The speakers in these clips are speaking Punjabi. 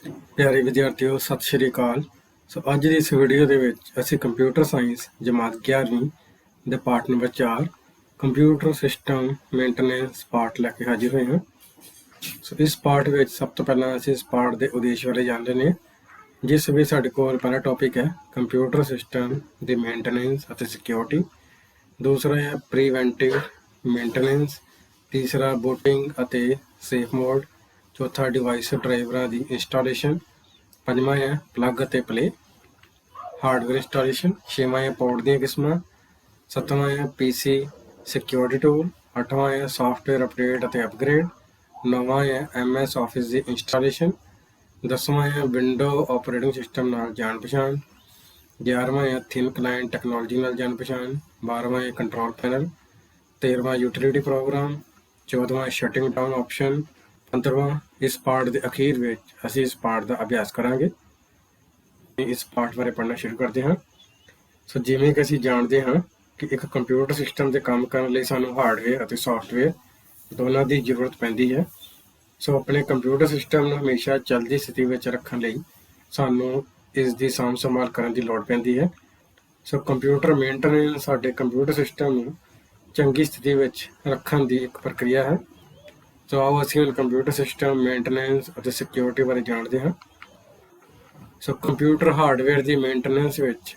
ਪਿਆਰੇ ਵਿਦਿਆਰਥੀਓ, ਸਤਿ ਸ਼੍ਰੀ ਅਕਾਲ। ਅੱਜ ਦੀ ਇਸ ਵੀਡੀਓ ਦੇ ਵਿੱਚ ਅਸੀਂ ਕੰਪਿਊਟਰ ਸਾਇੰਸ ਜਮਾਤ 11ਵੀਂ ਦੇ ਪਾਠ ਨੰਬਰ 4 ਕੰਪਿਊਟਰ ਸਿਸਟਮ ਮੇਨਟੇਨੈਂਸ ਪਾਠ ਲੈ ਕੇ ਹਾਜ਼ਰ ਹੋਏ ਹਾਂ। ਇਸ ਪਾਠ ਵਿੱਚ ਸਭ ਤੋਂ ਪਹਿਲਾਂ ਅਸੀਂ ਇਸ ਪਾਠ ਦੇ ਉਦੇਸ਼ ਬਾਰੇ ਜਾਣ ਲੈਂਦੇ ਹਾਂ, ਜਿਸ ਵਿੱਚ ਸਾਡੇ ਕੋਲ ਪਹਿਲਾ ਟੌਪਿਕ ਹੈ ਕੰਪਿਊਟਰ ਸਿਸਟਮ ਦੀ ਮੇਨਟੇਨੈਂਸ ਅਤੇ ਸਿਕਿਉਰਿਟੀ। ਦੂਸਰਾ ਹੈ ਪ੍ਰੀਵੈਂਟਿਵ ਮੇਨਟੇਨੈਂਸ। ਤੀਸਰਾ ਬੂਟਿੰਗ ਅਤੇ ਸੇਫ ਮੋਡ। ਚੌਥਾ ਡਿਵਾਈਸ ਡਰਾਈਵਰਾਂ ਦੀ ਇੰਸਟਾਲੇਸ਼ਨ। ਪੰਜਵਾਂ ਹੈ ਪਲੱਗ ਅਤੇ ਪਲੇ ਹਾਰਡਵੇਅਰ ਇੰਸਟਾਲੇਸ਼ਨ। ਛੇਵਾਂ ਹੈ ਪੋਰਟ ਦੀਆਂ ਕਿਸਮਾਂ। ਸੱਤਵਾਂ ਹੈ PC ਸਿਕਿਉਰਿਟੀ ਟੂਲ। ਅੱਠਵਾਂ ਹੈ ਸਾਫਟਵੇਅਰ ਅਪਡੇਟ ਅਤੇ ਅਪਗ੍ਰੇਡ। ਨੌਵਾਂ ਹੈ MS ਆਫਿਸ ਦੀ ਇੰਸਟਾਲੇਸ਼ਨ। 10ਵਾਂ ਹੈ ਵਿੰਡੋ ਆਪਰੇਟਿੰਗ ਸਿਸਟਮ ਨਾਲ ਜਾਣ ਪਛਾਣ। 11ਵਾਂ ਹੈ ਥਿਨ ਕਲਾਇੰਟ ਟੈਕਨੋਲੋਜੀ ਨਾਲ ਜਾਣ ਪਛਾਣ। 12ਵਾਂ ਹੈ ਕੰਟਰੋਲ ਪੈਨਲ। 13ਵਾਂ ਯੂਟਿਲਿਟੀ ਪ੍ਰੋਗਰਾਮ। 14ਵਾਂ ਸ਼ਟਿੰਗ ਡਾਊਨ ਆਪਸ਼ਨ। 15ਵਾਂ ਇਸ ਪਾਠ ਦੇ ਅਖੀਰ ਵਿੱਚ ਅਸੀਂ ਇਸ ਪਾਠ ਦਾ ਅਭਿਆਸ ਕਰਾਂਗੇ। ਇਸ ਪਾਠ ਬਾਰੇ ਪੜ੍ਹਨਾ ਸ਼ੁਰੂ ਕਰਦੇ ਹਾਂ। ਜਿਵੇਂ ਕਿ ਅਸੀਂ ਜਾਣਦੇ ਹਾਂ ਕਿ ਇੱਕ ਕੰਪਿਊਟਰ ਸਿਸਟਮ ਦੇ ਕੰਮ ਕਰਨ ਲਈ ਸਾਨੂੰ ਹਾਰਡਵੇਅਰ ਅਤੇ ਸੌਫਟਵੇਅਰ ਦੋਨਾਂ ਦੀ ਜ਼ਰੂਰਤ ਪੈਂਦੀ ਹੈ। ਆਪਣੇ ਕੰਪਿਊਟਰ ਸਿਸਟਮ ਨੂੰ ਹਮੇਸ਼ਾ ਚੱਲਦੀ ਸਥਿਤੀ ਵਿੱਚ ਰੱਖਣ ਲਈ ਸਾਨੂੰ ਇਸ ਦੀ ਸਾਂਭ ਸੰਭਾਲ ਕਰਨ ਦੀ ਲੋੜ ਪੈਂਦੀ ਹੈ। ਕੰਪਿਊਟਰ ਮੇਨਟੇਨੈਂਸ ਸਾਡੇ ਕੰਪਿਊਟਰ ਸਿਸਟਮ ਨੂੰ ਚੰਗੀ ਸਥਿਤੀ ਵਿੱਚ ਰੱਖਣ ਦੀ ਇੱਕ ਪ੍ਰਕਿਰਿਆ ਹੈ। ਆਓ ਅਸੀਂ ਹੁਣ ਕੰਪਿਊਟਰ ਸਿਸਟਮ ਮੇਨਟੇਨੈਂਸ ਅਤੇ ਸਿਕਿਉਰਿਟੀ ਬਾਰੇ ਜਾਣਦੇ ਹਾਂ। ਕੰਪਿਊਟਰ ਹਾਰਡਵੇਅਰ ਦੀ ਮੇਨਟੇਨੈਂਸ ਵਿੱਚ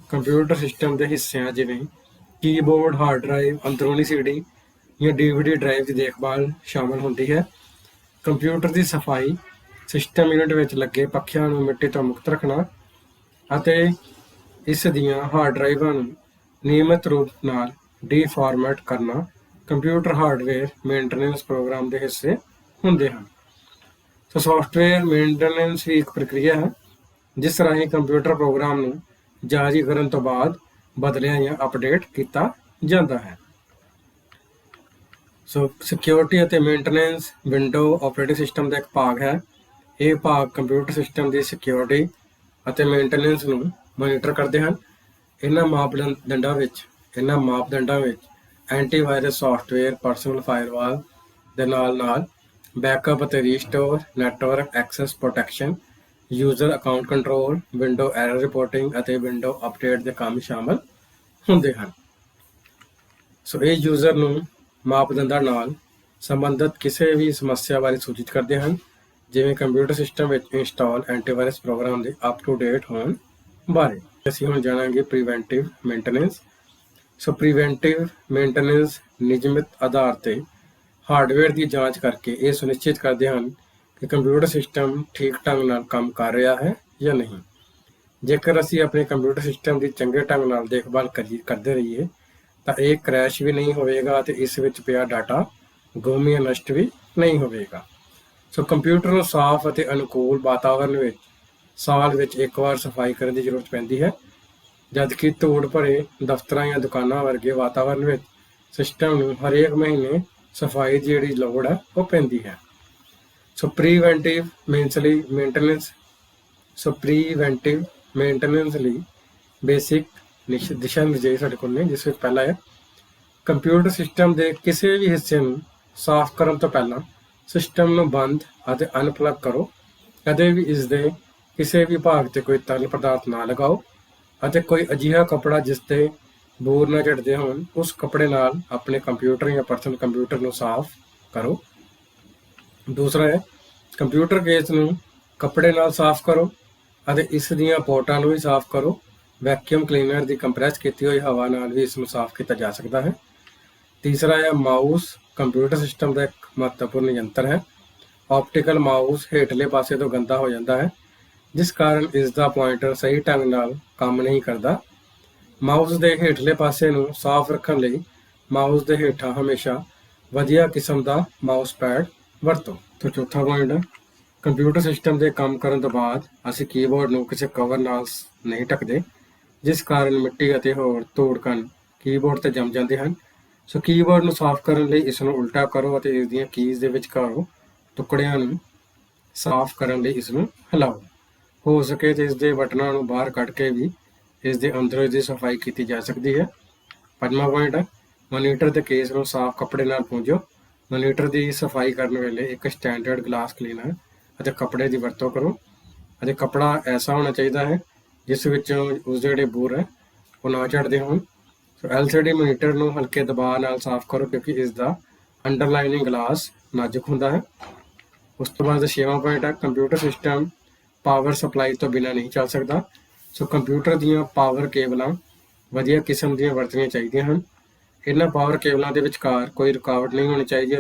ਕੰਪਿਊਟਰ ਸਿਸਟਮ ਦੇ ਹਿੱਸਿਆਂ ਜਿਵੇਂ ਕੀਬੋਰਡ, ਹਾਰਡ ਡਰਾਈਵ, ਅੰਦਰੂਨੀ CD ਜਾਂ DVD ਡਰਾਈਵ ਦੀ ਦੇਖਭਾਲ ਸ਼ਾਮਲ ਹੁੰਦੀ ਹੈ। ਕੰਪਿਊਟਰ ਦੀ ਸਫਾਈ, ਸਿਸਟਮ ਯੂਨਿਟ ਵਿੱਚ ਲੱਗੇ ਪੱਖਿਆਂ ਨੂੰ ਮਿੱਟੀ ਤੋਂ ਮੁਕਤ ਰੱਖਣਾ ਅਤੇ ਇਸ ਦੀਆਂ ਹਾਰਡ ਡਰਾਈਵਾਂ ਨੂੰ ਨਿਯਮਿਤ ਰੂਪ ਨਾਲ ਡੀਫਾਰਮੈਟ ਕਰਨਾ ਕੰਪਿਊਟਰ ਹਾਰਡਵੇਅਰ ਮੇਨਟੇਨੈਂਸ ਪ੍ਰੋਗਰਾਮ ਦੇ ਹਿੱਸੇ ਹੁੰਦੇ ਹਨ। ਸੌਫਟਵੇਅਰ ਮੇਨਟੇਨੈਂਸ ਵੀ ਇੱਕ ਪ੍ਰਕਿਰਿਆ ਹੈ ਜਿਸ ਰਾਹੀਂ ਕੰਪਿਊਟਰ ਪ੍ਰੋਗਰਾਮ ਨੂੰ ਜਾਰੀ ਕਰਨ ਤੋਂ ਬਾਅਦ ਬਦਲਿਆ ਜਾਂ ਅਪਡੇਟ ਕੀਤਾ ਜਾਂਦਾ ਹੈ। ਸਿਕਿਉਰਿਟੀ ਅਤੇ ਮੇਨਟੇਨੈਂਸ ਵਿੰਡੋ ਆਪਰੇਟਿੰਗ ਸਿਸਟਮ ਦਾ ਇੱਕ ਭਾਗ ਹੈ। ਇਹ ਭਾਗ ਕੰਪਿਊਟਰ ਸਿਸਟਮ ਦੀ ਸਿਕਿਉਰਿਟੀ ਅਤੇ ਮੇਨਟੇਨੈਂਸ ਨੂੰ ਮੋਨੀਟਰ ਕਰਦੇ ਹਨ। ਇਹਨਾਂ ਮਾਪਦੰਡਾਂ ਵਿੱਚ ਐਂਟੀਵਾਇਰਸ ਸੌਫਟਵੇਅਰ, ਪਰਸਨਲ ਫਾਇਰਵਾਲ ਦੇ ਨਾਲ ਬੈਕਅਪ ਅਤੇ restore, network access protection, user account control, window error reporting ਅਤੇ ਵਿੰਡੋ ਅਪਡੇਟ ਦੇ ਕੰਮ ਸ਼ਾਮਲ ਹੁੰਦੇ ਹਨ। ਇਹ ਯੂਜ਼ਰ ਨੂੰ ਮਾਪਦੰਡਾਂ ਨਾਲ ਸੰਬੰਧਿਤ ਕਿਸੇ ਵੀ ਸਮੱਸਿਆ ਬਾਰੇ ਸੂਚਿਤ ਕਰਦੇ ਹਨ, ਜਿਵੇਂ ਕੰਪਿਊਟਰ ਸਿਸਟਮ ਵਿੱਚ ਇੰਸਟਾਲ ਐਂਟੀਵਾਇਰਸ ਪ੍ਰੋਗਰਾਮ ਦੇ ਅਪ ਟੂ ਡੇਟ ਹੋਣ ਬਾਰੇ। ਅਸੀਂ ਹੁਣ ਜਾਣਾਂਗੇ ਪ੍ਰੀਵੈਂਟਿਵ ਮੇਨਟੇਨੈਂਸ। ਪ੍ਰੀਵੈਂਟਿਵ ਮੇਨਟੇਨੈਂਸ ਨਿਯਮਿਤ ਆਧਾਰ ਤੇ ਹਾਰਡਵੇਅਰ ਦੀ ਜਾਂਚ ਕਰਕੇ ਇਹ ਸੁਨਿਸ਼ਚਿਤ ਕਰਦੇ ਹਨ ਕਿ ਕੰਪਿਊਟਰ ਸਿਸਟਮ ਠੀਕ ਢੰਗ ਨਾਲ ਕੰਮ ਕਰ ਰਿਹਾ ਹੈ ਜਾਂ ਨਹੀਂ। ਜੇਕਰ ਅਸੀਂ ਆਪਣੇ ਕੰਪਿਊਟਰ ਸਿਸਟਮ ਦੀ ਚੰਗੇ ਢੰਗ ਨਾਲ ਦੇਖਭਾਲ ਕਰਦੇ ਰਹੀਏ ਤਾਂ ਇਹ ਕ੍ਰੈਸ਼ ਵੀ ਨਹੀਂ ਹੋਵੇਗਾ ਅਤੇ ਇਸ ਵਿੱਚ ਪਿਆ ਡਾਟਾ ਗੁੰਮ ਜਾਂ ਨਸ਼ਟ ਵੀ ਨਹੀਂ ਹੋਵੇਗਾ। ਕੰਪਿਊਟਰ ਨੂੰ ਸਾਫ਼ ਅਤੇ ਅਨੁਕੂਲ ਵਾਤਾਵਰਨ ਵਿੱਚ ਸਾਲ ਵਿੱਚ ਇੱਕ ਵਾਰ ਸਫਾਈ ਕਰਨ ਦੀ ਜ਼ਰੂਰਤ ਪੈਂਦੀ ਹੈ, ਜਦਕਿ ਧੂੜ ਭਰੇ ਦਫ਼ਤਰਾਂ ਜਾਂ ਦੁਕਾਨਾਂ ਵਰਗੇ ਵਾਤਾਵਰਨ ਵਿੱਚ ਸਿਸਟਮ ਨੂੰ ਹਰੇਕ ਮਹੀਨੇ ਸਫਾਈ ਦੀ ਜਿਹੜੀ ਲੋੜ ਹੈ ਉਹ ਪੈਂਦੀ ਹੈ। ਪ੍ਰੀਵੈਂਟਿਵ ਮੇਨਟੇਨੈਂਸ ਲਈ ਬੇਸਿਕ ਦਿਸ਼ਾ ਨਿਰਦੇਸ਼ ਸਾਡੇ ਕੋਲ ਨੇ, ਜਿਸ ਵਿੱਚ ਪਹਿਲਾ ਹੈ ਕੰਪਿਊਟਰ ਸਿਸਟਮ ਦੇ ਕਿਸੇ ਵੀ ਹਿੱਸੇ ਨੂੰ ਸਾਫ਼ ਕਰਨ ਤੋਂ ਪਹਿਲਾਂ ਸਿਸਟਮ ਨੂੰ ਬੰਦ ਅਤੇ ਅਨਪਲੱਗ ਕਰੋ। ਕਦੇ ਵੀ ਇਸ ਦੇ ਕਿਸੇ ਵੀ ਭਾਗ ਤੇ ਕੋਈ ਤਰਲ ਪਦਾਰਥ ਨਾ ਲਗਾਓ ਅਤੇ ਕੋਈ ਅਜਿਹਾ ਕੱਪੜਾ ਜਿਸ ਤੇ ਬੂਰ ਨਾ ਝੜਦੇ ਹੋਣ ਉਸ ਕੱਪੜੇ ਨਾਲ ਆਪਣੇ ਕੰਪਿਊਟਰ ਜਾਂ ਪਰਸਨਲ ਕੰਪਿਊਟਰ ਨੂੰ ਸਾਫ਼ ਕਰੋ। ਦੂਸਰਾ ਹੈ ਕੰਪਿਊਟਰ ਕੇਸ ਨੂੰ ਕੱਪੜੇ ਨਾਲ ਸਾਫ਼ ਕਰੋ ਅਤੇ ਇਸ ਦੀਆਂ ਪੋਰਟਾਂ ਨੂੰ ਵੀ ਸਾਫ਼ ਕਰੋ। ਵੈਕਿਊਮ ਕਲੀਨਰ ਦੀ ਕੰਪਰੈਸ ਕੀਤੀ ਹੋਈ ਹਵਾ ਨਾਲ ਵੀ ਇਸ ਨੂੰ ਸਾਫ਼ ਕੀਤਾ ਜਾ ਸਕਦਾ ਹੈ। ਤੀਸਰਾ ਹੈ ਮਾਊਸ। ਕੰਪਿਊਟਰ ਸਿਸਟਮ ਦਾ ਇੱਕ ਮਹੱਤਵਪੂਰਨ ਯੰਤਰ ਹੈ। ਆਪਟੀਕਲ ਮਾਊਸ ਹੇਠਲੇ ਪਾਸੇ ਤੋਂ ਗੰਦਾ ਹੋ ਜਾਂਦਾ ਹੈ, ਜਿਸ ਕਾਰਨ ਇਸ ਦਾ ਪੁਆਇੰਟਰ ਸਹੀ ਢੰਗ ਨਾਲ ਕੰਮ ਨਹੀਂ ਕਰਦਾ। ਮਾਊਸ ਦੇ ਹੇਠਲੇ ਪਾਸੇ ਨੂੰ ਸਾਫ਼ ਰੱਖਣ ਲਈ ਮਾਊਸ ਦੇ ਹੇਠਾਂ ਹਮੇਸ਼ਾ ਵਧੀਆ ਕਿਸਮ ਦਾ ਮਾਊਸ ਪੈਡ ਵਰਤੋ। ਚੌਥਾ ਪੁਆਇੰਟ ਹੈ ਕੰਪਿਊਟਰ ਸਿਸਟਮ ਦੇ ਕੰਮ ਕਰਨ ਤੋਂ ਬਾਅਦ ਅਸੀਂ ਕੀਬੋਰਡ ਨੂੰ ਕਿਸੇ ਕਵਰ ਨਾਲ ਨਹੀਂ ਢੱਕਦੇ, ਜਿਸ ਕਾਰਨ ਮਿੱਟੀ ਅਤੇ ਹੋਰ ਧੂੜ ਕਣ ਕੀਬੋਰਡ ਤੇ ਜੰਮ ਜਾਂਦੇ ਹਨ। ਕੀਬੋਰਡ ਨੂੰ ਸਾਫ਼ ਕਰਨ ਲਈ ਇਸ ਨੂੰ ਉਲਟਾ ਕਰੋ ਅਤੇ ਇਸ ਦੀਆਂ ਕੀਜ਼ ਦੇ ਵਿਚਕਾਰੋਂ ਟੁਕੜਿਆਂ ਨੂੰ ਸਾਫ਼ ਕਰਨ ਲਈ ਇਸ ਨੂੰ ਹਿਲਾਓ। ਹੋ ਸਕੇ ਤਾਂ ਇਸ ਦੇ ਬਟਨਾਂ ਨੂੰ ਬਾਹਰ ਕੱਢ ਕੇ ਵੀ ਇਸ ਦੇ ਅੰਦਰੋਂ ਦੀ ਸਫਾਈ ਕੀਤੀ ਜਾ ਸਕਦੀ ਹੈ। ਪੰਜਵਾਂ ਪੁਆਇੰਟ ਹੈ ਮੋਨੀਟਰ ਦੇ ਕੇਸ ਨੂੰ ਸਾਫ਼ ਕੱਪੜੇ ਨਾਲ ਪੂੰਝੋ। ਮੋਨੀਟਰ ਦੀ ਸਫਾਈ ਕਰਨ ਵੇਲੇ ਇੱਕ ਸਟੈਂਡਰਡ ਗਲਾਸ ਕਲੀਨਰ ਅਤੇ ਕੱਪੜੇ ਦੀ ਵਰਤੋਂ ਕਰੋ। ਅਤੇ ਕੱਪੜਾ ਐਸਾ ਹੋਣਾ ਚਾਹੀਦਾ ਹੈ ਜਿਸ ਵਿੱਚੋਂ ਉਸਦੇ ਜਿਹੜੇ ਬੂਰ ਹੈ ਉਹ ਨਾ ਝੜਦੇ ਹੋਣ। ਸੋ LCD ਮੋਨੀਟਰ ਨੂੰ ਹਲਕੇ ਦਬਾਅ ਨਾਲ ਸਾਫ਼ ਕਰੋ ਕਿਉਂਕਿ ਇਸ ਦਾ ਅੰਡਰਲਾਈਨਿੰਗ ਗਲਾਸ ਨਾਜ਼ੁਕ ਹੁੰਦਾ ਹੈ। ਉਸ ਤੋਂ ਬਾਅਦ 6ਵਾਂ ਪੁਆਇੰਟ ਹੈ, ਕੰਪਿਊਟਰ ਸਿਸਟਮ ਪਾਵਰ ਸਪਲਾਈ ਤੋਂ ਬਿਨਾਂ ਨਹੀਂ ਚੱਲ ਸਕਦਾ। ਸੋ ਕੰਪਿਊਟਰ ਦੀਆਂ ਪਾਵਰ ਕੇਬਲਾਂ ਵਧੀਆ ਕਿਸਮ ਦੀਆਂ ਵਰਤਣੀਆਂ ਚਾਹੀਦੀਆਂ ਹਨ। ਇਹਨਾਂ ਪਾਵਰ ਕੇਬਲਾਂ ਦੇ ਵਿਚਕਾਰ ਕੋਈ ਰੁਕਾਵਟ ਨਹੀਂ ਹੋਣੀ ਚਾਹੀਦੀ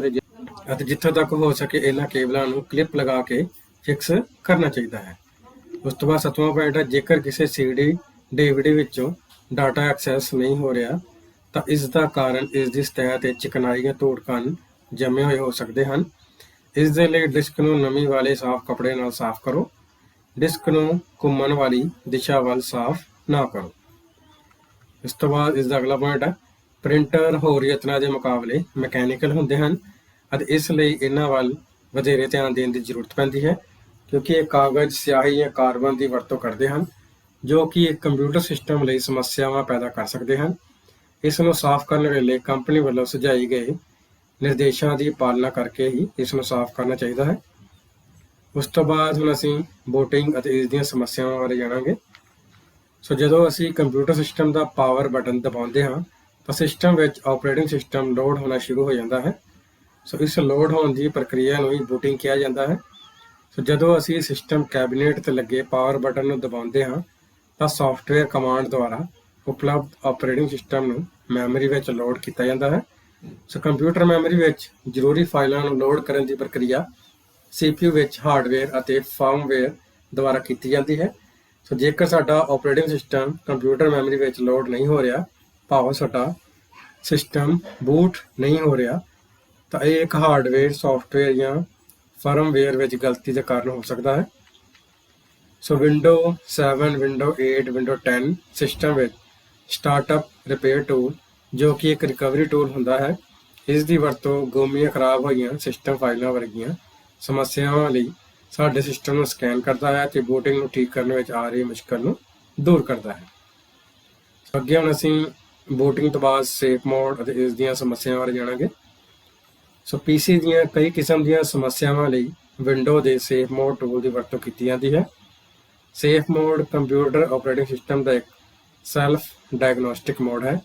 ਅਤੇ ਜਿੱਥੋਂ ਤੱਕ ਹੋ ਸਕੇ ਇਹਨਾਂ ਕੇਬਲਾਂ ਨੂੰ ਕਲਿੱਪ ਲਗਾ ਕੇ ਫਿਕਸ ਕਰਨਾ ਚਾਹੀਦਾ ਹੈ। ਉਸ ਤੋਂ ਬਾਅਦ 7ਵਾਂ ਪੁਆਇੰਟ ਹੈ, ਜੇਕਰ ਕਿਸੇ CD DVD ਵਿੱਚੋਂ ਡਾਟਾ ਐਕਸੈਸ ਨਹੀਂ ਹੋ ਰਿਹਾ ਤਾਂ ਇਸ ਦਾ ਕਾਰਨ ਇਸ ਦੀ ਸਤਹ 'ਤੇ ਚਿਕਨਾਈ ਜਾਂ ਧੂੜ ਕਣ ਜੰਮੇ ਹੋਏ ਹੋ ਸਕਦੇ ਹਨ। ਇਸ ਦੇ ਲਈ ਡਿਸਕ ਨੂੰ ਨਮੀ ਵਾਲੇ ਸਾਫ਼ ਕੱਪੜੇ ਨਾਲ ਸਾਫ਼ ਕਰੋ। ਡਿਸਕ ਨੂੰ ਘੁੰਮਣ ਵਾਲੀ ਦਿਸ਼ਾ ਵੱਲ ਸਾਫ਼ ਨਾ ਕਰੋ। ਇਸ ਤੋਂ ਬਾਅਦ ਇਸ ਦਾ ਅਗਲਾ ਪੁਆਇੰਟ ਹੈ, ਪ੍ਰਿੰਟਰ ਹੋਰ ਯੰਤਰਾਂ ਦੇ ਮੁਕਾਬਲੇ ਮਕੈਨੀਕਲ ਹੁੰਦੇ ਹਨ ਅਤੇ ਇਸ ਲਈ ਇਹਨਾਂ ਵੱਲ ਵਧੇਰੇ ਧਿਆਨ ਦੇਣ ਦੀ ਜ਼ਰੂਰਤ ਪੈਂਦੀ ਹੈ ਕਿਉਂਕਿ ਇਹ ਕਾਗਜ਼, ਸਿਆਹੀ ਜਾਂ ਕਾਰਬਨ ਦੀ ਵਰਤੋਂ ਕਰਦੇ ਹਨ ਜੋ ਕਿ ਇੱਕ ਕੰਪਿਊਟਰ ਸਿਸਟਮ ਲਈ ਸਮੱਸਿਆਵਾਂ ਪੈਦਾ ਕਰ ਸਕਦੇ ਹਨ। ਇਸ ਨੂੰ ਸਾਫ਼ ਕਰਨ ਵੇਲੇ ਕੰਪਨੀ ਵੱਲੋਂ ਸੁਝਾਏ ਗਏ ਨਿਰਦੇਸ਼ਾਂ ਦੀ ਪਾਲਣਾ ਕਰਕੇ ਹੀ ਇਸ ਨੂੰ ਸਾਫ਼ ਕਰਨਾ ਚਾਹੀਦਾ ਹੈ। ਉਸ ਤੋਂ ਬਾਅਦ ਹੁਣ ਅਸੀਂ ਬੂਟਿੰਗ ਅਤੇ ਇਸ ਦੀਆਂ ਸਮੱਸਿਆਵਾਂ ਬਾਰੇ ਜਾਣਾਂਗੇ। ਸੋ ਜਦੋਂ ਅਸੀਂ ਕੰਪਿਊਟਰ ਸਿਸਟਮ ਦਾ ਪਾਵਰ ਬਟਨ ਦਬਾਉਂਦੇ ਹਾਂ ਤਾਂ ਸਿਸਟਮ ਵਿੱਚ ਆਪਰੇਟਿੰਗ ਸਿਸਟਮ ਲੋਡ ਹੋਣਾ ਸ਼ੁਰੂ ਹੋ ਜਾਂਦਾ ਹੈ। ਸੋ ਇਸ ਲੋਡ ਹੋਣ ਦੀ ਪ੍ਰਕਿਰਿਆ ਨੂੰ ਹੀ ਬੂਟਿੰਗ ਕਿਹਾ ਜਾਂਦਾ ਹੈ। ਸੋ ਜਦੋਂ ਅਸੀਂ ਸਿਸਟਮ ਕੈਬਨਿਟ 'ਤੇ ਲੱਗੇ ਪਾਵਰ ਬਟਨ ਨੂੰ ਦਬਾਉਂਦੇ ਹਾਂ ਤਾਂ ਸੌਫਟਵੇਅਰ ਕਮਾਂਡ ਦੁਆਰਾ ਉਪਲਬਧ ਆਪਰੇਟਿੰਗ ਸਿਸਟਮ ਨੂੰ ਮੈਮਰੀ ਵਿੱਚ ਲੋਡ ਕੀਤਾ ਜਾਂਦਾ ਹੈ। ਸੋ ਕੰਪਿਊਟਰ ਮੈਮਰੀ ਵਿੱਚ ਜ਼ਰੂਰੀ ਫਾਈਲਾਂ ਨੂੰ ਲੋਡ ਕਰਨ ਦੀ ਪ੍ਰਕਿਰਿਆ CPU ਵਿੱਚ ਹਾਰਡਵੇਅਰ ਅਤੇ ਫਰਮਵੇਅਰ ਦੁਆਰਾ ਕੀਤੀ ਜਾਂਦੀ ਹੈ। ਸੋ ਜੇਕਰ ਸਾਡਾ ਆਪਰੇਟਿੰਗ ਸਿਸਟਮ ਕੰਪਿਊਟਰ ਮੈਮਰੀ ਵਿੱਚ ਲੋਡ ਨਹੀਂ ਹੋ ਰਿਹਾ, ਭਾਵ ਸਾਡਾ ਸਿਸਟਮ ਬੂਟ ਨਹੀਂ ਹੋ ਰਿਹਾ, ਤਾਂ ਇਹ ਇੱਕ ਹਾਰਡਵੇਅਰ, ਸੌਫਟਵੇਅਰ ਜਾਂ ਫਰਮਵੇਅਰ ਵਿੱਚ ਗਲਤੀ ਦੇ ਕਾਰਨ ਹੋ ਸਕਦਾ ਹੈ। ਸੋ ਵਿੰਡੋ 7, ਵਿੰਡੋ 8, ਵਿੰਡੋ 10 ਸਿਸਟਮ ਵਿੱਚ ਸਟਾਰਟਅਪ ਰਿਪੇਅਰ ਟੂਲ ਜੋ ਕਿ ਇੱਕ ਰਿਕਵਰੀ ਟੂਲ ਹੁੰਦਾ ਹੈ, ਇਸ ਦੀ ਵਰਤੋਂ ਗੁੰਮੀਆਂ ਖਰਾਬ ਹੋਈਆਂ ਸਿਸਟਮ ਫਾਈਲਾਂ ਵਰਗੀਆਂ ਸਮੱਸਿਆਵਾਂ ਲਈ ਸਾਡੇ ਸਿਸਟਮ ਨੂੰ ਸਕੈਨ ਕਰਦਾ ਹੈ ਅਤੇ ਬੂਟਿੰਗ ਨੂੰ ਠੀਕ ਕਰਨ ਵਿੱਚ ਆ ਰਹੀ ਮੁਸ਼ਕਲ ਨੂੰ ਦੂਰ ਕਰਦਾ ਹੈ। ਅੱਗੇ ਹੁਣ ਅਸੀਂ ਬੂਟਿੰਗ ਤੋਂ ਬਾਅਦ ਸੇਫ ਮੋਡ ਅਤੇ ਇਸ ਦੀਆਂ ਸਮੱਸਿਆਵਾਂ ਬਾਰੇ ਜਾਣਾਂਗੇ। ਸੋ PC ਦੀਆਂ ਕਈ ਕਿਸਮ ਦੀਆਂ ਸਮੱਸਿਆਵਾਂ ਲਈ ਵਿੰਡੋ ਦੇ ਸੇਫ ਮੋਡ ਟੂਲ ਦੀ ਵਰਤੋਂ ਕੀਤੀ ਜਾਂਦੀ ਹੈ। Safe mode computer operating system ਦਾ ਇੱਕ ਸੈਲਫ ਡਾਇਗਨੋਸਟਿਕ ਮੋਡ ਹੈ।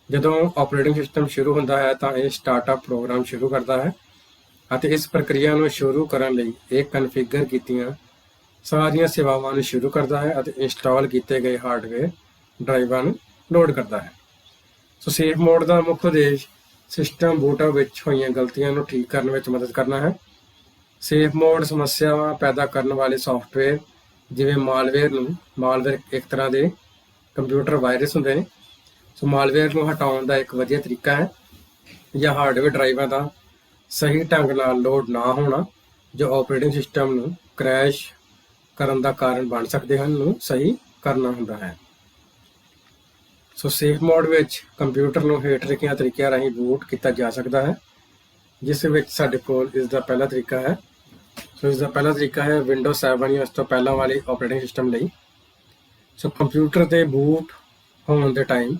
ਜਦੋਂ ਆਪਰੇਟਿੰਗ ਸਿਸਟਮ ਸ਼ੁਰੂ ਹੁੰਦਾ ਹੈ ਤਾਂ ਇਹ ਸਟਾਰਟਅਪ ਪ੍ਰੋਗਰਾਮ ਸ਼ੁਰੂ ਕਰਦਾ ਹੈ ਅਤੇ ਇਸ ਪ੍ਰਕਿਰਿਆ ਨੂੰ ਸ਼ੁਰੂ ਕਰਨ ਲਈ ਇਹ ਕਨਫਿਗਰ ਕੀਤੀਆਂ ਸਾਰੀਆਂ ਸੇਵਾਵਾਂ ਨੂੰ ਸ਼ੁਰੂ ਕਰਦਾ ਹੈ ਅਤੇ ਇੰਸਟਾਲ ਕੀਤੇ ਗਏ ਹਾਰਡਵੇਅਰ ਡਰਾਈਵਾਂ ਨੂੰ ਲੋਡ ਕਰਦਾ ਹੈ। ਸੋ ਸੇਫ ਮੋਡ ਦਾ ਮੁੱਖ ਉਦੇਸ਼ ਸਿਸਟਮ ਬੂਟਅਪ ਵਿੱਚ ਹੋਈਆਂ ਗਲਤੀਆਂ ਨੂੰ ਠੀਕ ਕਰਨ ਵਿੱਚ ਮਦਦ ਕਰਨਾ ਹੈ। ਸੇਫ ਮੋਡ ਸਮੱਸਿਆਵਾਂ ਪੈਦਾ ਕਰਨ ਵਾਲੇ ਸੌਫਟਵੇਅਰ ਜਿਵੇਂ ਮਾਲਵੇਅਰ ਇੱਕ ਤਰ੍ਹਾਂ ਦੇ ਕੰਪਿਊਟਰ ਵਾਇਰਸ ਹੁੰਦੇ ਨੇ। ਸੋ ਮਾਲਵੇਅਰ ਨੂੰ ਹਟਾਉਣ ਦਾ ਇੱਕ ਵਧੀਆ ਤਰੀਕਾ ਹੈ ਜਾਂ ਹਾਰਡਵੇਅਰ ਡਰਾਈਵਾਂ ਦਾ ਸਹੀ ਢੰਗ ਨਾਲ ਲੋਡ ਨਾ ਹੋਣਾ ਜੋ ਆਪਰੇਟਿੰਗ ਸਿਸਟਮ ਨੂੰ ਕ੍ਰੈਸ਼ ਕਰਨ ਦਾ ਕਾਰਨ ਬਣ ਸਕਦੇ ਹਨ ਨੂੰ ਸਹੀ ਕਰਨਾ ਹੁੰਦਾ ਹੈ। ਸੋ ਸੇਫ ਮੋਡ ਵਿੱਚ ਕੰਪਿਊਟਰ ਨੂੰ ਹੇਠ ਲਿਖੀਆਂ ਤਰੀਕਿਆਂ ਰਾਹੀਂ ਬੂਟ ਕੀਤਾ ਜਾ ਸਕਦਾ ਹੈ, ਜਿਸ ਵਿੱਚ ਸਾਡੇ ਕੋਲ ਇਸ ਦਾ ਪਹਿਲਾ ਤਰੀਕਾ ਹੈ। ਸੋ ਇਸ ਦਾ ਪਹਿਲਾ ਤਰੀਕਾ ਹੈ ਵਿੰਡੋ 7 ਜਾਂ ਉਸ ਤੋਂ ਪਹਿਲਾਂ ਵਾਲੇ ਆਪਰੇਟਿੰਗ ਸਿਸਟਮ ਲਈ। ਸੋ ਕੰਪਿਊਟਰ ਤੇ ਬੂਟ ਹੋਣ ਦੇ ਟਾਈਮ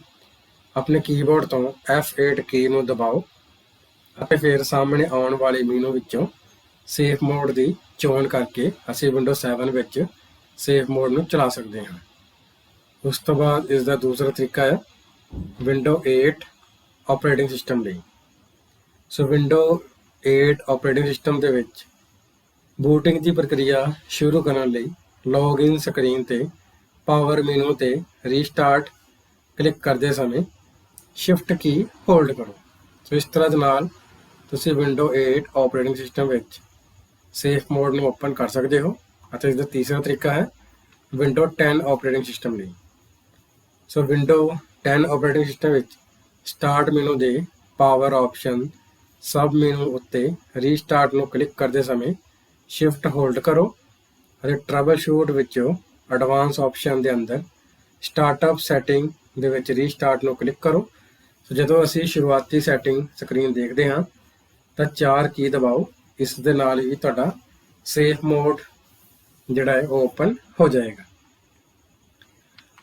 ਆਪਣੇ ਕੀਬੋਰਡ ਤੋਂ F8 ਕੀ ਨੂੰ ਦਬਾਓ ਅਤੇ ਫਿਰ ਸਾਹਮਣੇ ਆਉਣ ਵਾਲੇ ਮੀਨੂ ਵਿੱਚੋਂ ਸੇਫ ਮੋਡ ਦੀ ਚੋਣ ਕਰਕੇ ਅਸੀਂ ਵਿੰਡੋ 7 ਵਿੱਚ ਸੇਫ ਮੋਡ ਨੂੰ ਚਲਾ ਸਕਦੇ ਹਾਂ। ਉਸ ਤੋਂ ਬਾਅਦ ਇਸ ਦਾ ਦੂਸਰਾ ਤਰੀਕਾ ਹੈ ਵਿੰਡੋ 8 ਆਪਰੇਟਿੰਗ ਸਿਸਟਮ ਲਈ। ਸੋ ਵਿੰਡੋ 8 ਆਪਰੇਟਿੰਗ ਸਿਸਟਮ ਦੇ ਵਿੱਚ ਬੂਟਿੰਗ ਦੀ ਪ੍ਰਕਿਰਿਆ ਸ਼ੁਰੂ ਕਰਨ ਲਈ ਲੌਗਇਨ ਸਕਰੀਨ ਤੇ ਪਾਵਰ ਮੀਨੂ ਤੇ ਰੀਸਟਾਰਟ ਕਲਿੱਕ ਕਰਦੇ ਸਮੇਂ ਸ਼ਿਫਟ ਕੀ ਹੋਲਡ ਕਰੋ। ਸੋ ਇਸ ਤਰ੍ਹਾਂ ਦੇ ਨਾਲ ਤੁਸੀਂ ਵਿੰਡੋ 8 ਆਪਰੇਟਿੰਗ ਸਿਸਟਮ ਵਿੱਚ ਸੇਫ ਮੋਡ ਨੂੰ ਓਪਨ ਕਰ ਸਕਦੇ ਹੋ। ਅਤੇ ਇਸ ਦਾ ਤੀਸਰਾ ਤਰੀਕਾ ਹੈ ਵਿੰਡੋ 10 ਆਪਰੇਟਿੰਗ ਸਿਸਟਮ ਲਈ। ਸੋ ਵਿੰਡੋ 10 ਆਪਰੇਟਿੰਗ ਸਿਸਟਮ ਵਿੱਚ ਸਟਾਰਟ ਮੀਨੂ ਦੇ ਪਾਵਰ ਆਪਸ਼ਨ ਸਬ ਮੀਨੂ ਉੱਤੇ ਰੀਸਟਾਰਟ ਨੂੰ ਕਲਿੱਕ ਕਰਦੇ ਸਮੇਂ ਸ਼ਿਫਟ ਹੋਲਡ ਕਰੋ ਅਤੇ ਟਰਬਲ ਸ਼ੂਟ ਵਿੱਚੋਂ ਐਡਵਾਂਸ ਆਪਸ਼ਨ ਦੇ ਅੰਦਰ ਸਟਾਰਟਅਪ ਸੈਟਿੰਗ ਦੇ ਵਿੱਚ ਰੀਸਟਾਰਟ ਨੂੰ ਕਲਿੱਕ ਕਰੋ। ਸੋ ਜਦੋਂ ਅਸੀਂ ਸ਼ੁਰੂਆਤੀ ਸੈਟਿੰਗ ਸਕਰੀਨ ਦੇਖਦੇ ਹਾਂ ਤਾਂ 4 ਕੀ ਦਬਾਓ। ਇਸ ਦੇ ਨਾਲ ਹੀ ਤੁਹਾਡਾ ਸੇਫ ਮੋਡ ਜਿਹੜਾ ਹੈ ਉਹ ਓਪਨ ਹੋ ਜਾਏਗਾ।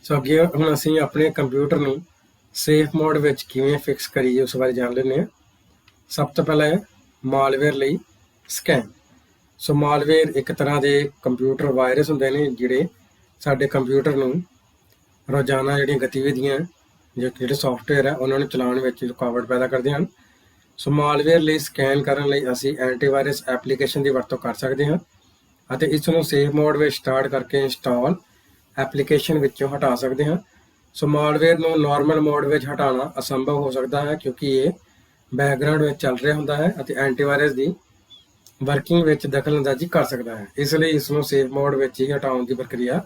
ਸੋ ਅੱਗੇ ਹੁਣ ਅਸੀਂ ਆਪਣੇ ਕੰਪਿਊਟਰ ਨੂੰ ਸੇਫ ਮੋਡ ਵਿੱਚ ਕਿਵੇਂ ਫਿਕਸ ਕਰੀਏ ਉਸ ਬਾਰੇ ਜਾਣ ਲੈਂਦੇ ਹਾਂ। ਸਭ ਤੋਂ ਪਹਿਲਾਂ ਹੈ ਮਾਲਵੇਅਰ ਲਈ ਸਕੈਨ। ਸੋ ਮਾਲਵੇਅਰ ਇੱਕ ਤਰ੍ਹਾਂ ਦੇ ਕੰਪਿਊਟਰ ਵਾਇਰਸ ਹੁੰਦੇ ਨੇ ਜਿਹੜੇ ਸਾਡੇ ਕੰਪਿਊਟਰ ਨੂੰ ਰੋਜ਼ਾਨਾ ਜਿਹੜੀਆਂ ਗਤੀਵਿਧੀਆਂ ਜਿਹੜੇ ਸੌਫਟਵੇਅਰ ਹੈ ਉਹਨਾਂ ਨੂੰ ਚਲਾਉਣ ਵਿੱਚ ਰੁਕਾਵਟ ਪੈਦਾ ਕਰਦੇ ਹਨ। ਸੋ ਮਾਲਵੇਅਰ ਲਈ ਸਕੈਨ ਕਰਨ ਲਈ ਅਸੀਂ ਐਂਟੀਵਾਇਰਸ ਐਪਲੀਕੇਸ਼ਨ ਦੀ ਵਰਤੋਂ ਕਰ ਸਕਦੇ ਹਾਂ ਅਤੇ ਇਸ ਨੂੰ ਸੇਫ ਮੋਡ ਵਿੱਚ ਸਟਾਰਟ ਕਰਕੇ ਇੰਸਟਾਲ ਐਪਲੀਕੇਸ਼ਨ ਵਿੱਚੋਂ ਹਟਾ ਸਕਦੇ ਹਾਂ। ਸੋ ਮਾਲਵੇਅਰ ਨੂੰ ਨਾਰਮਲ ਮੋਡ ਵਿੱਚ ਹਟਾਉਣਾ ਅਸੰਭਵ ਹੋ ਸਕਦਾ ਹੈ ਕਿਉਂਕਿ ਇਹ ਬੈਕਗ੍ਰਾਉਂਡ ਵਿੱਚ ਚੱਲ ਰਿਹਾ ਹੁੰਦਾ ਹੈ ਅਤੇ ਐਂਟੀਵਾਇਰਸ ਦੀ ਵਰਕਿੰਗ ਵਿੱਚ ਦਖਲਅੰਦਾਜ਼ੀ ਕਰ ਸਕਦਾ ਹੈ। ਇਸ ਲਈ ਇਸ ਨੂੰ ਸੇਫ ਮੋਡ ਵਿੱਚ ਹੀ ਹਟਾਉਣ ਦੀ ਪ੍ਰਕਿਰਿਆ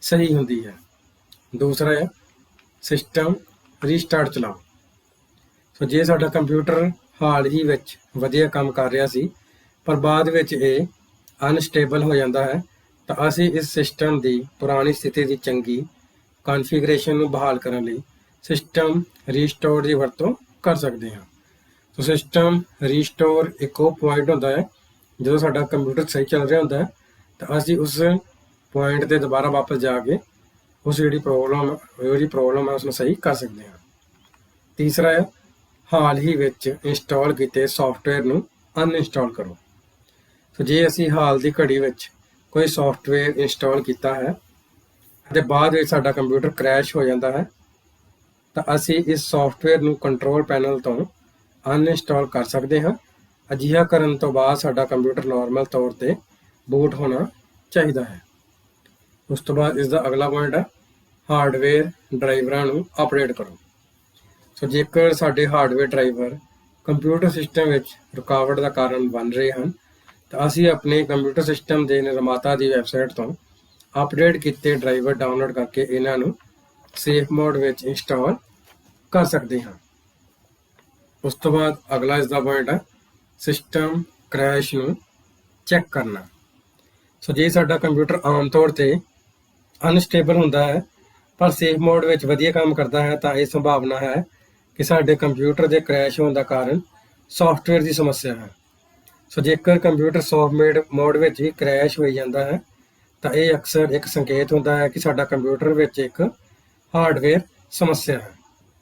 ਸਹੀ ਹੁੰਦੀ ਹੈ। ਦੂਸਰਾ ਹੈ ਸਿਸਟਮ ਰੀਸਟਾਰਟ ਚਲਾਓ। ਸੋ ਜੇ ਸਾਡਾ ਕੰਪਿਊਟਰ ਹਾਲ ਹੀ ਵਿੱਚ ਵਧੀਆ ਕੰਮ ਕਰ ਰਿਹਾ ਸੀ ਪਰ ਬਾਅਦ ਵਿੱਚ ਇਹ ਅਨਸਟੇਬਲ ਹੋ ਜਾਂਦਾ ਹੈ ਤਾਂ ਅਸੀਂ ਇਸ ਸਿਸਟਮ ਦੀ ਪੁਰਾਣੀ ਸਥਿਤੀ ਦੀ ਚੰਗੀ ਕਨਫੀਗਰੇਸ਼ਨ ਨੂੰ ਬਹਾਲ ਕਰਨ ਲਈ ਸਿਸਟਮ ਰੀਸਟੋਰ ਦੀ ਵਰਤੋਂ ਕਰ ਸਕਦੇ ਹਾਂ। ਸੋ ਸਿਸਟਮ ਰੀਸਟੋਰ ਇੱਕ ਉਹ ਪੁਆਇੰਟ ਹੁੰਦਾ ਹੈ ਜਦੋਂ ਸਾਡਾ ਕੰਪਿਊਟਰ ਸਹੀ ਚੱਲ ਰਿਹਾ ਹੁੰਦਾ ਹੈ ਤਾਂ ਅਸੀਂ ਉਸ ਪੁਆਇੰਟ 'ਤੇ ਦੁਬਾਰਾ ਵਾਪਸ ਜਾ ਕੇ ਉਸ ਜਿਹੜੀ ਪ੍ਰੋਬਲਮ ਹੈ ਉਸਨੂੰ ਸਹੀ ਕਰ ਸਕਦੇ ਹਾਂ। ਤੀਸਰਾ ਹੈ ਹਾਲ ਹੀ ਵਿੱਚ ਇੰਸਟਾਲ ਕੀਤੇ ਸੌਫਟਵੇਅਰ ਨੂੰ ਅਨਇੰਸਟਾਲ ਕਰੋ। ਸੋ ਜੇ ਅਸੀਂ ਹਾਲ ਦੀ ਘੜੀ ਵਿੱਚ ਕੋਈ ਸੌਫਟਵੇਅਰ ਇੰਸਟਾਲ ਕੀਤਾ ਹੈ ਅਤੇ ਬਾਅਦ ਵਿੱਚ ਸਾਡਾ ਕੰਪਿਊਟਰ ਕ੍ਰੈਸ਼ ਹੋ ਜਾਂਦਾ ਹੈ ਤਾਂ ਅਸੀਂ ਇਸ ਸੌਫਟਵੇਅਰ ਨੂੰ ਕੰਟਰੋਲ ਪੈਨਲ ਤੋਂ ਅਨਇੰਸਟਾਲ ਕਰ ਸਕਦੇ ਹਾਂ। ਅਜਿਹਾ ਕਰਨ ਤੋਂ ਬਾਅਦ ਸਾਡਾ ਕੰਪਿਊਟਰ ਨਾਰਮਲ ਤੌਰ 'ਤੇ ਬੂਟ ਹੋਣਾ ਚਾਹੀਦਾ ਹੈ। ਉਸ ਤੋਂ ਬਾਅਦ ਇਸ ਦਾ ਅਗਲਾ ਪੁਆਇੰਟ ਹੈ ਹਾਰਡਵੇਅਰ ਡਰਾਈਵਰਾਂ ਨੂੰ ਅਪਡੇਟ ਕਰੋ। ਸੋ ਜੇਕਰ ਸਾਡੇ ਹਾਰਡਵੇਅਰ ਡਰਾਈਵਰ ਕੰਪਿਊਟਰ ਸਿਸਟਮ ਵਿੱਚ ਰੁਕਾਵਟ ਦਾ ਕਾਰਨ ਬਣ ਰਹੇ ਹਨ ਤਾਂ ਅਸੀਂ ਆਪਣੇ ਕੰਪਿਊਟਰ ਸਿਸਟਮ ਦੇ ਨਿਰਮਾਤਾ ਦੀ ਵੈਬਸਾਈਟ ਤੋਂ ਅਪਡੇਟ ਕੀਤੇ ਡਰਾਈਵਰ ਡਾਊਨਲੋਡ ਕਰਕੇ ਇਹਨਾਂ ਨੂੰ ਸੇਫ ਮੋਡ ਵਿੱਚ ਇੰਸਟਾਲ ਕਰ ਸਕਦੇ ਹਾਂ। ਉਸ ਤੋਂ ਬਾਅਦ ਅਗਲਾ ਇਸ ਦਾ ਪੁਆਇੰਟ ਹੈ ਸਿਸਟਮ ਕ੍ਰੈਸ਼ ਨੂੰ ਚੈੱਕ ਕਰਨਾ। ਸੋ ਜੇ ਸਾਡਾ ਕੰਪਿਊਟਰ ਆਮ ਤੌਰ 'ਤੇ ਅਨਸਟੇਬਲ ਹੁੰਦਾ ਹੈ ਪਰ ਸੇਫ ਮੋਡ ਵਿੱਚ ਵਧੀਆ ਕੰਮ ਕਰਦਾ ਹੈ ਤਾਂ ਇਹ ਸੰਭਾਵਨਾ ਹੈ ਕਿ ਸਾਡੇ ਕੰਪਿਊਟਰ ਦੇ ਕ੍ਰੈਸ਼ ਹੋਣ ਦਾ ਕਾਰਨ ਸੌਫਟਵੇਅਰ ਦੀ ਸਮੱਸਿਆ ਹੈ। ਸੋ ਜੇਕਰ ਕੰਪਿਊਟਰ ਸੌਫਟ ਮੋਡ ਵਿੱਚ ਵੀ ਕ੍ਰੈਸ਼ ਹੋ ਜਾਂਦਾ ਹੈ ਤਾਂ ਇਹ ਅਕਸਰ ਇੱਕ ਸੰਕੇਤ ਹੁੰਦਾ ਹੈ ਕਿ ਸਾਡਾ ਕੰਪਿਊਟਰ ਵਿੱਚ ਇੱਕ ਹਾਰਡਵੇਅਰ ਸਮੱਸਿਆ ਹੈ।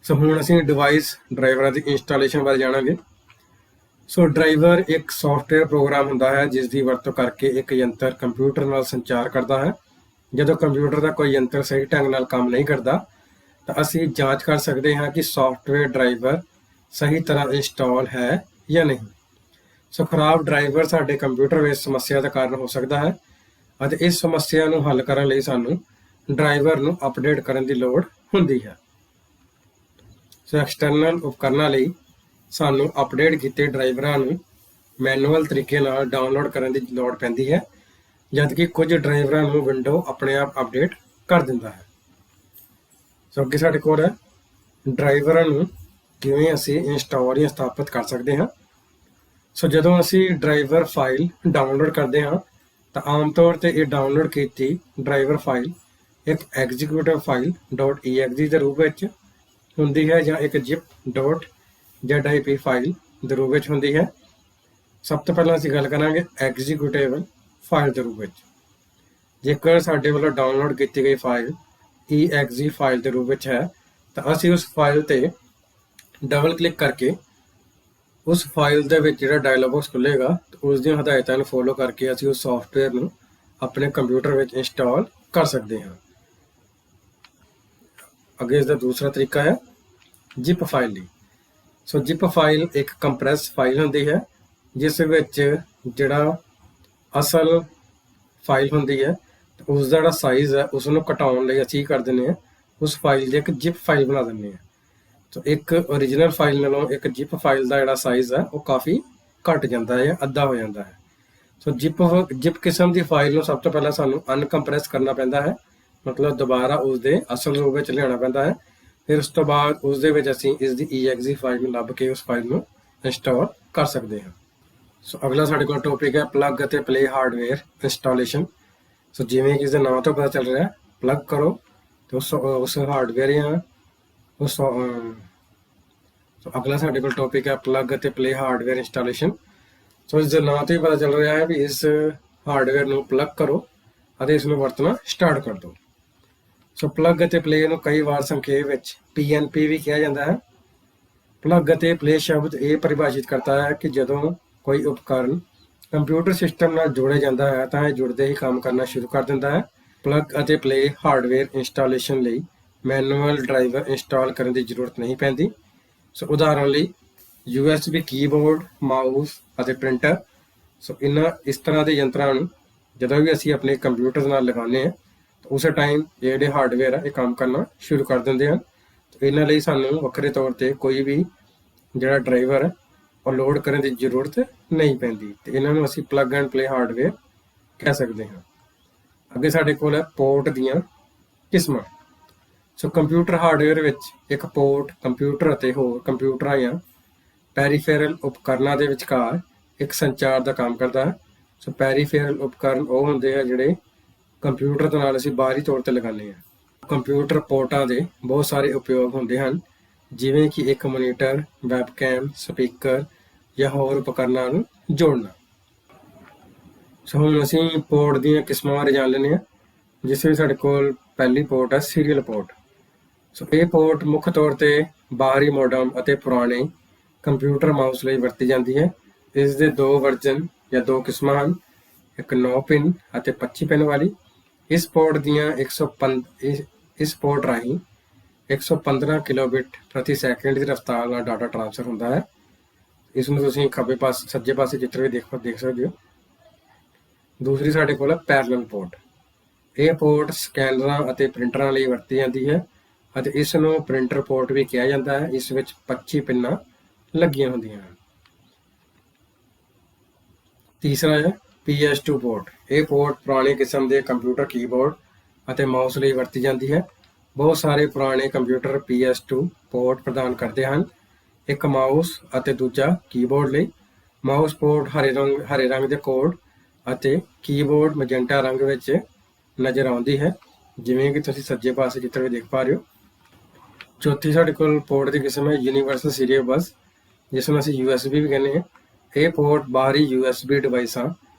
ਸੋ ਹੁਣ ਅਸੀਂ ਡਿਵਾਈਸ ਡਰਾਈਵਰਾਂ ਦੀ ਇੰਸਟਾਲੇਸ਼ਨ ਬਾਰੇ ਜਾਣਾਂਗੇ। ਸੋ ਡਰਾਈਵਰ ਇੱਕ ਸੌਫਟਵੇਅਰ ਪ੍ਰੋਗਰਾਮ ਹੁੰਦਾ ਹੈ ਜਿਸ ਦੀ ਵਰਤੋਂ ਕਰਕੇ ਇੱਕ ਯੰਤਰ ਕੰਪਿਊਟਰ ਨਾਲ ਸੰਚਾਰ ਕਰਦਾ ਹੈ। ਜਦੋਂ ਕੰਪਿਊਟਰ ਦਾ ਕੋਈ ਯੰਤਰ ਸਹੀ ਢੰਗ ਨਾਲ ਕੰਮ ਨਹੀਂ ਕਰਦਾ ਤਾਂ ਅਸੀਂ ਜਾਂਚ ਕਰ ਸਕਦੇ ਹਾਂ ਕਿ ਸੌਫਟਵੇਅਰ ਡਰਾਈਵਰ ਸਹੀ ਤਰ੍ਹਾਂ ਇੰਸਟਾਲ ਹੈ ਜਾਂ ਨਹੀਂ। ਸੋ ਖਰਾਬ ਡਰਾਈਵਰ ਸਾਡੇ ਕੰਪਿਊਟਰ ਵਿੱਚ ਸਮੱਸਿਆ ਦਾ ਕਾਰਨ ਹੋ ਸਕਦਾ ਹੈ ਅਤੇ ਇਸ ਸਮੱਸਿਆ ਨੂੰ ਹੱਲ ਕਰਨ ਲਈ ਸਾਨੂੰ ਡਰਾਈਵਰ ਨੂੰ ਅਪਡੇਟ ਕਰਨ ਦੀ ਲੋੜ ਹੁੰਦੀ ਹੈ। ਸੋ ਐਕਸਟਰਨਲ ਉਪਕਰਨਾਂ ਲਈ ਸਾਨੂੰ ਅਪਡੇਟ ਕੀਤੇ ਡਰਾਈਵਰਾਂ ਨੂੰ ਮੈਨੂਅਲ ਤਰੀਕੇ ਨਾਲ ਡਾਊਨਲੋਡ ਕਰਨ ਦੀ ਲੋੜ ਪੈਂਦੀ ਹੈ ਜਦਕਿ ਕੁਝ ਡਰਾਈਵਰਾਂ ਨੂੰ ਵਿੰਡੋ ਆਪਣੇ ਆਪ ਅਪਡੇਟ ਕਰ ਦਿੰਦਾ ਹੈ। ਸੋ ਅੱਗੇ ਸਾਡੇ ਕੋਲ ਹੈ ਡਰਾਈਵਰਾਂ ਨੂੰ ਕਿਵੇਂ ਅਸੀਂ ਇੰਸਟਾਲ ਜਾਂ ਸਥਾਪਿਤ ਕਰ ਸਕਦੇ ਹਾਂ। ਸੋ ਜਦੋਂ ਅਸੀਂ ਡਰਾਈਵਰ ਫਾਈਲ ਡਾਊਨਲੋਡ ਕਰਦੇ ਹਾਂ ਤਾਂ ਆਮ ਤੌਰ 'ਤੇ ਇਹ ਡਾਊਨਲੋਡ ਕੀਤੀ ਡਰਾਈਵਰ ਫਾਈਲ ਇੱਕ ਐਗਜ਼ੀਕਿਊਟਿਵ ਫਾਈਲ .exe ਦੇ ਰੂਪ ਵਿੱਚ ਹੁੰਦੀ ਹੈ ਜਾਂ ਇੱਕ zip.zip ਫਾਈਲ ਦੇ ਰੂਪ ਵਿੱਚ ਹੁੰਦੀ ਹੈ। ਸਭ ਤੋਂ ਪਹਿਲਾਂ ਅਸੀਂ ਗੱਲ ਕਰਾਂਗੇ ਐਗਜ਼ੀਕਿਊਟਿਵ ਫਾਈਲ ਦੇ ਰੂਪ ਵਿੱਚ। ਜੇਕਰ ਸਾਡੇ ਵੱਲੋਂ ਡਾਊਨਲੋਡ ਕੀਤੀ ਗਈ ਫਾਈਲ exe ਫਾਈਲ ਦੇ ਰੂਪ ਵਿੱਚ ਹੈ ਤਾਂ ਅਸੀਂ ਉਸ ਫਾਈਲ 'ਤੇ ਡਬਲ ਕਲਿੱਕ ਕਰਕੇ ਉਸ ਫਾਈਲ ਦੇ ਵਿੱਚ ਜਿਹੜਾ ਡਾਇਲੌਗ ਬਾਕਸ ਖੁੱਲ੍ਹੇਗਾ ਉਸ ਦੀਆਂ ਹਦਾਇਤਾਂ ਨੂੰ ਫੋਲੋ ਕਰਕੇ ਅਸੀਂ ਉਸ ਸੌਫਟਵੇਅਰ ਨੂੰ ਆਪਣੇ ਕੰਪਿਊਟਰ ਵਿੱਚ ਇੰਸਟਾਲ ਕਰ ਸਕਦੇ ਹਾਂ। ਅੱਗੇ ਇਸ ਦਾ ਦੂਸਰਾ ਤਰੀਕਾ ਹੈ ਜ਼ਿਪ ਫਾਈਲ ਲਈ। ਸੋ ਜ਼ਿਪ ਫਾਈਲ ਇੱਕ ਕੰਪਰੈਸ ਫਾਈਲ ਹੁੰਦੀ ਹੈ ਜਿਸ ਵਿੱਚ ਜਿਹੜਾ ਅਸਲ ਫਾਈਲ ਹੁੰਦੀ ਹੈ ਉਸ ਦਾ ਜਿਹੜਾ ਸਾਈਜ਼ ਹੈ ਉਸ ਨੂੰ ਘਟਾਉਣ ਲਈ ਅਸੀਂ ਕਰ ਦਿੰਦੇ ਹਾਂ ਉਸ ਫਾਈਲ ਦੀ ਇੱਕ ਜ਼ਿਪ ਫਾਈਲ ਬਣਾ ਦਿੰਦੇ ਹਾਂ। ਸੋ ਇੱਕ ਓਰੀਜਨਲ ਫਾਈਲ ਨਾਲੋਂ ਇੱਕ ਜ਼ਿਪ ਫਾਈਲ ਦਾ ਜਿਹੜਾ ਸਾਈਜ਼ ਹੈ ਉਹ ਕਾਫੀ ਘਟ ਜਾਂਦਾ ਹੈ, ਅੱਧਾ ਹੋ ਜਾਂਦਾ ਹੈ। ਸੋ ਜ਼ਿਪ ਕਿਸਮ ਦੀ ਫਾਈਲ ਨੂੰ ਸਭ ਤੋਂ ਪਹਿਲਾਂ ਸਾਨੂੰ ਅਨਕੰਪਰੈਸ ਕਰਨਾ ਪੈਂਦਾ ਹੈ, ਮਤਲਬ ਦੁਬਾਰਾ ਉਸਦੇ ਅਸਲ ਰੂਪ ਵਿੱਚ ਲਿਆਉਣਾ ਪੈਂਦਾ ਹੈ। ਫਿਰ ਉਸ ਤੋਂ ਬਾਅਦ ਉਸ ਦੇ ਵਿੱਚ ਅਸੀਂ ਇਸ ਦੀ exe ਫਾਈਲ ਨੂੰ ਲੱਭ ਕੇ ਉਸ ਫਾਈਲ ਨੂੰ ਇੰਸਟਾਲ ਕਰ ਸਕਦੇ ਹਾਂ। ਸੋ ਅਗਲਾ ਸਾਡੇ ਕੋਲ ਟੌਪਿਕ ਹੈ ਪਲੱਗ ਅਤੇ ਪਲੇ ਹਾਰਡਵੇਅਰ ਇੰਸਟਾਲੇਸ਼ਨ। ਸੋ ਜਿਵੇਂ ਕਿ ਇਸ ਦੇ ਨਾਮ ਤੋਂ ਪਤਾ ਚੱਲ ਰਿਹਾ ਪਲੱਗ ਕਰੋ ਤੇ ਉਸ ਹਾਰਡਵੇਅਰ ਜਾਂ ਸੋ ਅਗਲਾ ਸਾਡੇ ਕੋਲ ਟੌਪਿਕ ਹੈ ਪਲੱਗ ਅਤੇ ਪਲੇ ਹਾਰਡਵੇਅਰ ਇੰਸਟਾਲੇਸ਼ਨ। ਸੋ ਇਸ ਦੇ ਨਾਮ ਤੋਂ ਹੀ ਪਤਾ ਚੱਲ ਰਿਹਾ ਹੈ ਵੀ ਇਸ ਹਾਰਡਵੇਅਰ ਨੂੰ ਪਲੱਗ ਕਰੋ ਅਤੇ ਇਸ ਨੂੰ ਵਰਤਣਾ ਸਟਾਰਟ ਕਰ ਦਿਓ। ਸੋ ਪਲੱਗ ਅਤੇ ਪਲੇ ਨੂੰ ਕਈ ਵਾਰ ਸੰਖੇਪ ਵਿੱਚ PNP ਵੀ ਕਿਹਾ ਜਾਂਦਾ ਹੈ। ਪਲੱਗ ਅਤੇ ਪਲੇ ਸ਼ਬਦ ਇਹ ਪਰਿਭਾਸ਼ਿਤ ਕਰਦਾ ਹੈ ਕਿ ਜਦੋਂ ਕੋਈ ਉਪਕਰਨ ਕੰਪਿਊਟਰ ਸਿਸਟਮ ਨਾਲ ਜੋੜਿਆ ਜਾਂਦਾ ਹੈ ਤਾਂ ਇਹ ਜੁੜਦੇ ਹੀ ਕੰਮ ਕਰਨਾ ਸ਼ੁਰੂ ਕਰ ਦਿੰਦਾ ਹੈ। ਪਲੱਗ ਅਤੇ ਪਲੇ ਹਾਰਡਵੇਅਰ ਇੰਸਟਾਲੇਸ਼ਨ ਲਈ ਮੈਨੂਅਲ ਡਰਾਈਵਰ ਇੰਸਟਾਲ ਕਰਨ ਦੀ ਜ਼ਰੂਰਤ ਨਹੀਂ ਪੈਂਦੀ। ਸੋ ਉਦਾਹਰਨ ਲਈ USB ਕੀਬੋਰਡ, ਮਾਊਸ ਅਤੇ ਪ੍ਰਿੰਟਰ। ਸੋ ਇਸ ਤਰ੍ਹਾਂ ਦੇ ਯੰਤਰਾਂ ਨੂੰ ਜਦੋਂ ਵੀ ਅਸੀਂ ਆਪਣੇ ਕੰਪਿਊਟਰ ਨਾਲ ਲਗਾਉਂਦੇ ਹਾਂ ਤਾਂ ਉਸੇ ਟਾਈਮ ਇਹ ਜਿਹੜੇ ਹਾਰਡਵੇਅਰ ਆ ਇਹ ਕੰਮ ਕਰਨਾ ਸ਼ੁਰੂ ਕਰ ਦਿੰਦੇ ਹਨ। ਇਹਨਾਂ ਲਈ ਸਾਨੂੰ ਵੱਖਰੇ ਤੌਰ 'ਤੇ ਕੋਈ ਵੀ ਜਿਹੜਾ ਡਰਾਈਵਰ ਹੈ ਉਹ ਲੋਡ ਕਰਨ ਦੀ ਜ਼ਰੂਰਤ ਨਹੀਂ ਪੈਂਦੀ ਤੇ ਇਹਨਾਂ ਨੂੰ ਅਸੀਂ ਪਲੱਗ ਐਂਡ ਪਲੇ ਹਾਰਡਵੇਅਰ ਕਹਿ ਸਕਦੇ ਹਾਂ। ਅੱਗੇ ਸਾਡੇ ਕੋਲ ਹੈ ਪੋਰਟ ਦੀਆਂ ਕਿਸਮਾਂ। ਸੋ ਕੰਪਿਊਟਰ ਹਾਰਡਵੇਅਰ ਵਿੱਚ ਇੱਕ ਪੋਰਟ ਕੰਪਿਊਟਰ ਅਤੇ ਹੋਰ ਕੰਪਿਊਟਰਾਂ ਜਾਂ ਪੈਰੀਫੇਰਲ ਉਪਕਰਨਾਂ ਦੇ ਵਿਚਕਾਰ ਇੱਕ ਸੰਚਾਰ ਦਾ ਕੰਮ ਕਰਦਾ ਹੈ। ਸੋ ਪੈਰੀਫੇਰਲ ਉਪਕਰਨ ਉਹ ਹੁੰਦੇ ਆ ਜਿਹੜੇ ਕੰਪਿਊਟਰ ਦੇ ਨਾਲ ਅਸੀਂ ਬਾਹਰੀ ਤੌਰ 'ਤੇ ਲਗਾਉਂਦੇ ਹਾਂ। ਕੰਪਿਊਟਰ ਪੋਰਟਾਂ ਦੇ ਬਹੁਤ ਸਾਰੇ ਉਪਯੋਗ ਹੁੰਦੇ ਹਨ, ਜਿਵੇਂ ਕਿ ਇੱਕ ਮੋਨੀਟਰ, ਵੈਬਕੈਮ, ਸਪੀਕਰ ਜਾਂ ਹੋਰ ਉਪਕਰਨਾਂ ਨੂੰ ਜੋੜਨਾ। ਸੋ ਹੁਣ ਅਸੀਂ ਪੋਰਟ ਦੀਆਂ ਕਿਸਮਾਂ ਬਾਰੇ ਜਾਣ ਲੈਂਦੇ ਹਾਂ, ਜਿਸ ਵਿੱਚ ਸਾਡੇ ਕੋਲ ਪਹਿਲੀ ਪੋਰਟ ਹੈ ਸੀਰੀਅਲ ਪੋਰਟ। ਸੋ ਇਹ ਪੋਰਟ ਮੁੱਖ ਤੌਰ 'ਤੇ ਬਾਹਰੀ ਮੋਡਮ ਅਤੇ ਪੁਰਾਣੇ ਕੰਪਿਊਟਰ ਮਾਊਸ ਲਈ ਵਰਤੀ ਜਾਂਦੀ ਹੈ। ਇਸ ਦੇ ਦੋ ਵਰਜਨ ਜਾਂ ਦੋ ਕਿਸਮਾਂ ਹਨ, ਇੱਕ 9 ਪਿਨ ਅਤੇ 25 ਪਿਨ ਵਾਲੀ। ਇਸ ਪੋਰਟ ਦੀਆਂ ਇਸ ਪੋਰਟ ਰਾਹੀਂ 115 ਕਿਲੋਬਿਟ ਪ੍ਰਤੀ ਸੈਕਿੰਡ ਦੀ ਰਫ਼ਤਾਰ ਨਾਲ ਡਾਟਾ ਟ੍ਰਾਂਸਫਰ ਹੁੰਦਾ ਹੈ। ਇਸ ਨੂੰ ਤੁਸੀਂ ਸੱਜੇ ਪਾਸੇ ਚਿੱਤਰ ਵੀ ਦੇਖ ਸਕਦੇ ਹੋ। ਦੂਸਰੀ ਸਾਡੇ ਕੋਲ ਹੈ ਪੈਰਲਲ ਪੋਰਟ। ਇਹ ਪੋਰਟ ਸਕੈਨਰਾਂ ਅਤੇ ਪ੍ਰਿੰਟਰਾਂ ਲਈ ਵਰਤੀ ਜਾਂਦੀ ਹੈ ਅਤੇ ਇਸ ਨੂੰ ਪ੍ਰਿੰਟਰ ਪੋਰਟ ਵੀ ਕਿਹਾ ਜਾਂਦਾ ਹੈ। ਇਸ ਵਿੱਚ 25 ਪਿੰਨਾਂ ਲੱਗੀਆਂ ਹੁੰਦੀਆਂ ਹਨ। ਤੀਸਰਾ ਹੈ PS2 ਪੋਰਟ। ਇਹ ਪੋਰਟ ਪੁਰਾਣੇ ਕਿਸਮ ਦੇ ਕੰਪਿਊਟਰ ਕੀਬੋਰਡ ਅਤੇ ਮਾਊਸ ਲਈ ਵਰਤੀ ਜਾਂਦੀ ਹੈ। ਬਹੁਤ ਸਾਰੇ ਪੁਰਾਣੇ ਕੰਪਿਊਟਰ PS2 ਪੋਰਟ ਪ੍ਰਦਾਨ ਕਰਦੇ ਹਨ, ਇੱਕ ਮਾਊਸ ਅਤੇ ਦੂਜਾ ਕੀਬੋਰਡ ਲਈ। ਮਾਊਸ ਪੋਰਟ ਹਰੇ ਰੰਗ ਦੇ ਕੋਡ ਅਤੇ ਕੀਬੋਰਡ ਮੈਜੈਂਟਾ ਰੰਗ ਵਿੱਚ ਨਜ਼ਰ ਆਉਂਦੀ ਹੈ, ਜਿਵੇਂ ਕਿ ਤੁਸੀਂ ਸੱਜੇ ਪਾਸੇ ਚਿੱਤਰ ਵਿੱਚ ਦੇਖ ਪਾ ਰਹੇ ਹੋ। ਚੌਥੀ ਸਾਡੇ ਕੋਲ ਪੋਰਟ ਦੀ ਕਿਸਮ ਹੈ ਯੂਨੀਵਰਸਲ ਸੀਰੀਅਲ ਬੱਸ, ਜਿਸ ਨੂੰ ਅਸੀਂ USB ਵੀ ਕਹਿੰਦੇ ਹਾਂ। ਇਹ ਪੋਰਟ ਬਾਹਰੀ USB ਡਿਵਾਈਸਾਂ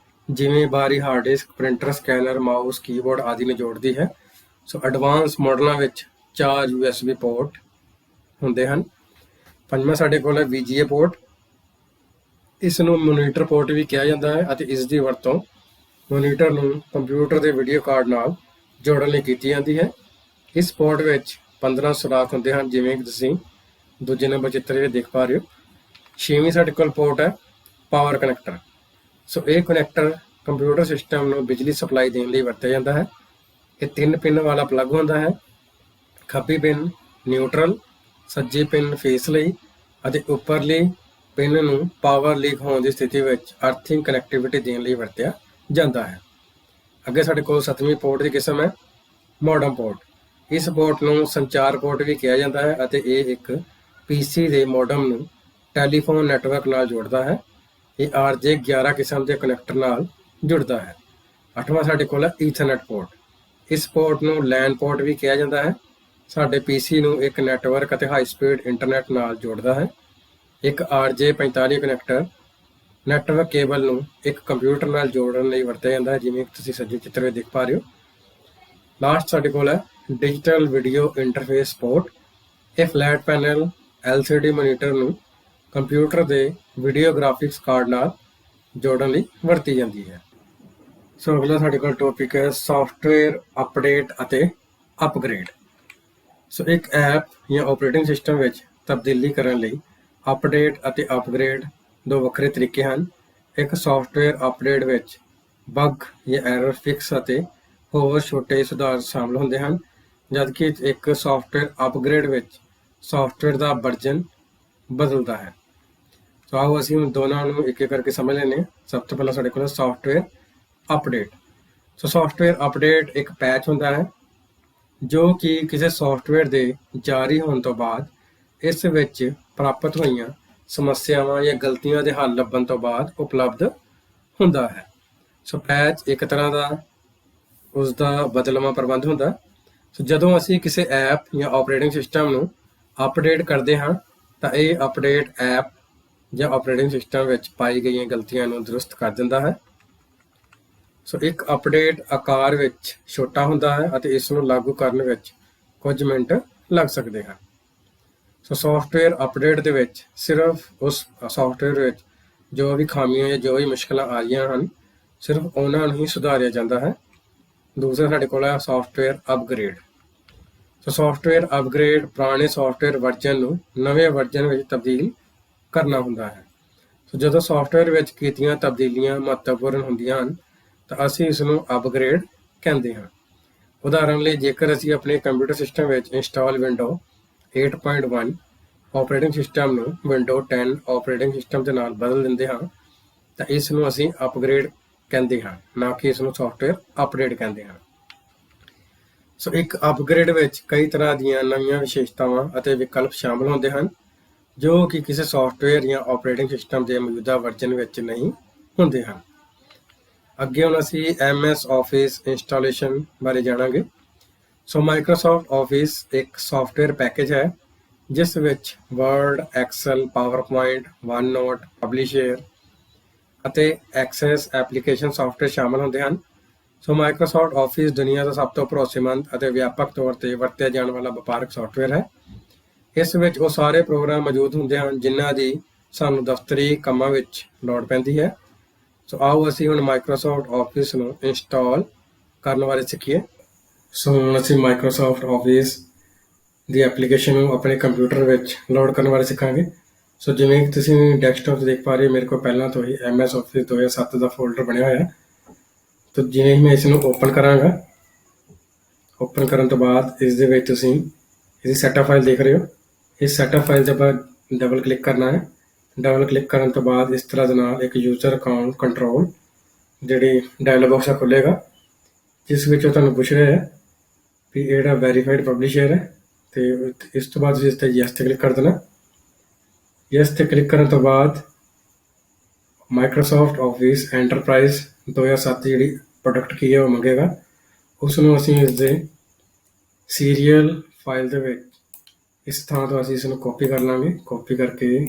ਜਿਵੇਂ ਬਾਹਰੀ hard disk, printer, scanner, mouse, keyboard ਆਦਿ ਨੂੰ ਜੋੜਦੀ ਹੈ। ਸੋ ਐਡਵਾਂਸ ਮਾਡਲਾਂ ਵਿੱਚ 4 USB ਪੋਰਟ ਹੁੰਦੇ ਹਨ। ਪੰਜਵਾਂ ਸਾਡੇ ਕੋਲ ਹੈ VGA ਪੋਰਟ। ਇਸ ਨੂੰ ਮੋਨੀਟਰ ਪੋਰਟ ਵੀ ਕਿਹਾ ਜਾਂਦਾ ਹੈ ਅਤੇ ਇਸ ਦੀ ਵਰਤੋਂ ਮੋਨੀਟਰ ਨੂੰ ਕੰਪਿਊਟਰ ਦੇ ਵੀਡੀਓ ਕਾਰਡ ਨਾਲ ਜੋੜਨ ਲਈ ਕੀਤੀ ਜਾਂਦੀ ਹੈ। ਇਸ ਪੋਰਟ ਵਿੱਚ 15 ਸੁਰਾਖ ਹੁੰਦੇ ਹਨ, ਜਿਵੇਂ ਕਿ ਤੁਸੀਂ ਦੂਜੇ ਨੰਬਰ ਚਿੱਤਰ ਵਿੱਚ ਦੇਖ ਪਾ ਰਹੇ ਹੋ। ਛੇਵੀਂ ਸਾਡੇ ਕੋਲ ਪੋਰਟ ਹੈ ਪਾਵਰ ਕਨੈਕਟਰ। ਸੋ ਇਹ ਕਨੈਕਟਰ ਕੰਪਿਊਟਰ ਸਿਸਟਮ ਨੂੰ ਬਿਜਲੀ ਸਪਲਾਈ ਦੇਣ ਲਈ ਵਰਤਿਆ ਜਾਂਦਾ ਹੈ। ਇਹ 3 ਪਿੰਨ ਵਾਲਾ ਪਲੱਗ ਹੁੰਦਾ ਹੈ। ਖੱਬੀ ਪਿੰਨ ਨਿਊਟਰਲ, ਸੱਜੀ ਪਿੰਨ ਫੇਸ ਲਈ ਅਤੇ ਉੱਪਰਲੀ ਪਿੰਨ ਨੂੰ ਪਾਵਰ ਲੀਕ ਹੋਣ ਦੀ ਸਥਿਤੀ ਵਿੱਚ ਅਰਥਿੰਗ ਕਨੈਕਟੀਵਿਟੀ ਦੇਣ ਲਈ ਵਰਤਿਆ ਜਾਂਦਾ ਹੈ। ਅੱਗੇ ਸਾਡੇ ਕੋਲ 7ਵੀਂ ਪੋਰਟ ਦੀ ਕਿਸਮ ਹੈ ਮੋਡਮ ਪੋਰਟ। ਇਸ ਪੋਰਟ ਨੂੰ ਸੰਚਾਰ ਪੋਰਟ ਵੀ ਕਿਹਾ ਜਾਂਦਾ ਹੈ ਅਤੇ ਇਹ ਇੱਕ PC ਦੇ ਮੋਡਮ ਨੂੰ ਟੈਲੀਫੋਨ ਨੈਟਵਰਕ ਨਾਲ ਜੋੜਦਾ ਹੈ। ਇਹ RJ11 ਕਿਸਮ ਦੇ ਕਨੈਕਟਰ ਨਾਲ ਜੁੜਦਾ ਹੈ। 8ਵਾਂ ਸਾਡੇ ਕੋਲ ਹੈ ਈਥਰਨੈਟ ਪੋਰਟ। ਇਸ ਪੋਰਟ ਨੂੰ LAN ਪੋਰਟ ਵੀ ਕਿਹਾ ਜਾਂਦਾ ਹੈ। ਸਾਡੇ PC ਨੂੰ ਇੱਕ ਨੈਟਵਰਕ ਅਤੇ ਹਾਈ ਸਪੀਡ ਇੰਟਰਨੈਟ ਨਾਲ ਜੋੜਦਾ ਹੈ। ਇੱਕ RJ45 ਕਨੈਕਟਰ ਨੈਟਵਰਕ ਕੇਬਲ ਨੂੰ ਇੱਕ ਕੰਪਿਊਟਰ ਨਾਲ ਜੋੜਨ ਲਈ ਵਰਤਿਆ ਜਾਂਦਾ ਹੈ, ਜਿਵੇਂ ਤੁਸੀਂ ਸੱਜੇ ਚਿੱਤਰ ਵਿੱਚ ਦੇਖ ਪਾ ਰਹੇ ਹੋ। ਲਾਸਟ ਸਾਡੇ ਕੋਲ ਹੈ ਡਿਜੀਟਲ ਵੀਡੀਓ ਇੰਟਰਫੇਸ ਪੋਰਟ। ਇਹ ਫਲੈਟ ਪੈਨਲ LCD ਮੋਨੀਟਰ ਨੂੰ ਕੰਪਿਊਟਰ ਦੇ ਵੀਡੀਓ ਗ੍ਰਾਫਿਕਸ ਕਾਰਡ ਨਾਲ ਜੋੜਨ ਲਈ ਵਰਤੀ ਜਾਂਦੀ ਹੈ। ਸੋ ਅਗਲਾ ਸਾਡੇ ਕੋਲ ਟੌਪਿਕ ਹੈ ਸੌਫਟਵੇਅਰ ਅਪਡੇਟ ਅਤੇ ਅਪਗ੍ਰੇਡ। ਸੋ ਇੱਕ ਐਪ ਜਾਂ ਆਪਰੇਟਿੰਗ ਸਿਸਟਮ ਵਿੱਚ ਤਬਦੀਲੀ ਕਰਨ ਲਈ ਅਪਡੇਟ ਅਤੇ ਅਪਗ੍ਰੇਡ ਦੋ ਵੱਖਰੇ ਤਰੀਕੇ ਹਨ। ਇੱਕ ਸੌਫਟਵੇਅਰ ਅਪਡੇਟ ਵਿੱਚ ਬੱਗ ਜਾਂ ਐਰਰ ਫਿਕਸ ਅਤੇ ਹੋਰ ਛੋਟੇ ਸੁਧਾਰ ਸ਼ਾਮਲ ਹੁੰਦੇ ਹਨ, ਜਦਕਿ ਇੱਕ ਸੌਫਟਵੇਅਰ ਅਪਗ੍ਰੇਡ ਵਿੱਚ ਸੌਫਟਵੇਅਰ ਦਾ ਵਰਜਨ ਬਦਲਦਾ ਹੈ। ਸੋ ਆਓ ਅਸੀਂ ਦੋਨਾਂ ਨੂੰ ਇੱਕ ਇੱਕ ਕਰਕੇ ਸਮਝ ਲੈਂਦੇ ਹਾਂ। ਸਭ ਤੋਂ ਪਹਿਲਾਂ ਸਾਡੇ ਕੋਲ ਸੌਫਟਵੇਅਰ ਅਪਡੇਟ। ਸੋ ਸੌਫਟਵੇਅਰ ਅਪਡੇਟ ਇੱਕ ਪੈਚ ਹੁੰਦਾ ਹੈ ਜੋ ਕਿ ਕਿਸੇ ਸੌਫਟਵੇਅਰ ਦੇ ਜਾਰੀ ਹੋਣ ਤੋਂ ਬਾਅਦ ਇਸ ਵਿੱਚ ਪ੍ਰਾਪਤ ਹੋਈਆਂ ਸਮੱਸਿਆਵਾਂ ਜਾਂ ਗਲਤੀਆਂ ਦੇ ਹੱਲ ਲੱਭਣ ਤੋਂ ਬਾਅਦ ਉਪਲਬਧ ਹੁੰਦਾ ਹੈ। ਸੋ ਪੈਚ ਇੱਕ ਤਰ੍ਹਾਂ ਦਾ ਉਸ ਦਾ ਬਦਲਵਾਂ ਪ੍ਰਬੰਧ ਹੁੰਦਾ। ਸੋ ਜਦੋਂ ਅਸੀਂ ਕਿਸੇ ਐਪ ਜਾਂ ਆਪਰੇਟਿੰਗ ਸਿਸਟਮ ਨੂੰ ਅਪਡੇਟ ਕਰਦੇ ਹਾਂ ਤਾਂ ਇਹ ਅਪਡੇਟ ਐਪ ਜਾਂ ਆਪਰੇਟਿੰਗ ਸਿਸਟਮ ਵਿੱਚ ਪਾਈ ਗਈਆਂ ਗਲਤੀਆਂ ਨੂੰ ਦਰੁਸਤ ਕਰ ਦਿੰਦਾ ਹੈ। ਸੋ ਇੱਕ ਅਪਡੇਟ ਆਕਾਰ ਵਿੱਚ ਛੋਟਾ ਹੁੰਦਾ ਹੈ ਅਤੇ ਇਸ ਨੂੰ ਲਾਗੂ ਕਰਨ ਵਿੱਚ ਕੁਝ ਮਿੰਟ ਲੱਗ ਸਕਦੇ ਹਨ। ਸੋ ਸੌਫਟਵੇਅਰ ਅਪਡੇਟ ਦੇ ਵਿੱਚ ਸਿਰਫ ਉਸ ਸੌਫਟਵੇਅਰ ਵਿੱਚ ਜੋ ਵੀ ਖਾਮੀਆਂ ਜਾਂ ਜੋ ਵੀ ਮੁਸ਼ਕਲਾਂ ਆ ਰਹੀਆਂ ਹਨ ਸਿਰਫ ਉਹਨਾਂ ਨੂੰ ਹੀ ਸੁਧਾਰਿਆ ਜਾਂਦਾ ਹੈ। ਦੂਸਰਾ ਸਾਡੇ ਕੋਲ ਹੈ ਸੌਫਟਵੇਅਰ ਅਪਗ੍ਰੇਡ। ਸੋ ਸੌਫਟਵੇਅਰ ਅਪਗ੍ਰੇਡ ਪੁਰਾਣੇ ਸੌਫਟਵੇਅਰ ਵਰਜਨ ਨੂੰ ਨਵੇਂ ਵਰਜਨ ਵਿੱਚ ਤਬਦੀਲ ਕਰਨਾ ਹੁੰਦਾ ਹੈ। ਸੋ ਜਦੋਂ ਸੌਫਟਵੇਅਰ ਵਿੱਚ ਕੀਤੀਆਂ ਤਬਦੀਲੀਆਂ ਮਹੱਤਵਪੂਰਨ ਹੁੰਦੀਆਂ ਹਨ ਤਾਂ ਅਸੀਂ ਇਸ ਨੂੰ ਅਪਗ੍ਰੇਡ ਕਹਿੰਦੇ ਹਾਂ। ਉਦਾਹਰਨ ਲਈ ਜੇਕਰ ਅਸੀਂ ਆਪਣੇ ਕੰਪਿਊਟਰ ਸਿਸਟਮ ਵਿੱਚ ਇੰਸਟਾਲ ਵਿੰਡੋ 8.1 ਆਪਰੇਟਿੰਗ ਸਿਸਟਮ ਨੂੰ ਵਿੰਡੋ 10 ਆਪਰੇਟਿੰਗ ਸਿਸਟਮ ਦੇ ਨਾਲ ਬਦਲ ਦਿੰਦੇ ਹਾਂ ਤਾਂ ਇਸ ਨੂੰ ਅਸੀਂ ਅਪਗ੍ਰੇਡ ਕਹਿੰਦੇ ਹਾਂ, ਨਾ ਕਿ ਇਸ ਨੂੰ ਸੌਫਟਵੇਅਰ ਅਪਡੇਟ ਕਹਿੰਦੇ ਹਾਂ। ਸੋ ਇੱਕ ਅਪਗ੍ਰੇਡ ਵਿੱਚ ਕਈ ਤਰ੍ਹਾਂ ਦੀਆਂ ਨਵੀਆਂ ਵਿਸ਼ੇਸ਼ਤਾਵਾਂ ਅਤੇ ਵਿਕਲਪ ਸ਼ਾਮਲ ਹੁੰਦੇ ਹਨ ਜੋ ਕਿ ਕਿਸੇ ਸੌਫਟਵੇਅਰ ਜਾਂ ਆਪਰੇਟਿੰਗ ਸਿਸਟਮ ਦੇ ਮੌਜੂਦਾ ਵਰਜਨ ਵਿੱਚ ਨਹੀਂ ਹੁੰਦੇ ਹਨ। ਅੱਗੇ ਹੁਣ ਅਸੀਂ MS ਆਫਿਸ ਇੰਸਟਾਲੇਸ਼ਨ ਬਾਰੇ ਜਾਣਾਂਗੇ। ਸੋ ਮਾਈਕਰੋਸਾਫਟ ਆਫਿਸ ਇੱਕ ਸੌਫਟਵੇਅਰ ਪੈਕੇਜ ਹੈ ਜਿਸ ਵਿੱਚ ਵਰਡ, ਐਕਸਲ, ਪਾਵਰਪੁਆਇੰਟ, ਵਨਨੋਟ, ਪਬਲਿਸ਼ਰ ਅਤੇ ਐਕਸੈਸ ਐਪਲੀਕੇਸ਼ਨ ਸੌਫਟਵੇਅਰ ਸ਼ਾਮਲ ਹੁੰਦੇ ਹਨ। ਸੋ ਮਾਈਕਰੋਸਾਫਟ ਆਫਿਸ ਦੁਨੀਆ ਦਾ ਸਭ ਤੋਂ ਭਰੋਸੇਮੰਦ ਅਤੇ ਵਿਆਪਕ ਤੌਰ ਤੇ ਵਰਤਿਆ ਜਾਣ ਵਾਲਾ ਵਪਾਰਕ ਸੌਫਟਵੇਅਰ ਹੈ। ਇਸ ਵਿੱਚ ਉਹ ਸਾਰੇ ਪ੍ਰੋਗਰਾਮ ਮੌਜੂਦ ਹੁੰਦੇ ਹਨ ਜਿਨ੍ਹਾਂ ਦੀ ਸਾਨੂੰ ਦਫ਼ਤਰੀ ਕੰਮਾਂ ਵਿੱਚ ਲੋੜ ਪੈਂਦੀ ਹੈ। ਸੋ ਆਓ ਅਸੀਂ ਹੁਣ ਮਾਈਕਰੋਸਾਫਟ ਆਫਿਸ ਨੂੰ ਇੰਸਟਾਲ ਕਰਨ ਬਾਰੇ ਸਿੱਖੀਏ। ਸੋ ਹੁਣ ਅਸੀਂ ਮਾਈਕਰੋਸਾਫਟ ਆਫਿਸ ਦੀ ਐਪਲੀਕੇਸ਼ਨ ਨੂੰ ਆਪਣੇ ਕੰਪਿਊਟਰ ਵਿੱਚ ਲੋਡ ਕਰਨ ਬਾਰੇ ਸਿੱਖਾਂਗੇ। ਸੋ ਜਿਵੇਂ ਕਿ ਤੁਸੀਂ ਡੈਸਕਟਾਪ 'ਤੇ ਦੇਖ ਪਾ ਰਹੇ ਹੋ, ਮੇਰੇ ਕੋਲ ਪਹਿਲਾਂ ਤੋਂ ਹੀ MS ਆਫਿਸ 2007 ਦਾ ਫੋਲਡਰ ਬਣਿਆ ਹੋਇਆ। ਤਾਂ ਜਿਵੇਂ ਹੀ ਮੈਂ ਇਸ ਨੂੰ ਓਪਨ ਕਰਾਂਗਾ, ਓਪਨ ਕਰਨ ਤੋਂ ਬਾਅਦ ਇਸ ਦੇ ਵਿੱਚ ਤੁਸੀਂ ਇਹਦੀ ਸੈਟਅਪ ਫਾਈਲ ਦੇਖ ਰਹੇ ਹੋ। ਇਸ ਸੈਟਅਪ ਫਾਈਲ 'ਤੇ ਆਪਾਂ ਡਬਲ ਕਲਿੱਕ ਕਰਨਾ ਹੈ। ਡਬਲ ਕਲਿੱਕ ਕਰਨ ਤੋਂ ਬਾਅਦ ਇਸ ਤਰ੍ਹਾਂ ਦੇ ਨਾਲ ਇੱਕ ਯੂਜ਼ਰ ਅਕਾਊਂਟ ਕੰਟਰੋਲ ਜਿਹੜੀ ਡਾਇਲੌਗ ਬਾਕਸ ਖੁੱਲ੍ਹੇਗਾ ਜਿਸ ਵਿੱਚ ਉਹ ਤੁਹਾਨੂੰ ਪੁੱਛ ਰਿਹਾ ਹੈ ਵੀ ਇਹ ਜਿਹੜਾ ਵੈਰੀਫਾਈਡ ਪਬਲਿਸ਼ਰ ਹੈ। ਅਤੇ ਇਸ ਤੋਂ ਬਾਅਦ ਤੁਸੀਂ ਇਸ 'ਤੇ ਯੈਸ 'ਤੇ ਕਲਿੱਕ ਕਰ ਦੇਣਾ। ਯੈਸ 'ਤੇ ਕਲਿੱਕ ਕਰਨ ਤੋਂ ਬਾਅਦ ਮਾਈਕਰੋਸਾਫਟ ਆਫਿਸ ਐਂਟਰਪ੍ਰਾਈਜ਼ 2007 ਦੀ ਜਿਹੜੀ ਪ੍ਰੋਡਕਟ ਕੀ ਹੈ ਉਹ ਮੰਗੇਗਾ। ਉਸ ਨੂੰ ਅਸੀਂ ਇਸਦੇ ਸੀਰੀਅਲ ਫਾਈਲ ਦੇ ਵਿੱਚ ਇਸ ਥਾਂ ਤੋਂ ਅਸੀਂ ਇਸ ਨੂੰ ਕਾਪੀ ਕਰ ਲਾਂਗੇ। ਕਾਪੀ ਕਰਕੇ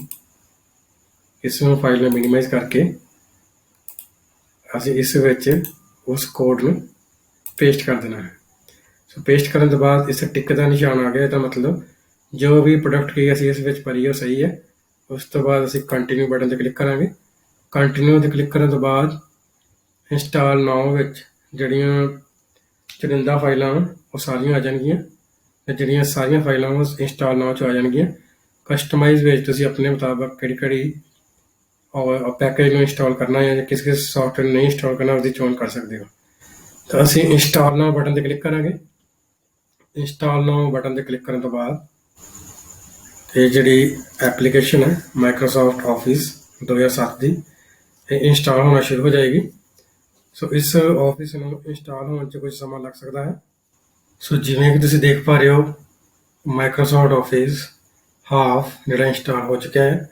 ਇਸ ਨੂੰ ਫਾਈਲ ਨੂੰ ਮਿਨੀਮਾਈਜ਼ ਕਰਕੇ ਅਸੀਂ ਇਸ ਵਿੱਚ ਉਸ ਕੋਡ ਨੂੰ ਪੇਸਟ ਕਰ ਦੇਣਾ ਹੈ। ਸੋ ਪੇਸਟ ਕਰਨ ਤੋਂ ਬਾਅਦ ਇਸ ਟਿਕ ਦਾ ਨਿਸ਼ਾਨ ਆ ਗਿਆ, ਤਾਂ ਮਤਲਬ ਜੋ ਵੀ ਪ੍ਰੋਡਕਟ ਕੀ ਅਸੀਂ ਇਸ ਵਿੱਚ ਭਰੀ ਉਹ ਸਹੀ ਹੈ। ਉਸ ਤੋਂ ਬਾਅਦ ਅਸੀਂ ਕੰਟੀਨਿਊ ਬਟਨ 'ਤੇ ਕਲਿੱਕ ਕਰਾਂਗੇ। ਕੰਟੀਨਿਊ 'ਤੇ ਕਲਿੱਕ ਕਰਨ ਤੋਂ ਬਾਅਦ ਇੰਸਟਾਲ ਨਾਓ ਵਿੱਚ ਜਿਹੜੀਆਂ ਚੁਣਿੰਦਾ ਫਾਈਲਾਂ ਉਹ ਸਾਰੀਆਂ ਆ ਜਾਣਗੀਆਂ ਅਤੇ ਜਿਹੜੀਆਂ ਸਾਰੀਆਂ ਫਾਈਲਾਂ ਉਹ ਇੰਸਟਾਲ ਨਾਓ 'ਚ ਆ ਜਾਣਗੀਆਂ। ਕਸਟਮਾਈਜ਼ ਵਿੱਚ ਤੁਸੀਂ ਆਪਣੇ ਮੁਤਾਬਕ ਕਿਹੜੀ ਪੈਕੇਜ ਨੂੰ ਇੰਸਟਾਲ ਕਰਨਾ ਜਾਂ ਕਿਸੇ ਸੌਫਟਵੇਅਰ ਨੂੰ ਨਹੀਂ ਇੰਸਟਾਲ ਕਰਨਾ ਉਸਦੀ ਚੋਣ ਕਰ ਸਕਦੇ ਹੋ। ਤਾਂ ਅਸੀਂ ਇੰਸਟਾਲ ਨਾਓ ਬਟਨ 'ਤੇ ਕਲਿੱਕ ਕਰਾਂਗੇ। ਇੰਸਟਾਲ ਨਾਓ ਬਟਨ 'ਤੇ ਕਲਿੱਕ ਕਰਨ ਤੋਂ ਬਾਅਦ ਇਹ ਜਿਹੜੀ ਐਪਲੀਕੇਸ਼ਨ ਹੈ ਮਾਈਕਰੋਸਾਫਟ ਆਫਿਸ 2007 ਦੀ ਇਹ ਇੰਸਟਾਲ ਹੋਣਾ ਸ਼ੁਰੂ ਹੋ ਜਾਏਗੀ। ਸੋ ਇਸ ਆਫਿਸ ਨੂੰ ਇੰਸਟਾਲ ਹੋਣ 'ਚ ਕੁਝ ਸਮਾਂ ਲੱਗ ਸਕਦਾ ਹੈ। ਸੋ ਜਿਵੇਂ ਕਿ ਤੁਸੀਂ ਦੇਖ ਪਾ ਰਹੇ ਹੋ ਮਾਈਕਰੋਸਾਫਟ ਆਫਿਸ ਹਾਫ ਜਿਹੜਾ ਇੰਸਟਾਲ ਹੋ ਚੁੱਕਿਆ ਹੈ।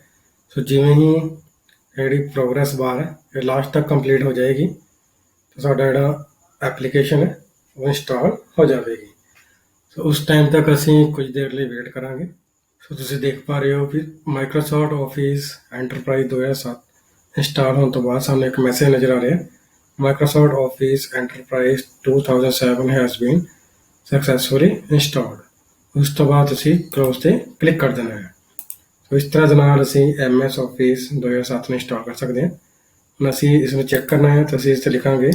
ਸੋ ਜਿਵੇਂ ਹੀ ਜਿਹੜੀ ਪ੍ਰੋਗਰੈਸ ਬਾਰ ਹੈ ਇਹ ਲਾਸਟ ਤੱਕ ਕੰਪਲੀਟ ਹੋ ਜਾਏਗੀ ਤਾਂ ਸਾਡਾ ਜਿਹੜਾ ਐਪਲੀਕੇਸ਼ਨ ਹੈ ਉਹ ਇੰਸਟਾਲ ਹੋ ਜਾਵੇਗੀ। ਸੋ ਉਸ ਟਾਈਮ ਤੱਕ ਅਸੀਂ ਕੁਝ ਦੇਰ ਲਈ ਵੇਟ ਕਰਾਂਗੇ। ਸੋ ਤੁਸੀਂ ਦੇਖ ਪਾ ਰਹੇ ਹੋ ਕਿ ਮਾਈਕਰੋਸਾਫਟ ਆਫਿਸ ਐਂਟਰਪ੍ਰਾਈਜ਼ 2007 ਇੰਸਟਾਲ ਹੋਣ ਤੋਂ ਬਾਅਦ ਸਾਨੂੰ ਇੱਕ ਮੈਸੇਜ ਨਜ਼ਰ ਆ ਰਿਹਾ Microsoft Office Enterprise 2007 has been successfully installed. ਉਸ ਤੋਂ ਬਾਅਦ ਤੁਸੀਂ ਕਲੋਜ਼ 'ਤੇ ਕਲਿੱਕ ਕਰ ਦੇਣਾ ਹੈ। ਸੋ ਇਸ ਤਰ੍ਹਾਂ ਦੇ ਨਾਲ ਅਸੀਂ MS ਆਫਿਸ 2007 ਨੂੰ ਇੰਸਟਾਲ ਕਰ ਸਕਦੇ ਹਾਂ। ਹੁਣ ਅਸੀਂ ਇਸ ਨੂੰ ਚੈੱਕ ਕਰਨਾ ਹੈ ਤਾਂ ਅਸੀਂ ਇਸ 'ਤੇ ਲਿਖਾਂਗੇ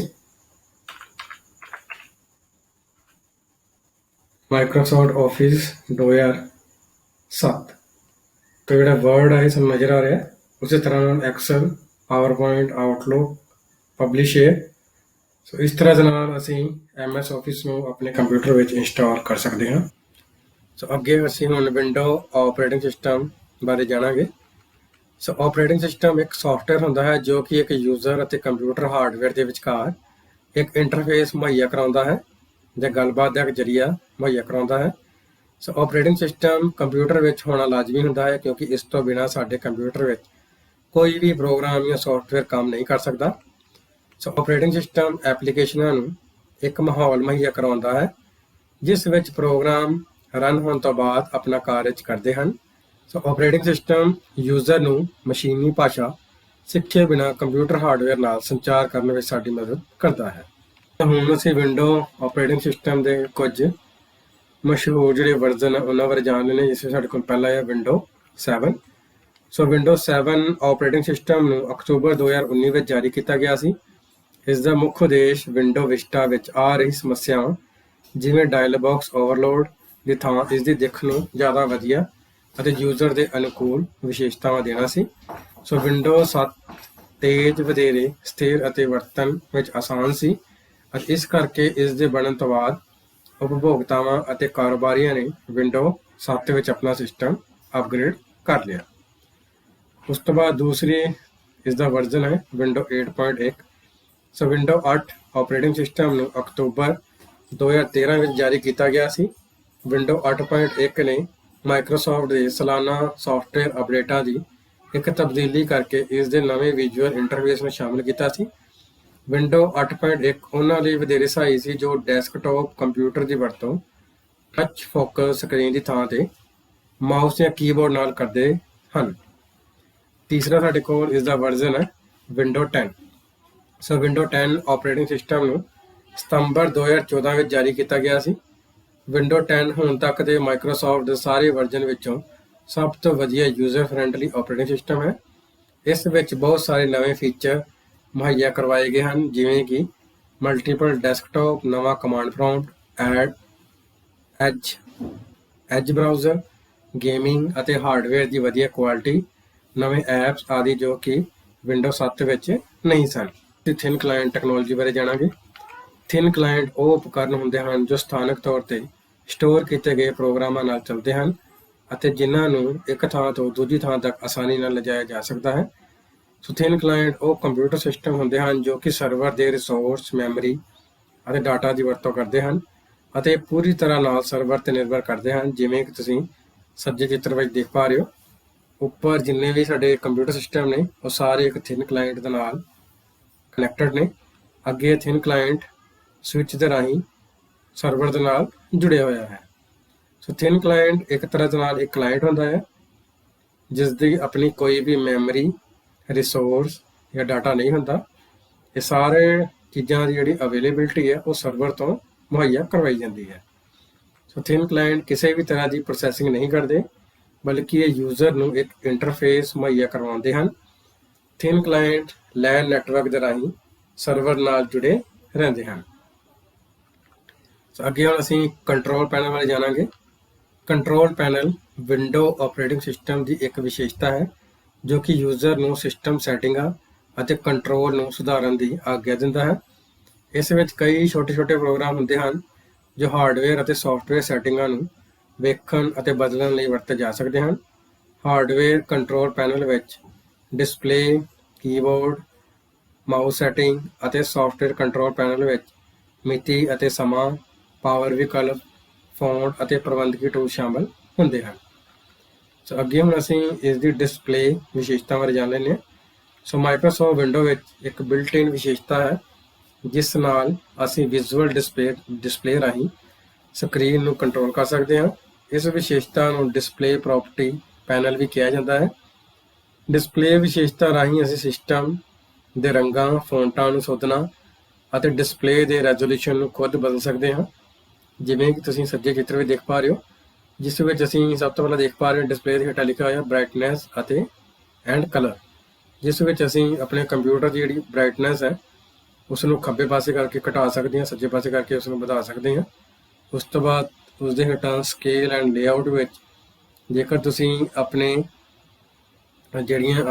ਮਾਈਕਰੋਸਾਫਟ ਆਫਿਸ 2007। ਤਾਂ ਜਿਹੜਾ ਵਰਡ ਹੈ ਸਾਨੂੰ ਨਜ਼ਰ ਆ ਰਿਹਾ ਉਸੇ ਤਰ੍ਹਾਂ ਨਾਲ ਐਕਸਲ, ਪਾਵਰਪੁਆਇੰਟ, ਆਊਟਲੁੱਕ, ਪਬਲਿਸ਼ਰ। ਸੋ ਇਸ ਤਰ੍ਹਾਂ ਦੇ ਨਾਲ ਅਸੀਂ MS ਆਫਿਸ ਨੂੰ ਆਪਣੇ ਕੰਪਿਊਟਰ ਵਿੱਚ ਇੰਸਟਾਲ ਕਰ ਸਕਦੇ ਹਾਂ। ਸੋ ਅੱਗੇ ਅਸੀਂ ਹੁਣ ਵਿੰਡੋ ਆਪਰੇਟਿੰਗ ਸਿਸਟਮ ਬਾਰੇ ਜਾਣਾਂਗੇ। ਸੋ ਆਪਰੇਟਿੰਗ ਸਿਸਟਮ ਇੱਕ ਸੌਫਟਵੇਅਰ ਹੁੰਦਾ ਹੈ ਜੋ ਕਿ ਇੱਕ ਯੂਜ਼ਰ ਅਤੇ ਕੰਪਿਊਟਰ ਹਾਰਡਵੇਅਰ ਦੇ ਵਿਚਕਾਰ ਇੱਕ ਇੰਟਰਫੇਸ ਮੁਹੱਈਆ ਕਰਾਉਂਦਾ ਹੈ ਜਾਂ ਗੱਲਬਾਤ ਦਾ ਇੱਕ ਜ਼ਰੀਆ ਮੁਹੱਈਆ ਕਰਾਉਂਦਾ ਹੈ। ਸੋ ਆਪਰੇਟਿੰਗ ਸਿਸਟਮ ਕੰਪਿਊਟਰ ਵਿੱਚ ਹੋਣਾ ਲਾਜ਼ਮੀ ਹੁੰਦਾ ਹੈ ਕਿਉਂਕਿ ਇਸ ਤੋਂ ਬਿਨਾਂ ਸਾਡੇ ਕੰਪਿਊਟਰ ਵਿੱਚ ਕੋਈ ਵੀ ਪ੍ਰੋਗਰਾਮ ਜਾਂ ਸੌਫਟਵੇਅਰ ਕੰਮ ਨਹੀਂ ਕਰ ਸਕਦਾ। ਸੋ ਆਪਰੇਟਿੰਗ ਸਿਸਟਮ ਐਪਲੀਕੇਸ਼ਨਾਂ ਨੂੰ ਇੱਕ ਮਾਹੌਲ ਮੁਹੱਈਆ ਕਰਵਾਉਂਦਾ ਹੈ ਜਿਸ ਵਿੱਚ ਪ੍ਰੋਗਰਾਮ ਰਨ ਹੋਣ ਤੋਂ ਬਾਅਦ ਆਪਣਾ ਕਾਰਜ ਕਰਦੇ ਹਨ। ਸੋ ਆਪਰੇਟਿੰਗ ਸਿਸਟਮ ਯੂਜ਼ਰ ਨੂੰ ਮਸ਼ੀਨੀ ਭਾਸ਼ਾ ਸਿੱਖੇ ਬਿਨਾਂ ਕੰਪਿਊਟਰ ਹਾਰਡਵੇਅਰ ਨਾਲ ਸੰਚਾਰ ਕਰਨ ਵਿੱਚ ਸਾਡੀ ਮਦਦ ਕਰਦਾ ਹੈ। ਹੁਣ ਅਸੀਂ ਵਿੰਡੋ ਆਪਰੇਟਿੰਗ ਸਿਸਟਮ ਦੇ ਕੁਝ ਮਸ਼ਹੂਰ ਜਿਹੜੇ ਵਰਜ਼ਨ ਉਹਨਾਂ ਬਾਰੇ ਜਾਣ ਲੈਣੇ। ਜਿਸ ਵਿੱਚ ਸਾਡੇ ਕੋਲ ਪਹਿਲਾ ਹੈ ਵਿੰਡੋ 7। ਸੋ ਵਿੰਡੋਜ਼ 7 ਆਪਰੇਟਿੰਗ ਸਿਸਟਮ ਨੂੰ ਅਕਤੂਬਰ 2019 ਵਿੱਚ ਜਾਰੀ ਕੀਤਾ ਗਿਆ ਸੀ। ਇਸ ਦਾ ਮੁੱਖ ਉਦੇਸ਼ ਵਿੰਡੋ ਵਿਸਟਾ ਵਿੱਚ ਆ ਰਹੀ ਸਮੱਸਿਆਵਾਂ ਜਿਵੇਂ ਡਾਇਲੌਗ ਬਾਕਸ ਓਵਰਲੋਡ ਦੀ ਥਾਂ ਇਸ ਦੀ ਦਿੱਖ ਨੂੰ ਜ਼ਿਆਦਾ ਵਧੀਆ ਅਤੇ ਯੂਜ਼ਰ ਦੇ ਅਨੁਕੂਲ ਵਿਸ਼ੇਸ਼ਤਾਵਾਂ ਦੇਣਾ ਸੀ। ਸੋ ਵਿੰਡੋਜ਼ 7 ਤੇਜ਼, ਵਧੇਰੇ ਸਥਿਰ ਅਤੇ ਵਰਤਣ ਵਿੱਚ ਆਸਾਨ ਸੀ ਅਤੇ ਇਸ ਕਰਕੇ ਇਸ ਦੇ ਬਣਨ ਤੋਂ ਬਾਅਦ ਉਪਭੋਗਤਾਵਾਂ ਅਤੇ ਕਾਰੋਬਾਰੀਆਂ ਨੇ ਵਿੰਡੋ 7 ਵਿੱਚ ਆਪਣਾ ਸਿਸਟਮ ਅਪਗ੍ਰੇਡ ਕਰ ਲਿਆ। ਉਸ ਤੋਂ ਬਾਅਦ ਦੂਸਰੀ ਇਸ ਦਾ ਵਰਜ਼ਨ ਹੈ ਵਿੰਡੋ 8.1। ਸੋ ਵਿੰਡੋ 8 ਆਪਰੇਟਿੰਗ ਸਿਸਟਮ ਨੂੰ ਅਕਤੂਬਰ 2013 ਵਿੱਚ ਜਾਰੀ ਕੀਤਾ ਗਿਆ ਸੀ। ਵਿੰਡੋ 8.1 ਨੇ ਮਾਈਕਰੋਸਾਫਟ ਦੇ ਸਾਲਾਨਾ ਸਾਫਟਵੇਅਰ ਅਪਡੇਟਾਂ ਦੀ ਇੱਕ ਤਬਦੀਲੀ ਕਰਕੇ ਇਸ ਦੇ ਨਵੇਂ ਵਿਜ਼ੂਅਲ ਇੰਟਰਫੇਸ ਨੂੰ ਸ਼ਾਮਲ ਕੀਤਾ ਸੀ। ਵਿੰਡੋ 8.1 ਉਹਨਾਂ ਲਈ ਵਧੇਰੇ ਸਹਾਈ ਸੀ ਜੋ ਡੈਸਕਟਾਪ ਕੰਪਿਊਟਰ ਦੀ ਵਰਤੋਂ ਟੱਚ ਫੋਕਸ ਸਕਰੀਨ ਦੀ ਥਾਂ ਤੇ ਮਾਊਸ ਜਾਂ ਕੀਬੋਰਡ ਨਾਲ ਕਰਦੇ ਹਨ। ਤੀਸਰਾ ਸਾਡੇ ਕੋਲ ਇਸ ਦਾ ਵਰਜ਼ਨ ਹੈ ਵਿੰਡੋ 10। ਸੋ ਵਿੰਡੋ 10 ਆਪਰੇਟਿੰਗ ਸਿਸਟਮ ਨੂੰ ਸਤੰਬਰ 2014 ਵਿੱਚ ਜਾਰੀ ਕੀਤਾ ਗਿਆ ਸੀ। ਵਿੰਡੋ 10 ਹੁਣ ਤੱਕ ਦੇ ਮਾਈਕਰੋਸਾਫਟ ਦੇ ਸਾਰੇ ਵਰਜ਼ਨ ਵਿੱਚੋਂ ਸਭ ਤੋਂ ਵਧੀਆ ਯੂਜ਼ਰ ਫਰੈਂਡਲੀ ਆਪਰੇਟਿੰਗ ਸਿਸਟਮ ਹੈ। ਇਸ ਵਿੱਚ ਬਹੁਤ ਸਾਰੇ ਨਵੇਂ ਫੀਚਰ ਮੁਹੱਈਆ ਕਰਵਾਏ ਗਏ ਹਨ, ਜਿਵੇਂ ਕਿ ਮਲਟੀਪਲ ਡੈਸਕਟਾਪ, ਨਵਾਂ command prompt, as browser, gaming ਅਤੇ ਹਾਰਡਵੇਅਰ ਦੀ ਵਧੀਆ ਕੁਆਲਿਟੀ, ਨਵੇਂ ਐਪਸ ਆਦਿ ਜੋ ਕਿ ਵਿੰਡੋ 7 ਵਿੱਚ ਨਹੀਂ ਸਨ। ਥਿਨ ਕਲਾਇੰਟ ਟੈਕਨੋਲੋਜੀ ਬਾਰੇ ਜਾਣਾਂਗੇ। ਥਿਨ ਕਲਾਇੰਟ ਉਹ ਉਪਕਰਨ ਹੁੰਦੇ ਹਨ ਜੋ ਸਥਾਨਕ ਤੌਰ ਤੇ ਸਟੋਰ ਕੀਤੇ ਗਏ ਪ੍ਰੋਗਰਾਮਾਂ ਨਾਲ ਚੱਲਦੇ ਹਨ ਅਤੇ ਜਿਨ੍ਹਾਂ ਨੂੰ ਇੱਕ ਥਾਂ ਤੋਂ ਦੂਜੀ ਥਾਂ ਤੱਕ ਆਸਾਨੀ ਨਾਲ ਲਿਜਾਇਆ ਜਾ ਸਕਦਾ ਹੈ। ਸੋ ਥਿਨ ਕਲਾਇੰਟ ਉਹ ਕੰਪਿਊਟਰ ਸਿਸਟਮ ਹੁੰਦੇ ਹਨ ਜੋ ਕਿ ਸਰਵਰ ਦੇ ਰਿਸੋਰਸ, ਮੈਮਰੀ ਅਤੇ ਡਾਟਾ ਦੀ ਵਰਤੋਂ ਕਰਦੇ ਹਨ ਅਤੇ ਪੂਰੀ ਤਰ੍ਹਾਂ ਨਾਲ ਸਰਵਰ ਤੇ ਨਿਰਭਰ ਕਰਦੇ ਹਨ। ਜਿਵੇਂ ਕਿ ਤੁਸੀਂ ਸੱਜੇ ਚਿੱਤਰ ਵਿੱਚ ਦੇਖ ਪਾ ਰਹੇ ਹੋ, ਉੱਪਰ ਜਿੰਨੇ ਵੀ ਸਾਡੇ ਕੰਪਿਊਟਰ ਸਿਸਟਮ ਨੇ ਉਹ ਸਾਰੇ ਇੱਕ ਥਿਨ ਕਲਾਇੰਟ ਦੇ ਨਾਲ ਕਨੈਕਟਡ ਨੇ। ਅੱਗੇ ਥਿਨ ਕਲਾਇੰਟ ਸਵਿਚ ਦੇ ਰਾਹੀਂ ਸਰਵਰ ਦੇ ਨਾਲ ਜੁੜਿਆ ਹੋਇਆ ਹੈ। ਸੋ ਥਿਨ ਕਲਾਇੰਟ ਇੱਕ ਤਰ੍ਹਾਂ ਦੇ ਨਾਲ ਇੱਕ ਕਲਾਇੰਟ ਹੁੰਦਾ ਹੈ ਜਿਸ ਦੀ ਆਪਣੀ ਕੋਈ ਵੀ ਮੈਮਰੀ, ਰਿਸੋਰਸ ਜਾਂ ਡਾਟਾ ਨਹੀਂ ਹੁੰਦਾ। ਇਹ ਸਾਰੇ ਚੀਜ਼ਾਂ ਦੀ ਜਿਹੜੀ ਅਵੇਲੇਬਿਲਿਟੀ ਹੈ ਉਹ ਸਰਵਰ ਤੋਂ ਮੁਹੱਈਆ ਕਰਵਾਈ ਜਾਂਦੀ ਹੈ। ਸੋ ਥਿਨ ਕਲਾਇੰਟ ਕਿਸੇ ਵੀ ਤਰ੍ਹਾਂ ਦੀ ਪ੍ਰੋਸੈਸਿੰਗ ਨਹੀਂ ਕਰਦੇ, ਬਲਕਿ ਇਹ ਯੂਜ਼ਰ ਨੂੰ ਇੱਕ ਇੰਟਰਫੇਸ ਮੁਹੱਈਆ ਕਰਵਾਉਂਦੇ ਹਨ। ਥਿਨ ਕਲਾਇੰਟ LAN ਨੈਟਵਰਕ ਦੇ ਰਾਹੀਂ ਸਰਵਰ ਨਾਲ ਜੁੜੇ ਰਹਿੰਦੇ ਹਨ। ਸੋ ਅੱਗੇ ਹੁਣ ਅਸੀਂ ਕੰਟਰੋਲ ਪੈਨਲ ਬਾਰੇ ਜਾਣਾਂਗੇ। Control panel window operating system ਦੀ ਇੱਕ ਵਿਸ਼ੇਸ਼ਤਾ ਹੈ ਜੋ ਕਿ ਯੂਜ਼ਰ ਨੂੰ ਸਿਸਟਮ ਸੈਟਿੰਗਾਂ ਅਤੇ ਕੰਟਰੋਲ ਨੂੰ ਸੁਧਾਰਨ ਦੀ ਆਗਿਆ ਦਿੰਦਾ ਹੈ। ਇਸ ਵਿੱਚ ਕਈ ਛੋਟੇ-ਛੋਟੇ ਪ੍ਰੋਗਰਾਮ ਹੁੰਦੇ ਹਨ ਜੋ ਹਾਰਡਵੇਅਰ ਅਤੇ ਸੌਫਟਵੇਅਰ ਸੈਟਿੰਗਾਂ ਨੂੰ ਵੇਖਣ ਅਤੇ ਬਦਲਣ ਲਈ ਵਰਤੇ ਜਾ ਸਕਦੇ ਹਨ। ਹਾਰਡਵੇਅਰ ਕੰਟਰੋਲ ਪੈਨਲ ਵਿੱਚ ਡਿਸਪਲੇ, ਕੀਬੋਰਡ, ਮਾਊਸ ਸੈਟਿੰਗ ਅਤੇ ਸੌਫਟਵੇਅਰ ਕੰਟਰੋਲ ਪੈਨਲ ਵਿੱਚ ਮਿਤੀ ਅਤੇ ਸਮਾਂ, ਪਾਵਰ ਵਿਕਲਪ, ਫੌਂਟ ਅਤੇ ਪ੍ਰਬੰਧਕੀ ਟੂਲ ਸ਼ਾਮਲ ਹੁੰਦੇ ਹਨ। ਸੋ ਅੱਗੇ ਹੁਣ ਅਸੀਂ ਇਸ ਦੀ ਡਿਸਪਲੇ ਵਿਸ਼ੇਸ਼ਤਾ ਬਾਰੇ ਜਾਣ ਲੈਂਦੇ ਹਾਂ। ਸੋ ਮਾਈਕਰੋਸਾਫਟ ਵਿੰਡੋ ਵਿੱਚ ਇੱਕ ਬਿਲਟ ਇਨ ਵਿਸ਼ੇਸ਼ਤਾ ਹੈ ਜਿਸ ਨਾਲ ਅਸੀਂ ਵਿਜ਼ੂਅਲ ਡਿਸਪਲੇ ਰਾਹੀਂ ਸਕਰੀਨ ਨੂੰ ਕੰਟਰੋਲ ਕਰ ਸਕਦੇ ਹਾਂ। ਇਸ ਵਿਸ਼ੇਸ਼ਤਾ ਨੂੰ ਡਿਸਪਲੇ ਪ੍ਰੋਪਰਟੀ ਪੈਨਲ ਵੀ ਕਿਹਾ ਜਾਂਦਾ ਹੈ। ਡਿਸਪਲੇ ਵਿਸ਼ੇਸ਼ਤਾ ਰਾਹੀਂ ਅਸੀਂ ਸਿਸਟਮ ਦੇ ਰੰਗਾਂ, ਫੌਂਟਾਂ ਨੂੰ ਸੋਧਣਾ ਅਤੇ ਡਿਸਪਲੇ ਦੇ ਰੈਜ਼ੋਲੂਸ਼ਨ ਨੂੰ ਖੁਦ ਬਦਲ ਸਕਦੇ ਹਾਂ। ਜਿਵੇਂ ਕਿ ਤੁਸੀਂ ਸੱਜੇ ਚਿੱਤਰ ਵਿੱਚ ਦੇਖ ਪਾ ਰਹੇ ਹੋ, ਜਿਸ ਵਿੱਚ ਅਸੀਂ ਸਭ ਤੋਂ ਪਹਿਲਾਂ ਦੇਖ ਪਾ ਰਹੇ ਹਾਂ ਡਿਸਪਲੇ ਦੇ ਹੇਠਾਂ ਲਿਖਿਆ ਹੋਇਆ ਬ੍ਰਾਈਟਨੈਸ ਅਤੇ ਕਲਰ, ਜਿਸ ਵਿੱਚ ਅਸੀਂ ਆਪਣੇ ਕੰਪਿਊਟਰ ਦੀ ਜਿਹੜੀ ਬ੍ਰਾਈਟਨੈਸ ਹੈ ਉਸ ਨੂੰ ਖੱਬੇ ਪਾਸੇ ਕਰਕੇ ਘਟਾ ਸਕਦੇ ਹਾਂ, ਸੱਜੇ ਪਾਸੇ ਕਰਕੇ ਉਸ ਨੂੰ ਵਧਾ ਸਕਦੇ ਹਾਂ। ਉਸ ਤੋਂ ਬਾਅਦ ਉਸ ਦੇ ਹੇਠਾਂ ਸਕੇਲ ਐਂਡ ਲੇਆਊਟ ਵਿੱਚ ਜੇਕਰ ਤੁਸੀਂ ਆਪਣੇ ਜਿਹੜੀਆਂ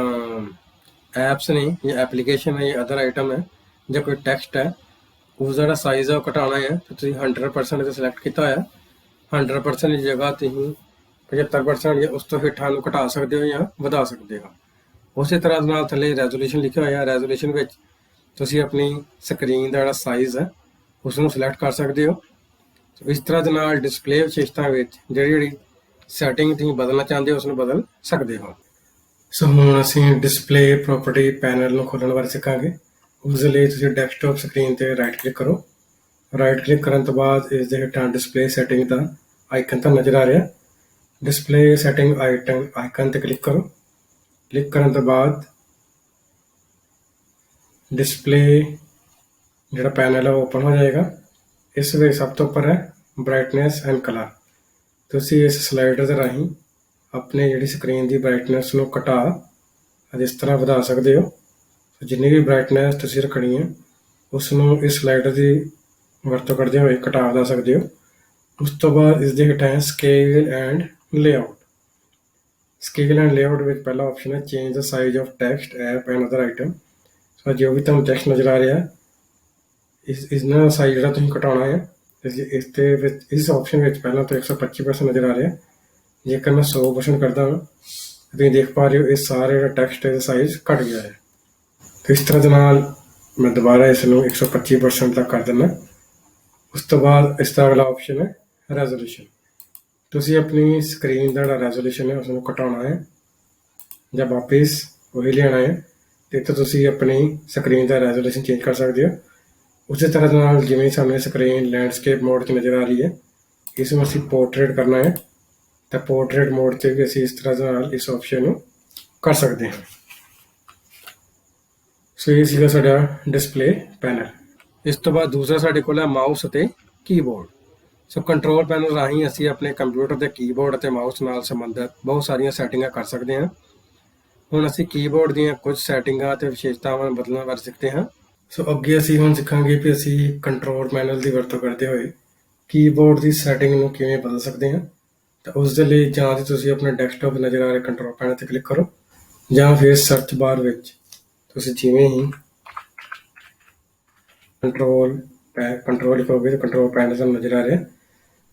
ਐਪਸ ਨੇ ਜਾਂ ਐਪਲੀਕੇਸ਼ਨ ਹੈ ਜਾਂ ਅਦਰ ਆਈਟਮ ਹੈ ਜਾਂ ਕੋਈ ਟੈਕਸਟ ਹੈ ਉਸ ਦਾ ਜਿਹੜਾ ਸਾਈਜ਼ ਹੈ ਉਹ ਘਟਾਉਣਾ ਹੈ ਤਾਂ ਤੁਸੀਂ 100% ਤੇ ਸਿਲੈਕਟ ਕੀਤਾ ਹੋਇਆ 100% ਦੀ ਜਗ੍ਹਾ ਤੁਸੀਂ 75% ਜਾਂ ਉਸ ਤੋਂ ਹੇਠਾਂ ਨੂੰ ਘਟਾ ਸਕਦੇ ਹੋ ਜਾਂ ਵਧਾ ਸਕਦੇ ਹੋ। ਉਸੇ ਤਰ੍ਹਾਂ ਨਾਲ ਥੱਲੇ ਰੈਜ਼ੋਲੂਸ਼ਨ ਲਿਖਿਆ ਹੋਇਆ, ਰੈਜ਼ੋਲੂਸ਼ਨ ਵਿੱਚ ਤੁਸੀਂ ਆਪਣੀ ਸਕਰੀਨ ਦਾ ਜਿਹੜਾ ਸਾਈਜ਼ ਹੈ ਉਸ ਨੂੰ ਸਿਲੈਕਟ ਕਰ ਸਕਦੇ ਹੋ। ਇਸ ਤਰ੍ਹਾਂ ਦੇ ਨਾਲ ਡਿਸਪਲੇ ਵਿਸ਼ੇਸ਼ਤਾ ਵਿੱਚ ਜਿਹੜੀ ਸੈਟਿੰਗ ਤੁਸੀਂ ਬਦਲਣਾ ਚਾਹੁੰਦੇ ਹੋ ਉਸ ਨੂੰ ਬਦਲ ਸਕਦੇ ਹੋ। ਸੋ ਹੁਣ ਅਸੀਂ ਡਿਸਪਲੇ ਪ੍ਰੋਪਰਟੀ ਪੈਨਲ ਨੂੰ ਖੋਲ੍ਹਣ ਬਾਰੇ ਸਿੱਖਾਂਗੇ। ਉਸ ਦੇ ਲਈ ਤੁਸੀਂ ਡੈਸਕਟਾਪ ਸਕਰੀਨ ਤੇ ਰਾਈਟ ਕਲਿੱਕ ਕਰੋ। ਰਾਈਟ ਕਲਿੱਕ ਕਰਨ ਤੋਂ ਬਾਅਦ ਇਸ ਦੇ ਹੇਠਾਂ ਡਿਸਪਲੇ ਸੈਟਿੰਗ ਦਾ ਆਈਕਨ ਤਾਂ ਨਜ਼ਰ ਆ ਰਿਹਾ। ਡਿਸਪਲੇ ਸੈਟਿੰਗ ਆਈਕਨ ਤੇ ਕਲਿੱਕ ਕਰੋ। ਕਲਿੱਕ ਕਰਨ ਤੋਂ ਬਾਅਦ ਡਿਸਪਲੇ ਜਿਹੜਾ ਪੈਨਲ ਹੈ ਉਹ ਓਪਨ ਹੋ ਜਾਏਗਾ। ਇਸ ਵਿੱਚ ਸਭ ਤੋਂ ਉੱਪਰ ਹੈ ਬ੍ਰਾਈਟਨੈਸ ਐਂਡ ਕਲਰ। ਤੁਸੀਂ ਇਸ ਸਲਾਈਡਰ ਦੇ ਰਾਹੀਂ ਆਪਣੇ ਜਿਹੜੀ ਸਕਰੀਨ ਦੀ ਬ੍ਰਾਈਟਨੈਸ ਨੂੰ ਘਟਾ ਅਤੇ ਇਸ ਤਰ੍ਹਾਂ ਵਧਾ ਸਕਦੇ ਹੋ। ਜਿੰਨੀ ਵੀ ਬ੍ਰਾਈਟਨੈਸ ਤੁਸੀਂ ਰੱਖਣੀ ਹੈ ਉਸ ਨੂੰ ਇਸ ਸਲਾਈਡਰ ਦੀ ਵਰਤੋਂ ਕਰਦੇ ਹੋਏ ਘਟਾ ਵਧਾ ਸਕਦੇ ਹੋ। ਉਸ ਤੋਂ ਬਾਅਦ ਇਸ ਦੇ ਹੇਠ ਹੈ scale and layout. Scale and layout ਵਿੱਚ ਪਹਿਲਾ ਆਪਸ਼ਨ ਹੈ ਚੇਂਜ ਦਾ size of text app and other item. So ਜੋ ਵੀ ਤੁਹਾਨੂੰ ਟੈਕਸਟ ਨਜ਼ਰ ਆ ਰਿਹਾ ਇਸ ਦਾ ਸਾਈਜ਼ ਜਿਹੜਾ ਤੁਸੀਂ ਘਟਾਉਣਾ ਹੈ ਇਸ ਦੇ ਵਿੱਚ ਇਸ ਆਪਸ਼ਨ ਵਿੱਚ ਪਹਿਲਾਂ ਤੋਂ 125% ਨਜ਼ਰ ਆ ਰਿਹਾ। ਜੇਕਰ ਮੈਂ 100% ਕਰਦਾ ਹਾਂ ਤੁਸੀਂ ਦੇਖ ਪਾ ਰਹੇ ਹੋ ਇਹ ਸਾਰੇ ਟੈਕਸਟ ਦਾ ਸਾਈਜ਼ ਘਟ ਗਿਆ ਹੈ। ਤੇ ਇਸ ਤਰ੍ਹਾਂ ਦੇ ਨਾਲ ਮੈਂ ਦੁਬਾਰਾ ਇਸ ਨੂੰ 125% ਤੱਕ ਕਰ ਦਿੰਦਾ। ਉਸ ਤੋਂ ਬਾਅਦ ਇਸ ਦਾ ਅਗਲਾ ਆਪਸ਼ਨ ਹੈ ਰੈਜ਼ੋਲੂਸ਼ਨ। ਤੁਸੀਂ ਆਪਣੀ ਸਕਰੀਨ ਦਾ ਜਿਹੜਾ ਰੈਜ਼ੋਲੂਸ਼ਨ ਹੈ ਉਸ ਨੂੰ ਘਟਾਉਣਾ ਹੈ ਜਾਂ ਵਾਪਿਸ ਉਹੀ ਲਿਆਉਣਾ ਹੈ ਤੇ ਇੱਥੇ ਤੁਸੀਂ ਆਪਣੀ ਸਕਰੀਨ ਦਾ ਰੈਜ਼ੋਲੂਸ਼ਨ ਚੇਂਜ ਕਰ ਸਕਦੇ ਹੋ। ਉਸੇ ਤਰ੍ਹਾਂ ਦੇ ਨਾਲ ਜਿਵੇਂ ਸਾਨੂੰ ਸਕਰੀਨ ਲੈਂਡਸਕੇਪ ਮੋਡ 'ਚ ਨਜ਼ਰ ਆ ਰਹੀ ਹੈ ਇਸ ਨੂੰ ਅਸੀਂ ਪੋਰਟਰੇਟ ਕਰਨਾ ਹੈ ਤਾਂ ਪੋਰਟਰੇਟ ਮੋਡ 'ਚ ਵੀ ਅਸੀਂ ਇਸ ਤਰ੍ਹਾਂ ਦੇ ਨਾਲ ਇਸ ਆਪਸ਼ਨ ਨੂੰ ਕਰ ਸਕਦੇ ਹਾਂ। ਸੋ ਇਹ ਸੀਗਾ ਸਾਡਾ ਡਿਸਪਲੇ ਪੈਨਲ। ਇਸ ਤੋਂ ਬਾਅਦ ਦੂਸਰਾ ਸਾਡੇ ਕੋਲ ਹੈ ਮਾਊਸ ਅਤੇ ਕੀਬੋਰਡ। ਸੋ ਕੰਟਰੋਲ ਪੈਨਲ ਰਾਹੀਂ ਅਸੀਂ ਆਪਣੇ ਕੰਪਿਊਟਰ ਦੇ ਕੀਬੋਰਡ ਅਤੇ ਮਾਊਸ ਨਾਲ ਸੰਬੰਧਿਤ ਬਹੁਤ ਸਾਰੀਆਂ ਸੈਟਿੰਗਾਂ ਕਰ ਸਕਦੇ ਹਾਂ। ਹੁਣ ਅਸੀਂ ਕੀਬੋਰਡ ਦੀਆਂ ਕੁਝ ਸੈਟਿੰਗਾਂ ਅਤੇ ਵਿਸ਼ੇਸ਼ਤਾਵਾਂ ਬਦਲਣ ਬਾਰੇ ਸਿੱਖਦੇ ਹਾਂ। ਸੋ ਅੱਗੇ ਅਸੀਂ ਹੁਣ ਸਿੱਖਾਂਗੇ ਕਿ ਅਸੀਂ ਕੰਟਰੋਲ ਪੈਨਲ ਦੀ ਵਰਤੋਂ ਕਰਦੇ ਹੋਏ ਕੀਬੋਰਡ ਦੀ ਸੈਟਿੰਗ ਨੂੰ ਕਿਵੇਂ ਬਦਲ ਸਕਦੇ ਹਾਂ। ਤਾਂ ਉਸ ਦੇ ਲਈ ਜਾਂ ਤਾਂ ਤੁਸੀਂ ਆਪਣੇ ਡੈਸਕਟਾਪ ਨਜ਼ਰ ਆ ਰਹੇ ਕੰਟਰੋਲ ਪੈਨਲ 'ਤੇ ਕਲਿੱਕ ਕਰੋ ਜਾਂ ਫਿਰ ਸਰਚ ਬਾਰ ਵਿੱਚ ਤੁਸੀਂ ਜਿਵੇਂ ਹੀ ਕੰਟਰੋਲ ਲਿਖੋਗੇ ਤਾਂ ਕੰਟਰੋਲ ਪੈਨਲ ਸਾਨੂੰ ਨਜ਼ਰ ਆ ਰਿਹਾ।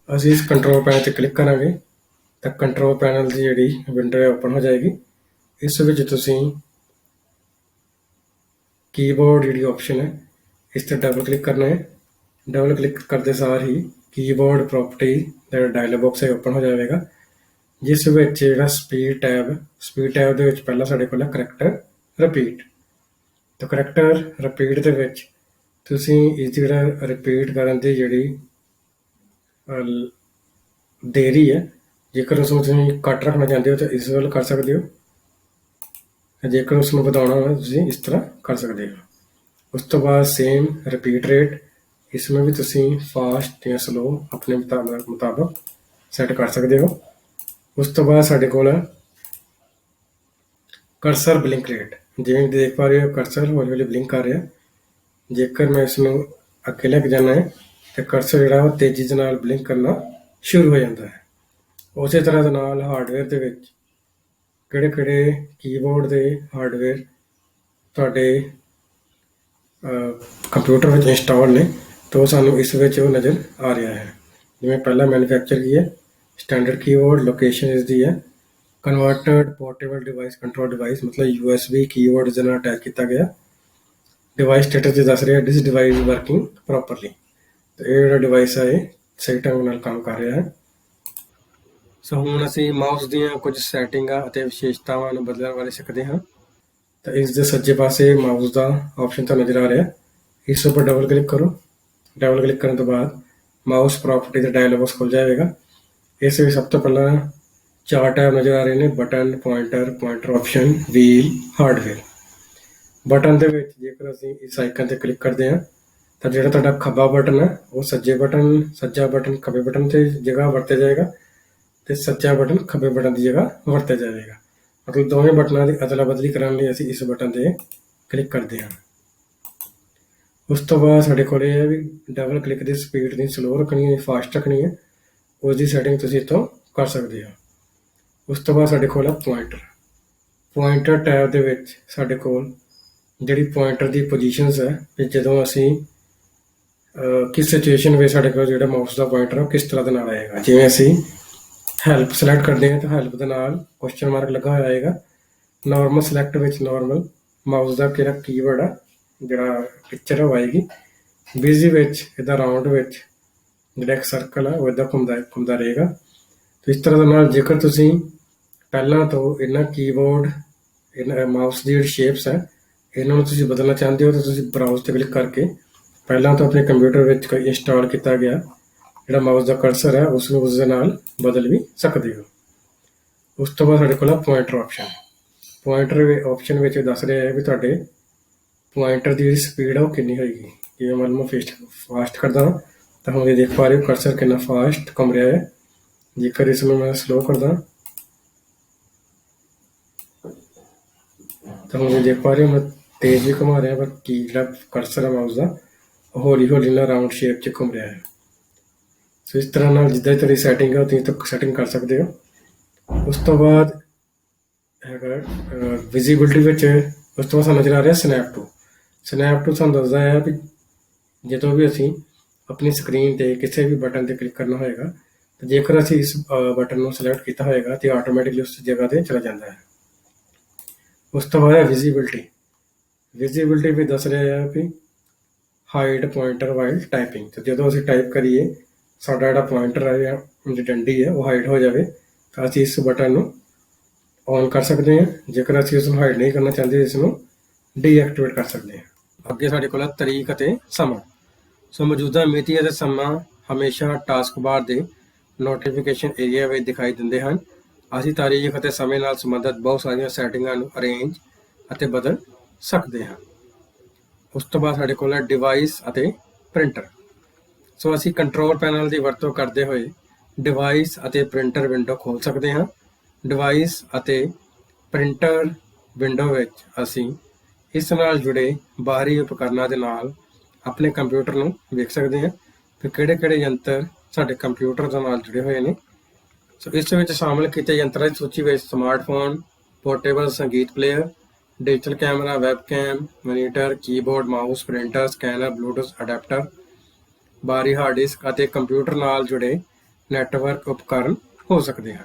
ਅਸੀਂ ਇਸ ਕੰਟਰੋਲ ਪੈਨਲ 'ਤੇ ਕਲਿੱਕ ਕਰਾਂਗੇ ਤਾਂ ਕੰਟਰੋਲ ਪੈਨਲ ਦੀ ਜਿਹੜੀ ਵਿੰਡੋ ਹੈ ਓਪਨ ਹੋ ਜਾਏਗੀ। ਇਸ ਵਿੱਚ ਤੁਸੀਂ ਕੀਬੋਰਡ ਜਿਹੜੀ ਆਪਸ਼ਨ ਹੈ ਇਸ 'ਤੇ ਡਬਲ ਕਲਿੱਕ ਕਰਨਾ ਹੈ। ਡਬਲ ਕਲਿੱਕ ਕਰਦੇ ਸਾਰ ਹੀ ਕੀਬੋਰਡ ਪ੍ਰੋਪਰਟੀ ਦਾ ਡਾਇਲੌਗ ਬਾਕਸ ਹੈ ਓਪਨ ਹੋ ਜਾਵੇਗਾ ਜਿਸ ਵਿੱਚ ਜਿਹੜਾ ਸਪੀਡ ਟੈਬ ਦੇ ਵਿੱਚ ਪਹਿਲਾਂ ਸਾਡੇ ਕੋਲ ਹੈ ਕਰੈਕਟਰ ਰਿਪੀਟ। ਤਾਂ ਕਰੈਕਟਰ ਰਿਪੀਟ ਦੇ ਵਿੱਚ ਤੁਸੀਂ ਇਸ ਜਿਹੜਾ ਰਿਪੀਟ ਕਰਨ ਦੀ ਜਿਹੜੀ ਦੇਰੀ ਹੈ ਜੇਕਰ ਉਸ ਨੂੰ ਤੁਸੀਂ ਘੱਟ ਰੱਖਣਾ ਚਾਹੁੰਦੇ ਹੋ ਤਾਂ ਇਸ ਵੱਲ ਕਰ ਸਕਦੇ ਹੋ। ਜੇਕਰ ਉਸ ਨੂੰ ਵਧਾਉਣਾ ਹੋਵੇ ਤੁਸੀਂ ਇਸ ਤਰ੍ਹਾਂ ਕਰ ਸਕਦੇ ਹੋ। ਉਸ ਤੋਂ ਬਾਅਦ ਸੇਮ ਰਿਪੀਟ ਰੇਟ ਇਸ ਨੂੰ ਵੀ ਤੁਸੀਂ ਫਾਸਟ ਜਾਂ ਸਲੋ ਆਪਣੇ ਮੁਤਾਬਕ ਸੈੱਟ ਕਰ ਸਕਦੇ ਹੋ। ਉਸ ਤੋਂ ਬਾਅਦ ਸਾਡੇ ਕੋਲ ਹੈ ਕਰਸਰ ਬਲਿੰਕ ਰੇਟ। ਜਿਵੇਂ ਦੇਖ ਪਾ ਰਹੇ ਹੋ ਕਰਸਰ ਹੌਲੀ ਹੌਲੀ ਬਲਿੰਕ ਕਰ ਰਿਹਾ। ਜੇਕਰ ਮੈਂ ਇਸ ਨੂੰ ਅੱਗੇ ਲੈ ਕੇ ਜਾਣਾ ਹੈ ਤਾਂ ਕਰਸਰ ਜਿਹੜਾ ਉਹ ਤੇਜ਼ੀ ਦੇ ਨਾਲ ਬਲਿੰਕ ਕਰਨਾ ਸ਼ੁਰੂ ਹੋ ਜਾਂਦਾ ਹੈ। ਉਸੇ ਤਰ੍ਹਾਂ ਦੇ ਨਾਲ ਹਾਰਡਵੇਅਰ ਦੇ ਵਿੱਚ ਕਿਹੜੇ ਕੀਬੋਰਡ ਦੇ ਹਾਰਡਵੇਅਰ ਤੁਹਾਡੇ ਕੰਪਿਊਟਰ ਵਿੱਚ ਇੰਸਟਾਲ ਨੇ ਤਾਂ ਸਾਨੂੰ ਇਸ ਵਿੱਚ ਉਹ ਨਜ਼ਰ ਆ ਰਿਹਾ ਹੈ। ਜਿਵੇਂ ਪਹਿਲਾ ਮੈਨੂਫੈਕਚਰ ਕੀ ਹੈ ਸਟੈਂਡਰਡ ਕੀਬੋਰਡ, ਲੋਕੇਸ਼ਨ ਇਸ ਦੀ ਹੈ converted portable device control device ਮਤਲਬ USB ਕੀਬੋਰਡ ਦੇ ਨਾਲ ਅਟੈਚ ਕੀਤਾ ਗਿਆ। ਡਿਵਾਈਸ ਸਟੇਟਸ 'ਚ ਦੱਸ ਰਿਹਾ ਦਿਸ ਡਿਵਾਈਸ ਵਰਕਿੰਗ ਪ੍ਰੋਪਰਲੀ। ਤੇ ਇਹ ਜਿਹੜਾ ਡਿਵਾਈਸ ਹੈ ਇਹ ਸਹੀ ਢੰਗ ਨਾਲ ਕੰਮ ਕਰ ਰਿਹਾ ਹੈ। ਸੋ ਹੁਣ ਅਸੀਂ ਮਾਊਸ ਦੀਆਂ ਕੁਝ ਸੈਟਿੰਗਾਂ ਅਤੇ ਵਿਸ਼ੇਸ਼ਤਾਵਾਂ ਨੂੰ ਬਦਲਣ ਬਾਰੇ ਸਿੱਖਦੇ ਹਾਂ। ਤਾਂ ਇਸ ਦੇ ਸੱਜੇ ਪਾਸੇ ਮਾਊਸ ਦਾ ਆਪਸ਼ਨ ਤਾਂ ਨਜ਼ਰ ਆ ਰਿਹਾ। ਇਸ ਉੱਪਰ ਡਬਲ ਕਲਿੱਕ ਕਰੋ। ਡਬਲ ਕਲਿੱਕ ਕਰਨ ਤੋਂ ਬਾਅਦ ਮਾਊਸ ਪ੍ਰੋਪਰਟੀ ਦਾ ਡਾਇਲੌਗ ਬਾਕਸ ਖੁੱਲ੍ਹ ਜਾਵੇਗਾ। ਇਸ ਵਿੱਚ ਸਭ ਤੋਂ ਪਹਿਲਾਂ 4 ਟੈਬ ਨਜ਼ਰ ਆ ਰਹੇ ਨੇ button, pointer option, wheel, hardware. Button ਦੇ ਵਿੱਚ ਜੇਕਰ ਅਸੀਂ ਇਸ ਆਈਕਨ 'ਤੇ ਕਲਿੱਕ ਕਰਦੇ ਹਾਂ ਤਾਂ ਜਿਹੜਾ ਤੁਹਾਡਾ ਖੱਬਾ ਬਟਨ ਹੈ ਉਹ ਸੱਜਾ ਬਟਨ ਖੱਬੇ ਬਟਨ 'ਤੇ ਜਗ੍ਹਾ ਵਰਤਿਆ ਜਾਏਗਾ ਤੇ ਸੱਜਾ ਬਟਨ ਖੱਬੇ ਬਟਨ ਦੀ ਜਗ੍ਹਾ ਵਰਤਿਆ ਜਾਵੇਗਾ। ਮਤਲਬ ਦੋਵੇਂ ਬਟਨਾਂ ਦੀ ਅਦਲਾ ਬਦਲੀ ਕਰਨ ਲਈ ਅਸੀਂ ਇਸ ਬਟਨ 'ਤੇ ਕਲਿੱਕ ਕਰਦੇ ਹਾਂ। ਉਸ ਤੋਂ ਬਾਅਦ ਸਾਡੇ ਕੋਲ ਇਹ ਹੈ ਵੀ ਡਬਲ ਕਲਿੱਕ ਦੀ ਸਪੀਡ ਨਹੀਂ ਸਲੋ ਰੱਖਣੀ ਹੈ ਫਾਸਟ ਰੱਖਣੀ ਹੈ ਉਸ ਦੀ ਸੈਟਿੰਗ ਤੁਸੀਂ ਇੱਥੋਂ ਕਰ ਸਕਦੇ ਹੋ। ਉਸ ਤੋਂ ਬਾਅਦ ਸਾਡੇ ਕੋਲ ਹੈ ਪੁਆਇੰਟਰ ਟੈਬ ਦੇ ਵਿੱਚ ਸਾਡੇ ਕੋਲ ਜਿਹੜੀ ਪੁਆਇੰਟਰ ਦੀ ਪੋਜੀਸ਼ਨਸ ਹੈ ਵੀ ਜਦੋਂ ਅਸੀਂ ਕਿਸ ਸਿਚੁਏਸ਼ਨ ਵਿੱਚ ਸਾਡੇ ਕੋਲ ਜਿਹੜਾ ਮਾਊਸ ਦਾ ਪੁਆਇੰਟਰ ਉਹ ਕਿਸ ਤਰ੍ਹਾਂ ਦੇ ਨਾਲ ਆਏਗਾ। ਜਿਵੇਂ ਅਸੀਂ ਹੈਲਪ ਸਿਲੈਕਟ ਕਰਦੇ ਹਾਂ ਤਾਂ ਹੈਲਪ ਦੇ ਨਾਲ ਕੁਐਸਚਨ ਮਾਰਕ ਲੱਗਾ ਹੋਇਆ ਆਏਗਾ। ਨਾਰਮਲ ਸਿਲੈਕਟ ਵਿੱਚ ਨਾਰਮਲ ਮਾਊਸ ਦਾ ਕਿਹੜਾ ਕੀਵਰਡ ਆ ਜਿਹੜਾ ਪਿਕਚਰ ਉਹ ਆਏਗੀ। ਬਿਜ਼ੀ ਵਿੱਚ ਇਹਦਾ ਰਾਊਂਡ ਵਿੱਚ ਜਿਹੜਾ ਇੱਕ ਸਰਕਲ ਆ ਉਹ ਇੱਦਾਂ ਘੁੰਮਦਾ ਰਹੇਗਾ। ਤੇ ਇਸ ਤਰ੍ਹਾਂ ਦੇ ਨਾਲ ਜੇਕਰ ਤੁਸੀਂ ਪਹਿਲਾਂ ਤੋਂ ਇਹਨਾਂ ਕੀਬੋਰਡ ਮਾਊਸ ਦੀ ਜਿਹੜੀ ਸ਼ੇਪਸ ਹੈ ਇਹਨਾਂ ਨੂੰ ਤੁਸੀਂ ਬਦਲਣਾ ਚਾਹੁੰਦੇ ਹੋ ਤਾਂ ਤੁਸੀਂ ਬਰਾਊਜ਼ 'ਤੇ ਕਲਿੱਕ ਕਰਕੇ ਪਹਿਲਾਂ ਤੋਂ ਆਪਣੇ ਕੰਪਿਊਟਰ ਵਿੱਚ ਕੋਈ ਇੰਸਟਾਲ ਕੀਤਾ ਗਿਆ ਜਿਹੜਾ ਮਾਊਸ ਦਾ ਕਰਸਰ ਹੈ ਉਸ ਨੂੰ ਉਸ ਦੇ ਨਾਲ ਬਦਲ ਵੀ ਸਕਦੇ ਹੋ। ਉਸ ਤੋਂ ਬਾਅਦ ਸਾਡੇ ਕੋਲ ਹੈ ਪੁਆਇੰਟਰ ਆਪਸ਼ਨ ਵਿੱਚ ਦੱਸ ਰਿਹਾ ਹੈ ਵੀ ਤੁਹਾਡੇ ਪੁਆਇੰਟਰ ਦੀ ਜਿਹੜੀ ਸਪੀਡ ਹੈ ਉਹ ਕਿੰਨੀ ਹੋਏਗੀ। ਜਿਵੇਂ ਮੰਨ ਲਓ ਫਾਸਟ ਕਰਦਾ ਹਾਂ ਤਾਂ ਹੁਣ ਇਹ ਦੇਖ ਪਾ ਰਹੇ ਹੋ ਕਰਸਰ ਕਿੰਨਾ ਫਾਸਟ ਘੁੰਮ ਰਿਹਾ ਹੈ। ਜੇਕਰ ਇਸ ਨੂੰ ਮੈਂ ਸਲੋ ਕਰਦਾ ਤਾਂ ਹੁਣ ਤੁਸੀਂ ਦੇਖ ਪਾ ਰਹੇ ਹੋ ਮੈਂ ਤੇਜ਼ ਵੀ ਘੁਮਾ ਰਿਹਾ, ਪਰ ਕੀ ਜਿਹੜਾ ਕਰਸਰ ਹੈ ਮਾਊਸ ਦਾ ਉਹ ਹੌਲੀ ਹੌਲੀ ਨਾਲ ਰਾਊਂਡ ਸ਼ੇਪ 'ਚ ਘੁੰਮ ਰਿਹਾ ਹੈ। ਸੋ ਇਸ ਤਰ੍ਹਾਂ ਨਾਲ ਜਿੱਦਾਂ ਤੁਹਾਡੀ ਸੈਟਿੰਗ ਹੈ ਤੁਸੀਂ ਤੱਕ ਸੈਟਿੰਗ ਕਰ ਸਕਦੇ ਹੋ। ਉਸ ਤੋਂ ਬਾਅਦ ਹੈਗਾ ਵਿਜ਼ੀਬਿਲਟੀ ਵਿੱਚ, ਉਸ ਤੋਂ ਬਾਅਦ ਸਾਨੂੰ ਨਜ਼ਰ ਆ ਰਿਹਾ ਸਨੈਪ ਟੂ। ਸਨੈਪ ਟੂ ਸਾਨੂੰ ਦੱਸਦਾ ਹੈ ਵੀ ਜਦੋਂ ਵੀ ਅਸੀਂ ਆਪਣੀ ਸਕਰੀਨ 'ਤੇ ਕਿਸੇ ਵੀ ਬਟਨ 'ਤੇ ਕਲਿੱਕ ਕਰਨਾ ਹੋਏਗਾ, ਤਾਂ ਜੇਕਰ ਅਸੀਂ ਇਸ ਬਟਨ ਨੂੰ ਸਿਲੈਕਟ ਕੀਤਾ ਹੋਏਗਾ ਤਾਂ ਆਟੋਮੈਟਿਕਲੀ ਉਸ ਜਗ੍ਹਾ 'ਤੇ ਚਲਾ ਜਾਂਦਾ ਹੈ। ਉਸ ਤੋਂ ਬਾਅਦ ਹੈ ਵਿਜ਼ੀਬਿਲਟੀ। ਵਿਜ਼ੀਬਿਲਟੀ ਵੀ ਦੱਸ ਰਿਹਾ ਹੈ ਵੀ ਹਾਈਡ ਪੁਆਇੰਟਰ ਵਾਈਲ ਟਾਈਪਿੰਗ। ਤਾਂ ਜਦੋਂ ਅਸੀਂ ਟਾਈਪ ਕਰੀਏ ਸਾਡਾ ਜਿਹੜਾ ਪੁਆਇੰਟਰ ਹੈ ਜਾਂ ਜਿਹੜੀ ਡੰਡੀ ਹੈ ਉਹ ਹਾਈਡ ਹੋ ਜਾਵੇ, ਤਾਂ ਅਸੀਂ ਇਸ ਬਟਨ ਨੂੰ ਔਨ ਕਰ ਸਕਦੇ ਹਾਂ। ਜੇਕਰ ਅਸੀਂ ਉਸ ਨੂੰ ਹਾਈਡ ਨਹੀਂ ਕਰਨਾ ਚਾਹੁੰਦੇ, ਇਸ ਨੂੰ ਡੀਐਕਟੀਵੇਟ ਕਰ ਸਕਦੇ ਹਾਂ। ਅੱਗੇ ਸਾਡੇ ਕੋਲ ਹੈ ਤਰੀਕ ਅਤੇ ਸਮਾਂ। ਸੋ ਮੌਜੂਦਾ ਮਿਤੀ ਅਤੇ ਸਮਾਂ ਹਮੇਸ਼ਾ ਟਾਸਕ ਬਾਰ ਦੇ ਨੋਟੀਫਿਕੇਸ਼ਨ ਏਰੀਆ ਵਿੱਚ ਦਿਖਾਈ ਦਿੰਦੇ ਹਨ। ਅਸੀਂ ਤਾਰੀਖ ਅਤੇ ਸਮੇਂ ਨਾਲ ਸੰਬੰਧਿਤ ਬਹੁਤ ਸਾਰੀਆਂ ਸੈਟਿੰਗਾਂ ਨੂੰ ਅਰੇਂਜ ਅਤੇ ਬਦਲ ਸਕਦੇ ਹਾਂ। ਉਸ ਤੋਂ ਬਾਅਦ ਸਾਡੇ ਕੋਲ ਹੈ ਡਿਵਾਈਸ ਅਤੇ ਪ੍ਰਿੰਟਰ। ਸੋ ਅਸੀਂ ਕੰਟਰੋਲ ਪੈਨਲ ਦੀ ਵਰਤੋਂ ਕਰਦੇ ਹੋਏ ਡਿਵਾਈਸ ਅਤੇ ਪ੍ਰਿੰਟਰ ਵਿੰਡੋ ਖੋਲ੍ਹ ਸਕਦੇ ਹਾਂ। ਡਿਵਾਈਸ ਅਤੇ ਪ੍ਰਿੰਟਰ ਵਿੰਡੋ ਵਿੱਚ ਅਸੀਂ ਇਸ ਨਾਲ ਜੁੜੇ ਬਾਹਰੀ ਉਪਕਰਨਾਂ ਦੇ ਨਾਲ ਆਪਣੇ ਕੰਪਿਊਟਰ ਨੂੰ ਵੇਖ ਸਕਦੇ ਹਾਂ ਕਿ ਕਿਹੜੇ ਯੰਤਰ ਸਾਡੇ ਕੰਪਿਊਟਰ ਦੇ ਨਾਲ ਜੁੜੇ ਹੋਏ ਨੇ। ਸੋ ਇਸ ਵਿੱਚ ਸ਼ਾਮਲ ਕੀਤੇ ਯੰਤਰਾਂ ਦੀ ਸੂਚੀ ਵਿੱਚ ਸਮਾਰਟਫੋਨ, ਪੋਰਟੇਬਲ ਸੰਗੀਤ player, digital camera, webcam, monitor, keyboard, mouse, printer, scanner, Bluetooth adaptor, ਬਾਹਰੀ ਹਾਰਡ ਡਿਸਕ ਅਤੇ ਕੰਪਿਊਟਰ ਨਾਲ ਜੁੜੇ ਨੈਟਵਰਕ ਉਪਕਰਨ ਹੋ ਸਕਦੇ ਹਨ।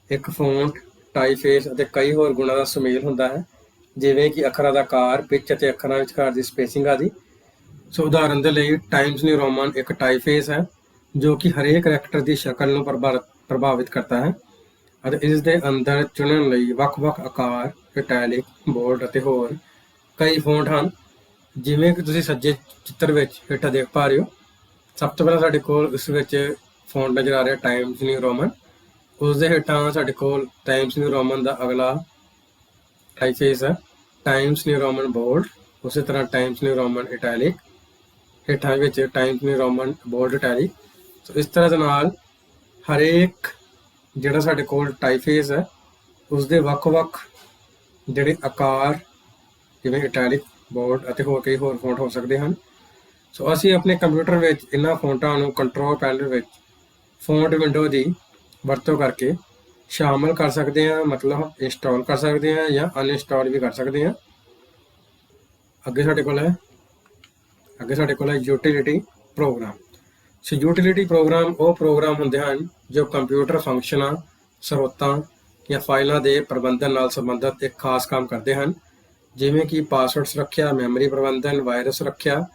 ਇੱਕ ਫੌਂਟ, ਟਾਈਪਫੇਸ ਅਤੇ ਕਈ ਹੋਰ ਗੁਣਾਂ ਦਾ ਸੁਮੇਲ ਹੁੰਦਾ ਹੈ, ਜਿਵੇਂ ਕਿ ਅੱਖਰਾਂ ਦਾ ਆਕਾਰ, ਪਿੱਚ ਅਤੇ ਅੱਖਰਾਂ ਵਿਚਕਾਰ ਦੀ ਸਪੇਸਿੰਗ ਆਦਿ। ਸੋ ਉਦਾਹਰਨ ਦੇ ਲਈ ਟਾਈਮਜ਼ ਨਿਊ ਰੋਮਨ ਇੱਕ ਟਾਈਪਫੇਸ ਹੈ ਜੋ ਕਿ ਹਰੇਕ ਕਰੈਕਟਰ ਦੀ ਸ਼ਕਲ ਨੂੰ ਪ੍ਰਭਾਵਿਤ ਕਰਦਾ ਹੈ ਅਤੇ ਇਸ ਦੇ ਅੰਦਰ ਚੁਣਨ ਲਈ ਵੱਖ-ਵੱਖ ਆਕਾਰ, ਇਟੈਲਿਕ, ਬੋਲਡ ਅਤੇ ਹੋਰ ਕਈ ਫੌਂਟ ਹਨ। ਜਿਵੇਂ ਕਿ ਤੁਸੀਂ ਸੱਜੇ ਚਿੱਤਰ ਵਿੱਚ ਹੇਠਾਂ ਦੇਖ ਪਾ ਰਹੇ ਹੋ, ਸਭ ਤੋਂ ਪਹਿਲਾਂ ਸਾਡੇ ਕੋਲ ਇਸ ਵਿੱਚ ਫੌਂਟ ਨਜ਼ਰ ਆ ਰਿਹਾ ਟਾਈਮਜ਼ ਨਿਊ ਰੋਮਨ। ਉਸ ਦੇ ਹੇਠਾਂ ਸਾਡੇ ਕੋਲ ਟਾਈਮਜ਼ ਨਿਊ ਰੋਮਨ ਦਾ ਅਗਲਾ ਟਾਈਪਫੇਸ ਹੈ ਟਾਈਮਜ਼ ਨਿਊ ਰੋਮਨ ਬੋਲਡ। ਉਸੇ ਤਰ੍ਹਾਂ ਟਾਈਮਜ਼ ਨਿਊ ਰੋਮਨ ਇਟੈਲਿਕ, ਹੇਠਾਂ ਵਿੱਚ Times new Roman bold italic. ਸੋ ਇਸ ਤਰ੍ਹਾਂ ਦੇ ਨਾਲ ਹਰੇਕ ਜਿਹੜਾ ਸਾਡੇ ਕੋਲ ਟਾਈਪਫੇਸ ਹੈ ਉਸ ਦੇ ਵੱਖ-ਵੱਖ ਜਿਹੜੇ ਆਕਾਰ, ਜਿਵੇਂ ਇਟੈਲਿਕ, ਬੋਲਡ ਅਤੇ ਹੋਰ ਕਈ ਹੋਰ ਫੌਂਟ ਹੋ ਸਕਦੇ ਹਨ। ਸੋ ਅਸੀਂ ਆਪਣੇ ਕੰਪਿਊਟਰ ਵਿੱਚ ਇਹਨਾਂ ਫੌਂਟਾਂ ਨੂੰ ਕੰਟਰੋਲ ਪੈਨਲ ਵਿੱਚ ਫੌਂਟ ਵਿੰਡੋ ਦੀ ਵਰਤੋਂ ਕਰਕੇ ਸ਼ਾਮਲ ਕਰ ਸਕਦੇ ਹਾਂ, ਮਤਲਬ ਇੰਸਟਾਲ ਕਰ ਸਕਦੇ ਹਾਂ ਜਾਂ ਅਨਇੰਸਟਾਲ ਵੀ ਕਰ ਸਕਦੇ ਹਾਂ। ਅੱਗੇ ਸਾਡੇ ਕੋਲ ਹੈ ਯੂਟਿਲਿਟੀ ਪ੍ਰੋਗਰਾਮ। ਸੋ ਯੂਟਿਲਿਟੀ ਪ੍ਰੋਗਰਾਮ ਉਹ ਪ੍ਰੋਗਰਾਮ ਹੁੰਦੇ ਹਨ ਜੋ ਕੰਪਿਊਟਰ ਫੰਕਸ਼ਨਾਂ, ਸਰੋਤਾਂ ਜਾਂ ਫਾਈਲਾਂ ਦੇ ਪ੍ਰਬੰਧਨ ਨਾਲ ਸੰਬੰਧਿਤ ਇੱਕ ਖਾਸ ਕੰਮ ਕਰਦੇ ਹਨ, ਜਿਵੇਂ ਕਿ ਪਾਸਵਰਡ ਸੁਰੱਖਿਆ, ਮੈਮਰੀ ਪ੍ਰਬੰਧਨ, ਵਾਇਰਸ ਸੁਰੱਖਿਆ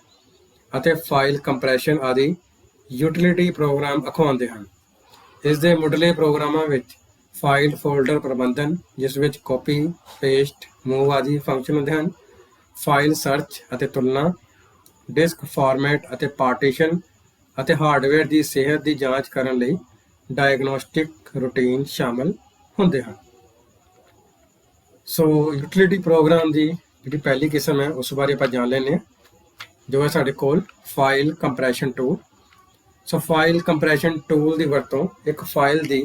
ਅਤੇ ਫਾਈਲ ਕੰਪਰੈਸ਼ਨ ਆਦਿ ਯੂਟਿਲਿਟੀ ਪ੍ਰੋਗਰਾਮ ਅਖਵਾਉਂਦੇ ਹਨ। ਇਸ ਦੇ ਮੁੱਢਲੇ ਪ੍ਰੋਗਰਾਮਾਂ ਵਿੱਚ ਫਾਈਲ ਫੋਲਡਰ ਪ੍ਰਬੰਧਨ, ਜਿਸ ਵਿੱਚ ਕਾਪੀ, ਪੇਸਟ, ਮੂਵ ਆਦਿ ਫੰਕਸ਼ਨ ਹੁੰਦੇ ਹਨ, ਫਾਈਲ ਸਰਚ ਅਤੇ ਤੁਲਨਾ, ਡਿਸਕ ਫਾਰਮੈਟ ਅਤੇ ਪਾਰਟੀਸ਼ਨ ਅਤੇ ਹਾਰਡਵੇਅਰ ਦੀ ਸਿਹਤ ਦੀ ਜਾਂਚ ਕਰਨ ਲਈ ਡਾਇਗਨੋਸਟਿਕ ਰੂਟੀਨ ਸ਼ਾਮਲ ਹੁੰਦੇ ਹਨ। ਸੋ ਯੂਟਿਲਿਟੀ ਪ੍ਰੋਗਰਾਮ ਦੀ ਜਿਹੜੀ ਪਹਿਲੀ ਕਿਸਮ ਹੈ ਉਸ ਬਾਰੇ ਆਪਾਂ ਜਾਣ ਲੈਂਦੇ ਹਾਂ, ਜੋ ਹੈ ਸਾਡੇ ਕੋਲ ਫਾਈਲ ਕੰਪਰੈਸ਼ਨ ਟੂਲ। ਸੋ ਫਾਈਲ ਕੰਪਰੈਸ਼ਨ ਟੂਲ ਦੀ ਵਰਤੋਂ ਇੱਕ ਫਾਈਲ ਦੀ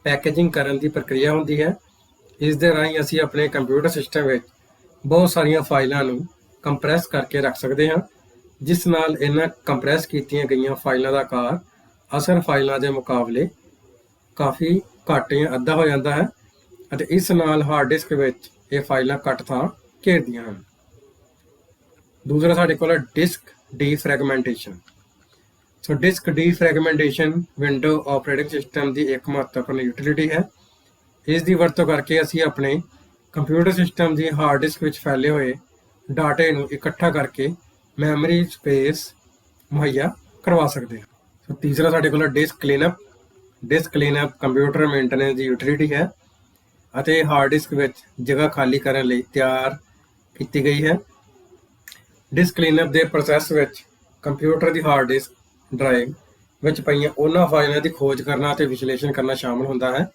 ਪੈਕੇਜਿੰਗ ਕਰਨ ਦੀ ਪ੍ਰਕਿਰਿਆ ਹੁੰਦੀ ਹੈ। ਇਸ ਦੇ ਰਾਹੀਂ ਅਸੀਂ ਆਪਣੇ ਕੰਪਿਊਟਰ ਸਿਸਟਮ ਵਿੱਚ ਬਹੁਤ ਸਾਰੀਆਂ ਫਾਈਲਾਂ ਨੂੰ ਕੰਪਰੈਸ ਕਰਕੇ ਰੱਖ ਸਕਦੇ ਹਾਂ, ਜਿਸ ਨਾਲ ਇਹਨਾਂ ਕੰਪਰੈਸ ਕੀਤੀਆਂ ਗਈਆਂ ਫਾਈਲਾਂ ਦਾ ਆਕਾਰ ਅਸਲ ਫਾਈਲਾਂ ਦੇ ਮੁਕਾਬਲੇ ਕਾਫੀ ਘੱਟ ਜਾਂ ਅੱਧਾ ਹੋ ਜਾਂਦਾ ਹੈ ਅਤੇ ਇਸ ਨਾਲ ਹਾਰਡ ਡਿਸਕ ਵਿੱਚ ਇਹ ਫਾਈਲਾਂ ਘੱਟ ਥਾਂ ਘੇਰਦੀਆਂ ਹਨ। ਦੂਸਰਾ ਸਾਡੇ ਕੋਲ ਹੈ ਡਿਸਕ ਡੀਫਰੈਗਮੈਂਟੇਸ਼ਨ। ਸੋ disc defragmentation window operating system ਦੀ ਇੱਕ ਮਹੱਤਵਪੂਰਨ ਯੂਟਿਲਿਟੀ ਹੈ। ਇਸ ਦੀ ਵਰਤੋਂ ਕਰਕੇ ਅਸੀਂ ਆਪਣੇ ਕੰਪਿਊਟਰ ਸਿਸਟਮ ਦੀ ਹਾਰਡ ਡਿਸਕ ਵਿੱਚ ਫੈਲੇ ਹੋਏ ਡਾਟੇ ਨੂੰ ਇਕੱਠਾ ਕਰਕੇ ਮੈਮਰੀ ਸਪੇਸ ਮੁਹੱਈਆ ਕਰਵਾ ਸਕਦੇ ਹਾਂ। ਸੋ ਤੀਸਰਾ ਸਾਡੇ ਕੋਲ ਹੈ disk cleanup. Disk cleanup computer maintenance ਦੀ ਯੂਟਿਲਿਟੀ ਹੈ ਅਤੇ ਹਾਰਡ ਡਿਸਕ ਵਿੱਚ ਜਗ੍ਹਾ ਖਾਲੀ ਕਰਨ ਲਈ ਤਿਆਰ ਕੀਤੀ ਗਈ ਹੈ। ਡਿਸਕ ਕਲੀਨਅਪ ਦੇ ਪ੍ਰੋਸੈਸ ਵਿੱਚ ਕੰਪਿਊਟਰ ਦੀ ਹਾਰਡ ਡਿਸਕ ਡਰਾਈਵ ਵਿੱਚ ਪਈਆਂ ਉਹਨਾਂ ਫਾਈਲਾਂ ਦੀ ਖੋਜ ਕਰਨਾ ਅਤੇ ਵਿਸ਼ਲੇਸ਼ਣ ਕਰਨਾ ਸ਼ਾਮਲ ਹੁੰਦਾ ਹੈ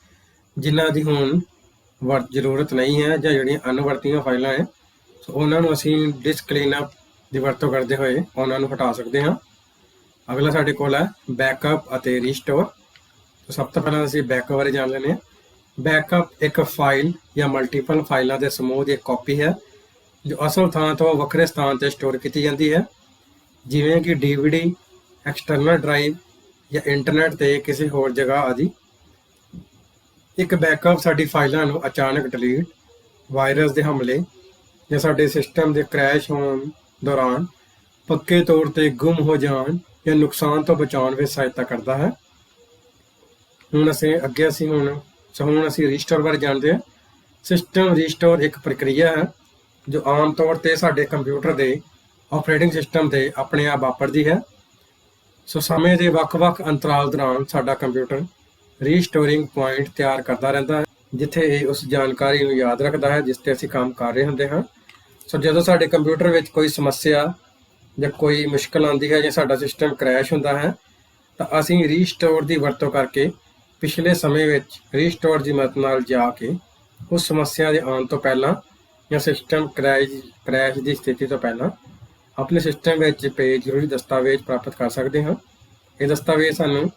ਜਿਨ੍ਹਾਂ ਦੀ ਹੁਣ ਜ਼ਰੂਰਤ ਨਹੀਂ ਹੈ ਜਾਂ ਜਿਹੜੀਆਂ ਅਣਵਰਤੀਆਂ ਫਾਈਲਾਂ ਹੈ। ਸੋ ਉਹਨਾਂ ਨੂੰ ਅਸੀਂ ਡਿਸਕ ਕਲੀਨਅਪ ਦੀ ਵਰਤੋਂ ਕਰਦੇ ਹੋਏ ਉਹਨਾਂ ਨੂੰ ਹਟਾ ਸਕਦੇ ਹਾਂ। ਅਗਲਾ ਸਾਡੇ ਕੋਲ ਹੈ ਬੈਕਅਪ ਅਤੇ ਰੀਸਟੋਰ। ਸਭ ਤੋਂ ਪਹਿਲਾਂ ਅਸੀਂ ਬੈਕਅਪ ਬਾਰੇ ਜਾਣ ਲੈਂਦੇ ਹਾਂ। ਬੈਕਅਪ ਇੱਕ ਫਾਈਲ ਜਾਂ ਮਲਟੀਪਲ ਫਾਈਲਾਂ ਦੇ ਸਮੂਹ ਦੀ ਇੱਕ ਕਾਪੀ ਹੈ ਜੋ ਅਸਲ ਥਾਂ ਤੋਂ ਵੱਖਰੇ ਸਥਾਨ ਤੇ ਸਟੋਰ ਕੀਤੀ ਜਾਂਦੀ ਹੈ, ਜਿਵੇਂ ਕਿ DVD, ਐਕਸਟਰਨਲ ਡਰਾਈਵ ਜਾਂ ਇੰਟਰਨੈਟ ਤੇ ਕਿਸੇ ਹੋਰ ਜਗ੍ਹਾ ਆਦਿ। ਇੱਕ ਬੈਕਅਪ ਸਾਡੀ ਫਾਈਲਾਂ ਨੂੰ ਅਚਾਨਕ ਡਿਲੀਟ, ਵਾਇਰਸ ਦੇ ਹਮਲੇ ਜਾਂ ਸਾਡੇ ਸਿਸਟਮ ਦੇ ਕ੍ਰੈਸ਼ ਹੋਣ ਦੌਰਾਨ ਪੱਕੇ ਤੌਰ ਤੇ ਗੁੰਮ ਹੋ ਜਾਣ ਜਾਂ ਨੁਕਸਾਨ ਤੋਂ ਬਚਾਉਣ ਵਿੱਚ ਸਹਾਇਤਾ ਕਰਦਾ ਹੈ। ਹੁਣ ਅਸੀਂ ਰੀਸਟੋਰ ਬਾਰੇ ਜਾਣਦੇ ਹਾਂ। ਸਿਸਟਮ ਰੀਸਟੋਰ ਇੱਕ ਪ੍ਰਕਿਰਿਆ ਹੈ ਜੋ ਆਮ ਤੌਰ ਤੇ ਸਾਡੇ ਕੰਪਿਊਟਰ ਦੇ ਆਪਰੇਟਿੰਗ ਸਿਸਟਮ ਤੇ ਆਪਣੇ ਆਪ ਵਾਪਰਦੀ ਹੈ। ਸਮੇਂ ਦੇ ਵੱਖ-ਵੱਖ ਅੰਤਰਾਲ ਦੌਰਾਨ ਸਾਡਾ ਕੰਪਿਊਟਰ ਰੀਸਟੋਰਿੰਗ ਪੁਆਇੰਟ ਤਿਆਰ ਕਰਦਾ ਰਹਿੰਦਾ ਹੈ, ਜਿੱਥੇ ਇਹ ਉਸ ਜਾਣਕਾਰੀ ਨੂੰ ਯਾਦ ਰੱਖਦਾ ਹੈ ਜਿਸ ਤੇ ਅਸੀਂ ਕੰਮ ਕਰ ਰਹੇ ਹੁੰਦੇ ਹਾਂ। ਜਦੋਂ ਸਾਡੇ ਕੰਪਿਊਟਰ ਵਿੱਚ ਕੋਈ ਸਮੱਸਿਆ ਜਾਂ ਕੋਈ ਮੁਸ਼ਕਲ ਆਉਂਦੀ ਹੈ ਜਾਂ ਸਾਡਾ ਸਿਸਟਮ ਕ੍ਰੈਸ਼ ਹੁੰਦਾ ਹੈ ਤਾਂ ਅਸੀਂ ਰੀਸਟੋਰ ਦੀ ਵਰਤੋਂ ਕਰਕੇ ਪਿਛਲੇ ਸਮੇਂ ਵਿੱਚ ਰੀਸਟੋਰ ਦੀ ਮਦਦ ਨਾਲ ਜਾ ਕੇ ਉਸ ਸਮੱਸਿਆ ਦੇ ਆਉਣ ਤੋਂ ਪਹਿਲਾਂ ਜਾਂ ਸਿਸਟਮ ਕ੍ਰੈਸ਼ ਦੀ ਸਥਿਤੀ ਤੋਂ ਪਹਿਲਾਂ ਆਪਣੇ ਸਿਸਟਮ ਵਿੱਚ ਪਏ ਜ਼ਰੂਰੀ ਦਸਤਾਵੇਜ਼ ਪ੍ਰਾਪਤ ਕਰ ਸਕਦੇ ਹਾਂ। ਇਹ ਦਸਤਾਵੇਜ਼ ਸਾਨੂੰ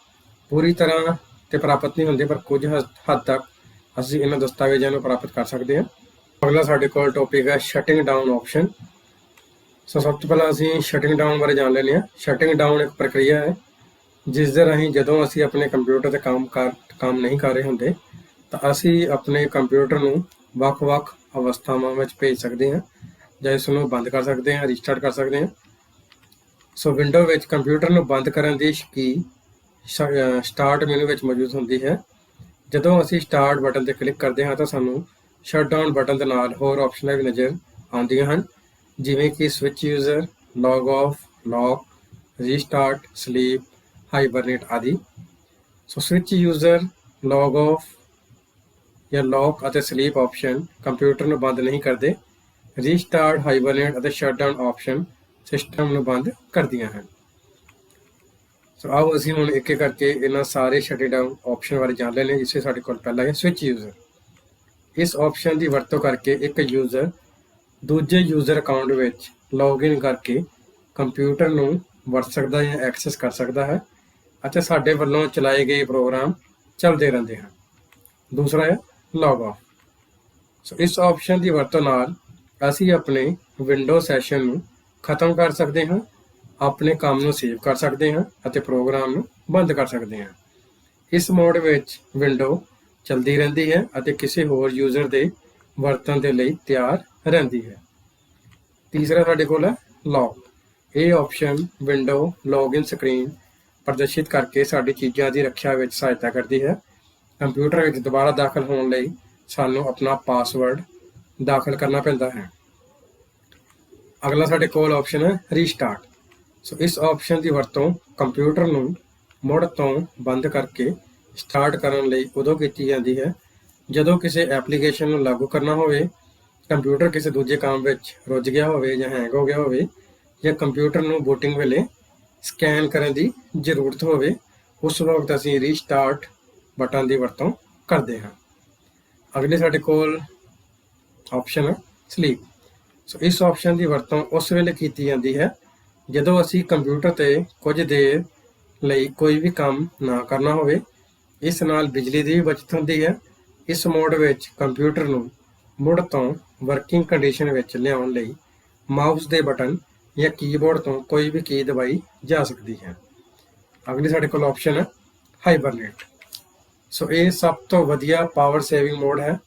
ਪੂਰੀ ਤਰ੍ਹਾਂ ਤੇ ਪ੍ਰਾਪਤ ਨਹੀਂ ਹੁੰਦੇ, ਪਰ ਕੁਝ ਹੱਦ ਤੱਕ ਅਸੀਂ ਇਹਨਾਂ ਦਸਤਾਵੇਜ਼ਾਂ ਨੂੰ ਪ੍ਰਾਪਤ ਕਰ ਸਕਦੇ ਹਾਂ। ਅਗਲਾ ਸਾਡੇ ਕੋਲ ਟੌਪਿਕ ਹੈ ਸ਼ਟਿੰਗ ਡਾਊਨ ਆਪਸ਼ਨ। ਸਭ ਤੋਂ ਪਹਿਲਾਂ ਅਸੀਂ ਸ਼ਟਿੰਗ ਡਾਊਨ ਬਾਰੇ ਜਾਣ ਲੈਂਦੇ ਹਾਂ। ਸ਼ਟਿੰਗ ਡਾਊਨ ਇੱਕ ਪ੍ਰਕਿਰਿਆ ਹੈ ਜਿਸ ਦੇ ਰਾਹੀਂ ਜਦੋਂ ਅਸੀਂ ਆਪਣੇ ਕੰਪਿਊਟਰ ਤੇ ਕੰਮ ਨਹੀਂ ਕਰ ਰਹੇ ਹੁੰਦੇ ਤਾਂ ਅਸੀਂ ਆਪਣੇ ਕੰਪਿਊਟਰ ਨੂੰ ਵੱਖ-ਵੱਖ ਅਵਸਥਾਵਾਂ ਵਿੱਚ ਭੇਜ ਸਕਦੇ ਹਾਂ, ਜਾਂ ਇਸ ਨੂੰ ਬੰਦ ਕਰ ਸਕਦੇ ਹਾਂ, ਰੀਸਟਾਰਟ ਕਰ ਸਕਦੇ ਹਾਂ। ਵਿੰਡੋ ਵਿੱਚ ਕੰਪਿਊਟਰ ਨੂੰ ਬੰਦ ਕਰਨ ਦੀ ਕੀ ਸਟਾਰਟ ਮੈਨੂ ਵਿੱਚ ਮੌਜੂਦ ਹੁੰਦੀ ਹੈ। ਜਦੋਂ ਅਸੀਂ ਸਟਾਰਟ ਬਟਨ ਤੇ ਕਲਿੱਕ ਕਰਦੇ ਹਾਂ ਤਾਂ ਸਾਨੂੰ ਸ਼ਟ ਡਾਊਨ ਬਟਨ ਦੇ ਨਾਲ ਹੋਰ ਆਪਸ਼ਨਾਂ ਵੀ ਨਜ਼ਰ ਆਉਂਦੀਆਂ ਹਨ, ਜਿਵੇਂ ਕਿ switch user, log off, lock, restart, sleep, hibernate ਆਦਿ। ਸਵਿਚ ਯੂਜ਼ਰ, ਲੌਗ ਆਫ ਜਾਂ ਲੌਕ ਅਤੇ ਸਲੀਪ ਆਪਸ਼ਨ ਕੰਪਿਊਟਰ ਨੂੰ ਬੰਦ ਨਹੀਂ ਕਰਦੇ। ਰੀਸਟਾਰਟ, ਹਾਈਬਰਨੇਟ ਅਤੇ ਸ਼ਟ ਡਾਊਨ ਆਪਸ਼ਨ ਸਿਸਟਮ ਨੂੰ ਬੰਦ ਕਰਦੀਆਂ ਹਨ। ਆਓ ਅਸੀਂ ਹੁਣ ਇੱਕ ਇੱਕ ਕਰਕੇ ਇਹਨਾਂ ਸਾਰੇ ਸ਼ਟਿੰਗ ਡਾਊਨ ਆਪਸ਼ਨ ਬਾਰੇ ਜਾਣ ਲੈਂਦੇ ਹਾਂ। ਜਿਸ ਸਾਡੇ ਕੋਲ ਪਹਿਲਾ ਹੈ ਸਵਿਚ ਯੂਜ਼ਰ। ਇਸ ਆਪਸ਼ਨ ਦੀ ਵਰਤੋਂ ਕਰਕੇ ਇੱਕ ਯੂਜ਼ਰ ਦੂਜੇ ਯੂਜ਼ਰ ਅਕਾਊਂਟ ਵਿੱਚ ਲੌਗਇਨ ਕਰਕੇ ਕੰਪਿਊਟਰ ਨੂੰ ਵਰਤ ਸਕਦਾ ਜਾਂ ਐਕਸੈਸ ਕਰ ਸਕਦਾ ਹੈ ਅਤੇ ਸਾਡੇ ਵੱਲੋਂ ਚਲਾਏ ਗਏ ਪ੍ਰੋਗਰਾਮ ਚੱਲਦੇ ਰਹਿੰਦੇ ਹਨ। ਦੂਸਰਾ ਹੈ ਲੌਗ ਆਫ। ਇਸ ਆਪਸ਼ਨ ਦੀ ਵਰਤੋਂ ਨਾਲ ਅਸੀਂ ਆਪਣੇ ਵਿੰਡੋ ਸੈਸ਼ਨ ਨੂੰ ਖਤਮ ਕਰ ਸਕਦੇ ਹਾਂ, ਆਪਣੇ ਕੰਮ ਨੂੰ ਸੇਵ ਕਰ ਸਕਦੇ ਹਾਂ ਅਤੇ ਪ੍ਰੋਗਰਾਮ ਨੂੰ ਬੰਦ ਕਰ ਸਕਦੇ ਹਾਂ। ਇਸ ਮੋਡ ਵਿੱਚ ਵਿੰਡੋ ਚਲਦੀ ਰਹਿੰਦੀ ਹੈ ਅਤੇ ਕਿਸੇ ਹੋਰ ਯੂਜ਼ਰ ਦੇ ਵਰਤਣ ਦੇ ਲਈ ਤਿਆਰ ਰਹਿੰਦੀ ਹੈ। ਤੀਸਰਾ ਸਾਡੇ ਕੋਲ ਹੈ ਲੌਕ। ਇਹ ਆਪਸ਼ਨ ਵਿੰਡੋ ਲੌਗਇਨ ਸਕਰੀਨ ਪ੍ਰਦਰਸ਼ਿਤ ਕਰਕੇ ਸਾਡੀ ਚੀਜ਼ਾਂ ਦੀ ਰੱਖਿਆ ਵਿੱਚ ਸਹਾਇਤਾ ਕਰਦੀ ਹੈ। ਕੰਪਿਊਟਰ ਵਿੱਚ ਦੁਬਾਰਾ ਦਾਖਲ ਹੋਣ ਲਈ ਸਾਨੂੰ ਆਪਣਾ ਪਾਸਵਰਡ ਦਾਖਲ ਕਰਨਾ ਪੈਂਦਾ ਹੈ। ਅਗਲਾ ਸਾਡੇ ਕੋਲ ਆਪਸ਼ਨ ਹੈ ਰੀਸਟਾਰਟ। ਇਸ ਆਪਸ਼ਨ ਦੀ ਵਰਤੋਂ ਕੰਪਿਊਟਰ ਨੂੰ ਮੁੜ ਤੋਂ ਬੰਦ ਕਰਕੇ ਸਟਾਰਟ ਕਰਨ ਲਈ ਉਦੋਂ ਕੀਤੀ ਜਾਂਦੀ ਹੈ ਜਦੋਂ ਕਿਸੇ ਐਪਲੀਕੇਸ਼ਨ ਨੂੰ ਲਾਗੂ ਕਰਨਾ ਹੋਵੇ, ਕੰਪਿਊਟਰ ਕਿਸੇ ਦੂਜੇ ਕੰਮ ਵਿੱਚ ਰੁੱਝ ਗਿਆ ਹੋਵੇ ਜਾਂ ਹੈਂਗ ਹੋ ਗਿਆ ਹੋਵੇ, ਜਾਂ ਕੰਪਿਊਟਰ ਨੂੰ ਬੂਟਿੰਗ ਵੇਲੇ ਸਕੈਨ ਕਰਨ ਦੀ ਜ਼ਰੂਰਤ ਹੋਵੇ। ਉਸ ਵਕਤ ਅਸੀਂ ਰੀਸਟਾਰਟ ਬਟਨ ਦੀ ਵਰਤੋਂ ਕਰਦੇ ਹਾਂ। ਅਗਲੇ ਸਾਡੇ ਕੋਲ ਆਪਸ਼ਨ ਹੈ ਸਲੀਪ। ਇਸ ਆਪਸ਼ਨ ਦੀ ਵਰਤੋਂ ਉਸ ਵੇਲੇ ਕੀਤੀ ਜਾਂਦੀ ਹੈ ਜਦੋਂ ਅਸੀਂ ਕੰਪਿਊਟਰ ਤੇ ਕੁਝ ਦੇਰ ਲਈ ਕੋਈ ਵੀ ਕੰਮ ਨਾ ਕਰਨਾ ਹੋਵੇ। ਇਸ ਨਾਲ ਬਿਜਲੀ ਦੀ ਵੀ ਬਚਤ ਹੁੰਦੀ ਹੈ। ਇਸ ਮੋਡ ਵਿੱਚ ਕੰਪਿਊਟਰ ਨੂੰ ਮੁੜ ਤੋਂ ਵਰਕਿੰਗ ਕੰਡੀਸ਼ਨ ਵਿੱਚ ਲਿਆਉਣ ਲਈ ਮਾਊਸ ਦੇ ਬਟਨ ਜਾਂ ਕੀਬੋਰਡ ਤੋਂ ਕੋਈ ਵੀ ਕੀ ਦਬਾਈ ਜਾ ਸਕਦੀ ਹੈ। ਅਗਲੀ ਸਾਡੇ ਕੋਲ ਆਪਸ਼ਨ ਹੈ ਹਾਈਬਰਨੇਟ। ਇਹ ਸਭ ਤੋਂ ਵਧੀਆ ਪਾਵਰ ਸੇਵਿੰਗ ਮੋਡ ਹੈ।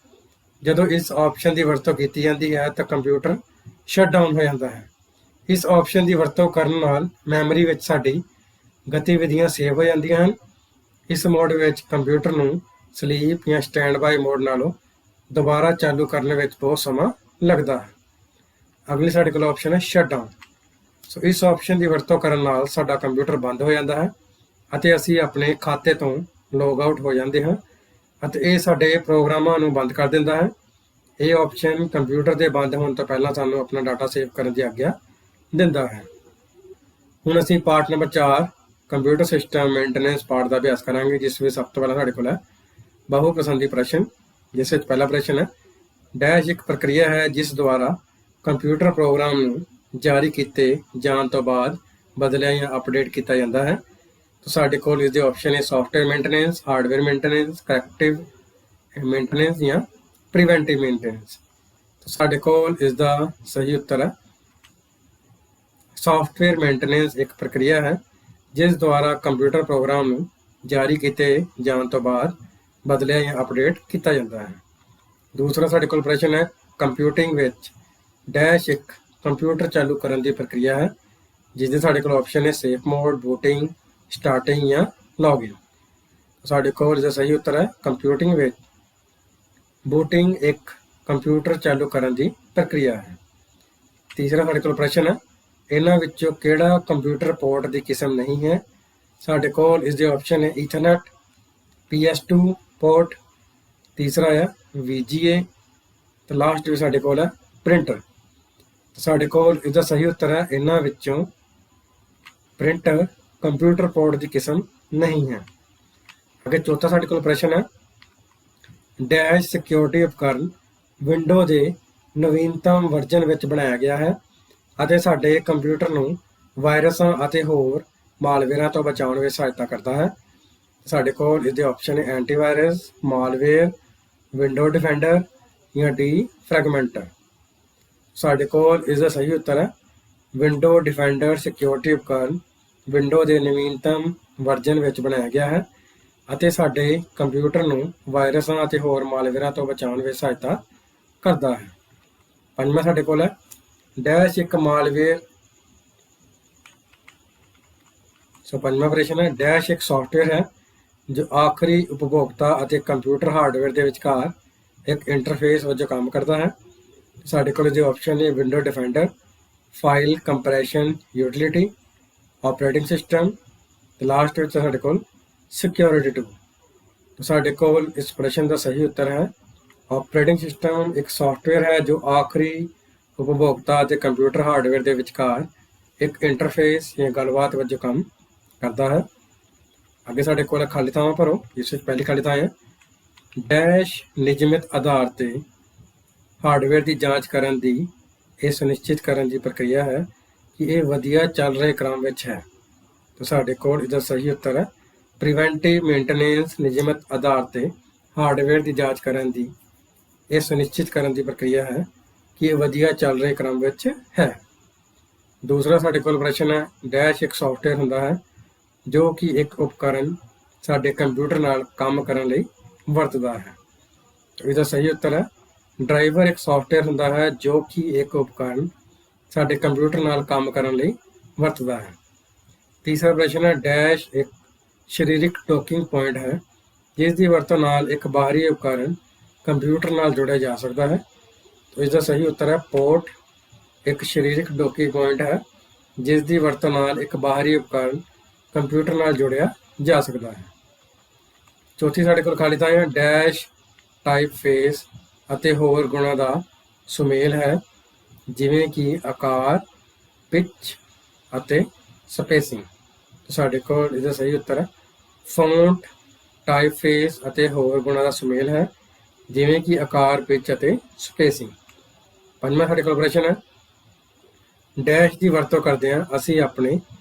ਜਦੋਂ ਇਸ ਆਪਸ਼ਨ ਦੀ ਵਰਤੋਂ ਕੀਤੀ ਜਾਂਦੀ ਹੈ ਤਾਂ ਕੰਪਿਊਟਰ ਸ਼ਟ ਡਾਊਨ ਹੋ ਜਾਂਦਾ ਹੈ। ਇਸ ਆਪਸ਼ਨ ਦੀ ਵਰਤੋਂ ਕਰਨ ਨਾਲ ਮੈਮਰੀ ਵਿੱਚ ਸਾਡੀ ਗਤੀਵਿਧੀਆਂ ਸੇਵ ਹੋ ਜਾਂਦੀਆਂ ਹਨ। ਇਸ ਮੋਡ ਵਿੱਚ ਕੰਪਿਊਟਰ ਨੂੰ ਸਲੀਪ ਜਾਂ ਸਟੈਂਡ ਬਾਈ ਮੋਡ ਨਾਲੋਂ ਦੁਬਾਰਾ ਚਾਲੂ ਕਰਨ ਵਿੱਚ ਬਹੁਤ ਸਮਾਂ ਲੱਗਦਾ ਹੈ। ਅਗਲੀ ਸਾਡੇ ਕੋਲ ਆਪਸ਼ਨ ਹੈ ਸ਼ਟ ਡਾਊਨ। ਇਸ ਆਪਸ਼ਨ ਦੀ ਵਰਤੋਂ ਕਰਨ ਨਾਲ ਸਾਡਾ ਕੰਪਿਊਟਰ ਬੰਦ ਹੋ ਜਾਂਦਾ ਹੈ ਅਤੇ ਅਸੀਂ ਆਪਣੇ ਖਾਤੇ ਤੋਂ ਲੌਗ ਆਊਟ ਹੋ ਜਾਂਦੇ ਹਾਂ ਅਤੇ ਇਹ ਸਾਡੇ ਪ੍ਰੋਗਰਾਮਾਂ ਨੂੰ ਬੰਦ ਕਰ ਦਿੰਦਾ ਹੈ। ਇਹ ਆਪਸ਼ਨ ਕੰਪਿਊਟਰ ਦੇ ਬੰਦ ਹੋਣ ਤੋਂ ਪਹਿਲਾਂ ਸਾਨੂੰ ਆਪਣਾ ਡਾਟਾ ਸੇਵ ਕਰਨ ਦੀ ਆਗਿਆ ਦਿੰਦਾ ਹੈ। ਹੁਣ ਅਸੀਂ part number 4 computer system maintenance part ਦਾ ਅਭਿਆਸ ਕਰਾਂਗੇ, ਜਿਸ ਵਿੱਚ ਸਭ ਤੋਂ ਪਹਿਲਾਂ ਸਾਡੇ ਕੋਲ ਹੈ ਬਹੁ ਪਸੰਦੀ ਪ੍ਰਸ਼ਨ। ਜਿਸ ਵਿੱਚ ਪਹਿਲਾ ਪ੍ਰਸ਼ਨ ਹੈ ਡੈਸ਼ ਇੱਕ ਪ੍ਰਕਿਰਿਆ ਹੈ ਜਿਸ ਦੁਆਰਾ ਕੰਪਿਊਟਰ ਪ੍ਰੋਗਰਾਮ ਨੂੰ ਜਾਰੀ ਕੀਤੇ ਜਾਣ ਤੋਂ ਬਾਅਦ ਬਦਲਿਆ ਜਾਂ ਅਪਡੇਟ ਕੀਤਾ ਜਾਂਦਾ ਹੈ। ਤਾਂ ਸਾਡੇ ਕੋਲ ਇਸ ਦੇ ਆਪਸ਼ਨ ਹੈ software maintenance, hardware maintenance, corrective maintenance ਜਾਂ ਪ੍ਰੀਵੈਂਟਿਵ ਮੇਨਟੇਨੈਂਸ। तो साडे कोल इसका सही उत्तर है सॉफ्टवेयर मेनटेनेंस एक प्रक्रिया है जिस द्वारा कंप्यूटर प्रोग्राम नूं जारी किए जाने तो बाद बदलिया या अपडेट किया जाता है। दूसरा साडे कोल प्रश्न है कंप्यूटिंग विच डैश एक कंप्यूटर चालू करने की प्रक्रिया है जिसके साडे कोल ऑप्शन है सेफ मोड, बूटिंग, स्टार्टिंग या लॉगिन। साडे कोल इसका सही उत्तर है कंप्यूटिंग विच बूटिंग एक कंप्यूटर चालू करने की प्रक्रिया है। तीसरा साडे कोल प्रश्न है इन्हां विच्चों किहड़ा कंप्यूटर पोर्ट की किस्म नहीं है। साडे कोल इसके ऑप्शन है ईथरनेट, PS2 पोर्ट, तीसरा है VGA, तो लास्ट में साडे कोल है प्रिंटर। तो साडे कोल इसका सही उत्तर है इन्हां विच्चों प्रिंटर कंप्यूटर पोर्ट की किस्म नहीं है। अगे चौथा साडे कोल प्रश्न है डैश सिक्योरिटी उपकरण विंडो के नवीनतम वर्जन विच बनाया गया है ਅਤੇ ਸਾਡੇ कंप्यूटर ਨੂੰ ਵਾਇਰਸਾਂ ਅਤੇ ਹੋਰ ਮਾਲਵੇਅਰਾਂ ਤੋਂ ਬਚਾਉਣ ਵਿੱਚ ਸਹਾਇਤਾ ਕਰਦਾ ਹੈ। ਸਾਡੇ ਕੋਲ ਇਹਦੇ ਆਪਸ਼ਨ ਹੈ ਐਂਟੀਵਾਇਰਸ, ਮਾਲਵੇਅਰ, ਵਿੰਡੋ ਡਿਫੈਂਡਰ ਜਾਂ ਡੀ ਫ੍ਰੈਗਮੈਂਟਰ। ਸਾਡੇ ਕੋਲ ਇਸ ਦਾ ਸਹੀ ਉੱਤਰ ਹੈ ਵਿੰਡੋ ਡਿਫੈਂਡਰ ਸਿਕਿਉਰਿਟੀ ਉਪਕਰਨ ਵਿੰਡੋ ਦੇ ਨਵੀਨਤਮ ਵਰਜਨ ਵਿੱਚ ਬਣਾਇਆ ਗਿਆ ਹੈ ਅਤੇ ਸਾਡੇ ਕੰਪਿਊਟਰ ਨੂੰ ਵਾਇਰਸਾਂ ਅਤੇ ਹੋਰ ਮਾਲਵੇਅਰਾਂ ਤੋਂ ਬਚਾਉਣ ਵਿੱਚ ਸਹਾਇਤਾ करता है। पंजवां साडे कोल है डैश एक मालवेयर। पंजवां प्रश्न है डैश एक सॉफ्टवेयर है जो आखिरी उपभोक्ता ਅਤੇ कंप्यूटर हार्डवेयर के विचकार एक इंटरफेस वजों काम करता है। साडे कोल जो ऑप्शन है window defender, file compression utility, operating system, last में साडे कोल सिक्योरिटी टूल। तो साडे कोल इस प्रश्न का सही उत्तर है ऑपरेटिंग सिस्टम एक सॉफ्टवेयर है जो आखिरी उपभोक्ता ਅਤੇ कंप्यूटर हार्डवेयर के विचकार एक इंटरफेस या गलबात वजों काम करता है। अगे साडे कोल खाली थावां भरो। इस पहली खाली थां है डैश नियमित आधार ते हार्डवेयर की जांच करन दी ये सुनिश्चित करन दी प्रक्रिया है कि ये वधिया चल रहे क्रम विच है। तो साडे कोल इसदा सही उत्तर है प्रिवेंटिव मेनटेनेंस नियमित आधार ते हार्डवेयर की जांच करन दी ये सुनिश्चित करने की प्रक्रिया है कि ये वधिया चल रहे क्रम विच है। दूसरा साडे कोल प्रश्न है डैश एक सॉफ्टवेयर हुंदा है जो कि एक उपकरण साडे कंप्यूटर नाल काम करन लई वरतदा है। तो इसका सही उत्तर है ड्राइवर एक सॉफ्टवेयर हुंदा है जो कि एक उपकरण साडे कंप्यूटर नाल काम करन लई वरतदा है। तीसरा प्रश्न है डैश एक शरीरिक डॉकिंग पॉइंट है जिसकी वरतों नाल एक बाहरी उपकरण कंप्यूटर नाल जोड़िया जा सकता है। तो इसका सही उत्तर है पोर्ट एक शरीरिक डॉकिंग पॉइंट है जिसकी वरतों नाल एक बाहरी उपकरण कंप्यूटर नाल जोड़िया जा सकता है। चौथी साडे कोल खाली थां है डैश टाइप फेस ਅਤੇ ਹੋਰ ਗੁਣਾਂ ਦਾ ਸੁਮੇਲ ਹੈ ਜਿਵੇਂ ਕਿ ਆਕਾਰ, ਪਿਚ ਅਤੇ ਸਪੇਸਿੰਗ। तो साडे कोल इसका सही उत्तर है फॉन्ट टाइप फेस ਅਤੇ ਹੋਰ ਗੁਣਾਂ ਦਾ ਸੁਮੇਲ है जिमें कि आकार, पिच ਅਤੇ स्पेसिंग। पंजवां साडे कोल प्रश्न है डैश की वरतों करदे हां असीं अपने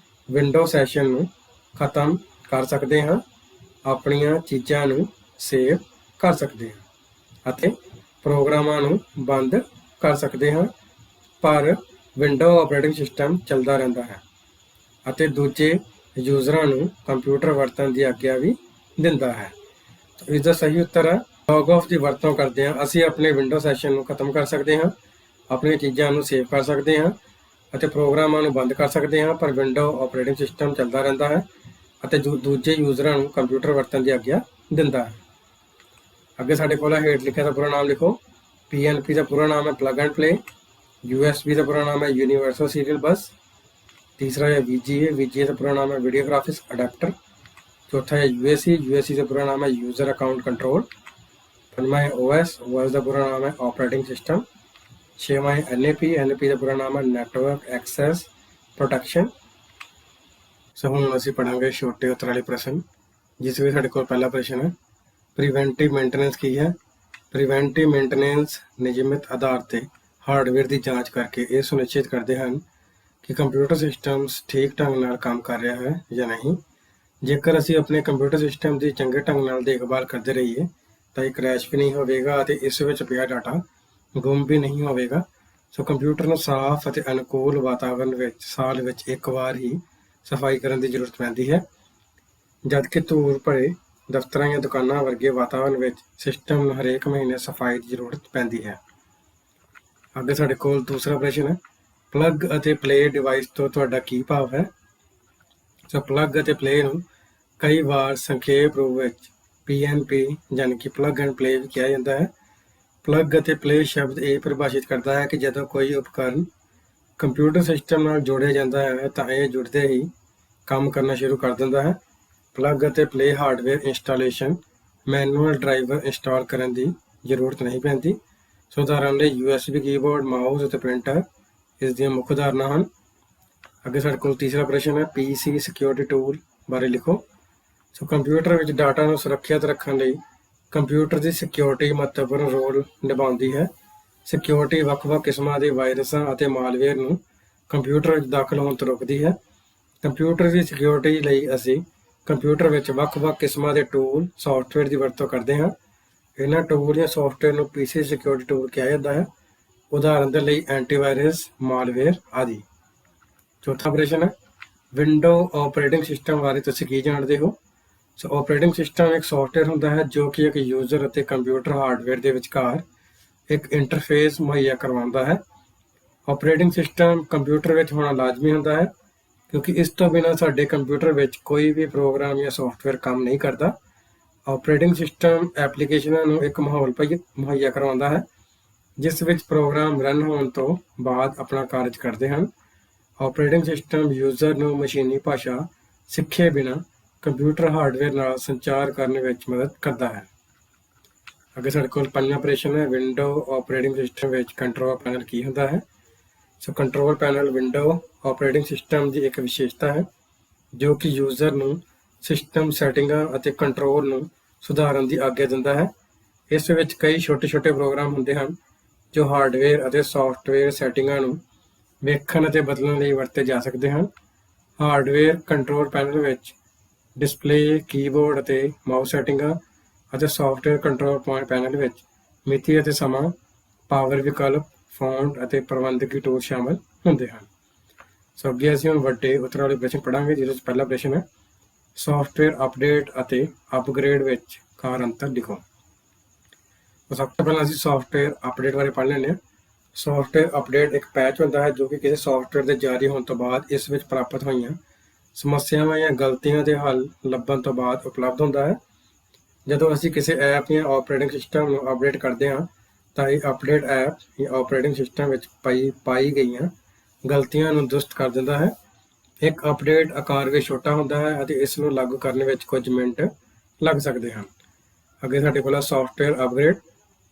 विंडो सैशन नूं खत्म कर सकते हाँ, अपणियां चीज़ां नूं सेव कर सकते हैं ਅਤੇ प्रोग्रामां नूं बंद कर सकते हैं पर विंडो ऑपरेटिंग सिस्टम चलता रहता है ਅਤੇ दूजे यूजरां नूं कंप्यूटर वरतण की आग्या भी दिंदा है। तो इसका सही उत्तर है लॉग ऑफ की वरतों करते हैं असीं अपने विंडो सैशन नूं खत्म कर सकते हैं, अपनी चीज़ों नूं सेव कर सकते हैं ਅਤੇ प्रोग्रामां नूं बंद कर सकते हैं पर विंडो ऑपरेटिंग सिस्टम चलता रहता है ਅਤੇ दूजे यूजरां नूं कंप्यूटर वरतण की आग्या दिंदा है। अगे साडे कोल हेठ लिखिया का पूरा नाम लिखो। PNP का पूरा नाम है प्लग एंड प्ले, USB का पूरा नाम है यूनिवर्सल सीरियल बस, तीसरा है VGA का पूरा नाम है वीडियो ग्राफिक्स अडेप्टर, चौथा है UAC का पूरा नाम है यूजर अकाउंट कंट्रोल, पंजवां है OS का पूरा नाम है ऑपरेटिंग सिस्टम, छेवां है NAP का पूरा नाम है नेटवर्क एक्सेस प्रोटेक्शन। सो हुण असीं पढ़ांगे छोटे उत्तर वाले प्रश्न जिस में साडे कोल पहला प्रश्न है प्रिवेंटिव मेंटेनेंस की है। प्रिवेंटिव मेंटेनेंस नियमित आधार पर हार्डवेयर की जांच करके ये सुनिश्चित करते हैं कि कंप्यूटर सिस्टम्स ठीक ढंग नाल काम कर रहा है या नहीं। जेकर असीं अपने कंप्यूटर सिस्टम की चंगे ढंग नाल देखभाल करते रहिए ਤਾਂ ਇਹ ਕ੍ਰੈਸ਼ ਵੀ ਨਹੀਂ ਹੋਵੇਗਾ ਅਤੇ ਇਸ ਵਿੱਚ ਪਿਆ ਡਾਟਾ ਗੁੰਮ ਵੀ ਨਹੀਂ ਹੋਵੇਗਾ। ਸੋ ਕੰਪਿਊਟਰ ਨੂੰ ਸਾਫ਼ ਅਤੇ ਅਨੁਕੂਲ ਵਾਤਾਵਰਣ ਵਿੱਚ ਸਾਲ ਵਿੱਚ ਇੱਕ ਵਾਰ ਹੀ ਸਫਾਈ ਕਰਨ ਦੀ ਜ਼ਰੂਰਤ ਪੈਂਦੀ ਹੈ, ਜਦਕਿ ਧੂੜ ਭਰੇ ਦਫ਼ਤਰਾਂ ਜਾਂ ਦੁਕਾਨਾਂ ਵਰਗੇ ਵਾਤਾਵਰਣ ਵਿੱਚ ਸਿਸਟਮ ਨੂੰ ਹਰੇਕ ਮਹੀਨੇ ਸਫਾਈ ਦੀ ਜ਼ਰੂਰਤ ਪੈਂਦੀ ਹੈ। ਅੱਗੇ ਸਾਡੇ ਕੋਲ ਦੂਸਰਾ ਪ੍ਰਸ਼ਨ ਹੈ, ਪਲੱਗ ਅਤੇ ਪਲੇ ਡਿਵਾਈਸ ਤੋਂ ਤੁਹਾਡਾ ਕੀ ਭਾਵ ਹੈ? ਸੋ ਪਲੱਗ ਅਤੇ ਪਲੇ ਨੂੰ ਕਈ ਵਾਰ ਸੰਖੇਪ ਰੂਪ ਵਿੱਚ PNP ਯਾਨੀ ਕਿ ਪਲੱਗ ਐਂਡ ਪਲੇ ਵੀ ਕਿਹਾ ਜਾਂਦਾ ਹੈ। ਪਲੱਗ ਅਤੇ ਪਲੇ ਸ਼ਬਦ ਇਹ ਪਰਿਭਾਸ਼ਿਤ ਕਰਦਾ ਹੈ ਕਿ ਜਦੋਂ ਕੋਈ ਉਪਕਰਨ ਕੰਪਿਊਟਰ ਸਿਸਟਮ ਨਾਲ ਜੋੜਿਆ ਜਾਂਦਾ ਹੈ ਤਾਂ ਇਹ ਜੁੜਦੇ ਹੀ ਕੰਮ ਕਰਨਾ ਸ਼ੁਰੂ ਕਰ ਦਿੰਦਾ ਹੈ। ਪਲੱਗ ਅਤੇ play hardware installation manual driver install ਕਰਨ ਦੀ ਜ਼ਰੂਰਤ ਨਹੀਂ ਪੈਂਦੀ। ਸੋ ਉਦਾਹਰਨ ਲਈ USB ਕੀਬੋਰਡ, ਮਾਊਸ ਅਤੇ ਪ੍ਰਿੰਟਰ ਇਸ ਦੀਆਂ ਮੁੱਖ ਉਦਾਹਰਨਾਂ ਹਨ। ਅੱਗੇ ਸਾਡੇ ਕੋਲ ਤੀਸਰਾ ਪ੍ਰਸ਼ਨ ਹੈ, PC ਸਿਕਿਉਰਿਟੀ ਟੂਲ ਬਾਰੇ ਲਿਖੋ। ਸੋ ਕੰਪਿਊਟਰ ਵਿੱਚ ਡਾਟਾ ਨੂੰ ਸੁਰੱਖਿਅਤ ਰੱਖਣ ਲਈ ਕੰਪਿਊਟਰ ਦੀ ਸਿਕਿਉਰਿਟੀ ਮਹੱਤਵਪੂਰਨ ਰੋਲ ਨਿਭਾਉਂਦੀ ਹੈ। ਸਿਕਿਉਰਿਟੀ ਵੱਖ-ਵੱਖ ਕਿਸਮਾਂ ਦੇ ਵਾਇਰਸਾਂ ਅਤੇ ਮਾਲਵੇਅਰ ਨੂੰ ਕੰਪਿਊਟਰ ਵਿੱਚ ਦਾਖਲ ਹੋਣ ਤੋਂ ਰੋਕਦੀ ਹੈ। ਕੰਪਿਊਟਰ ਦੀ ਸਿਕਿਉਰਿਟੀ ਲਈ ਅਸੀਂ ਕੰਪਿਊਟਰ ਵਿੱਚ ਵੱਖ-ਵੱਖ ਕਿਸਮਾਂ ਦੇ ਟੂਲ, ਸੌਫਟਵੇਅਰ ਦੀ ਵਰਤੋਂ ਕਰਦੇ ਹਾਂ। ਇਹਨਾਂ ਟੂਲ ਜਾਂ ਸੌਫਟਵੇਅਰ ਨੂੰ PC ਸਿਕਿਉਰਿਟੀ ਟੂਲ ਕਿਹਾ ਜਾਂਦਾ ਹੈ। ਉਦਾਹਰਨ ਦੇ ਲਈ ਐਂਟੀਵਾਇਰਸ, ਮਾਲਵੇਅਰ ਆਦਿ। ਚੌਥਾ ਪ੍ਰਸ਼ਨ ਹੈ, ਵਿੰਡੋ ਆਪਰੇਟਿੰਗ ਸਿਸਟਮ ਬਾਰੇ ਤੁਸੀਂ ਕੀ ਜਾਣਦੇ ਹੋ? ਸੋ ਆਪਰੇਟਿੰਗ ਸਿਸਟਮ ਇੱਕ ਸੌਫਟਵੇਅਰ ਹੁੰਦਾ ਹੈ ਜੋ ਕਿ ਇੱਕ ਯੂਜ਼ਰ ਅਤੇ ਕੰਪਿਊਟਰ ਹਾਰਡਵੇਅਰ ਦੇ ਵਿਚਕਾਰ ਇੱਕ ਇੰਟਰਫੇਸ ਮੁਹੱਈਆ ਕਰਵਾਉਂਦਾ ਹੈ। ਆਪਰੇਟਿੰਗ ਸਿਸਟਮ ਕੰਪਿਊਟਰ ਵਿੱਚ ਹੋਣਾ ਲਾਜ਼ਮੀ ਹੁੰਦਾ ਹੈ ਕਿਉਂਕਿ ਇਸ ਤੋਂ ਬਿਨਾਂ ਸਾਡੇ ਕੰਪਿਊਟਰ ਵਿੱਚ ਕੋਈ ਵੀ ਪ੍ਰੋਗਰਾਮ ਜਾਂ ਸੌਫਟਵੇਅਰ ਕੰਮ ਨਹੀਂ ਕਰਦਾ। ਆਪਰੇਟਿੰਗ ਸਿਸਟਮ ਐਪਲੀਕੇਸ਼ਨਾਂ ਨੂੰ ਇੱਕ ਮਾਹੌਲ ਮੁਹੱਈਆ ਕਰਵਾਉਂਦਾ ਹੈ ਜਿਸ ਵਿੱਚ ਪ੍ਰੋਗਰਾਮ ਰਨ ਹੋਣ ਤੋਂ ਬਾਅਦ ਆਪਣਾ ਕਾਰਜ ਕਰਦੇ ਹਨ। ਆਪਰੇਟਿੰਗ ਸਿਸਟਮ ਯੂਜ਼ਰ ਨੂੰ ਮਸ਼ੀਨੀ ਭਾਸ਼ਾ ਸਿੱਖੇ ਬਿਨਾਂ ਕੰਪਿਊਟਰ ਹਾਰਡਵੇਅਰ ਨਾਲ ਸੰਚਾਰ ਕਰਨ ਵਿੱਚ ਮਦਦ ਕਰਦਾ ਹੈ। ਅੱਗੇ ਸਾਡੇ ਕੋਲ ਪੰਜਵਾਂ ਪ੍ਰਸ਼ਨ ਹੈ, ਵਿੰਡੋ ਆਪਰੇਟਿੰਗ ਸਿਸਟਮ ਵਿੱਚ ਕੰਟਰੋਲ ਪੈਨਲ ਕੀ ਹੁੰਦਾ ਹੈ? So control panel window operating system ਦੀ ਇੱਕ ਵਿਸ਼ੇਸ਼ਤਾ ਹੈ ਜੋ ਕਿ ਯੂਜ਼ਰ ਨੂੰ ਸਿਸਟਮ ਸੈਟਿੰਗਾਂ ਅਤੇ ਕੰਟਰੋਲ ਨੂੰ ਸੁਧਾਰਨ ਦੀ ਆਗਿਆ ਦਿੰਦਾ ਹੈ। ਇਸ ਵਿੱਚ ਕਈ ਛੋਟੇ-ਛੋਟੇ ਪ੍ਰੋਗਰਾਮ ਹੁੰਦੇ ਹਨ ਜੋ ਹਾਰਡਵੇਅਰ ਅਤੇ ਸੌਫਟਵੇਅਰ ਸੈਟਿੰਗਾਂ ਨੂੰ ਵੇਖਣ ਅਤੇ ਬਦਲਣ ਲਈ ਵਰਤੇ ਜਾ ਸਕਦੇ ਹਨ। ਹਾਰਡਵੇਅਰ ਕੰਟਰੋਲ ਪੈਨਲ ਵਿੱਚ ਡਿਸਪਲੇ, ਕੀਬੋਰਡ ਅਤੇ ਮਾਊਸ ਸੈਟਿੰਗਾਂ ਅਤੇ ਸੌਫਟਵੇਅਰ ਕੰਟਰੋਲ ਪੈਨਲ ਵਿੱਚ ਮਿਤੀ ਅਤੇ ਸਮਾਂ, ਪਾਵਰ ਵਿਕਲਪ, ਫੌਂਟ ਅਤੇ ਪ੍ਰਬੰਧਕੀ ਟੂਲ ਸ਼ਾਮਲ ਹੁੰਦੇ ਹਨ। ਸੋ ਅੱਗੇ ਅਸੀਂ ਹੁਣ ਵੱਡੇ ਉੱਤਰ ਵਾਲੇ ਪ੍ਰਸ਼ਨ ਪੜ੍ਹਾਂਗੇ, ਜਿਹਦੇ ਵਿੱਚ ਪਹਿਲਾ ਪ੍ਰਸ਼ਨ ਹੈ, ਸੌਫਟਵੇਅਰ ਅਪਡੇਟ ਅਤੇ ਅਪਗ੍ਰੇਡ ਵਿੱਚ ਕਾਰ ਅੰਤਰ ਲਿਖੋ। ਸਭ ਤੋਂ ਪਹਿਲਾਂ ਅਸੀਂ ਸੌਫਟਵੇਅਰ ਅਪਡੇਟ ਬਾਰੇ ਪੜ੍ਹ ਲੈਂਦੇ ਹਾਂ। ਸੌਫਟਵੇਅਰ ਅਪਡੇਟ ਇੱਕ ਪੈਚ ਹੁੰਦਾ ਹੈ ਜੋ ਕਿ ਕਿਸੇ ਸੌਫਟਵੇਅਰ ਦੇ ਜਾਰੀ ਹੋਣ ਤੋਂ ਬਾਅਦ ਇਸ ਵਿੱਚ ਪ੍ਰਾਪਤ ਹੋਈਆਂ ਸਮੱਸਿਆਵਾਂ ਜਾਂ ਗਲਤੀਆਂ ਦੇ ਹੱਲ ਲੱਭਣ ਤੋਂ ਬਾਅਦ ਉਪਲਬਧ ਹੁੰਦਾ ਹੈ। ਜਦੋਂ ਅਸੀਂ ਕਿਸੇ ਐਪ ਜਾਂ ਆਪਰੇਟਿੰਗ ਸਿਸਟਮ ਨੂੰ ਅਪਡੇਟ ਕਰਦੇ ਹਾਂ ਤਾਂ ਇਹ ਅਪਡੇਟ ਐਪ ਜਾਂ ਆਪਰੇਟਿੰਗ ਸਿਸਟਮ ਵਿੱਚ ਪਾਈ ਗਈਆਂ ਗਲਤੀਆਂ ਨੂੰ ਦੁਰਸਤ ਕਰ ਦਿੰਦਾ ਹੈ। ਇੱਕ ਅਪਡੇਟ ਆਕਾਰ ਵਿੱਚ ਛੋਟਾ ਹੁੰਦਾ ਹੈ ਅਤੇ ਇਸ ਨੂੰ ਲਾਗੂ ਕਰਨ ਵਿੱਚ ਕੁਝ ਮਿੰਟ ਲੱਗ ਸਕਦੇ ਹਨ। ਅੱਗੇ ਸਾਡੇ ਕੋਲ ਹੈ ਸੌਫਟਵੇਅਰ ਅਪਗ੍ਰੇਡ।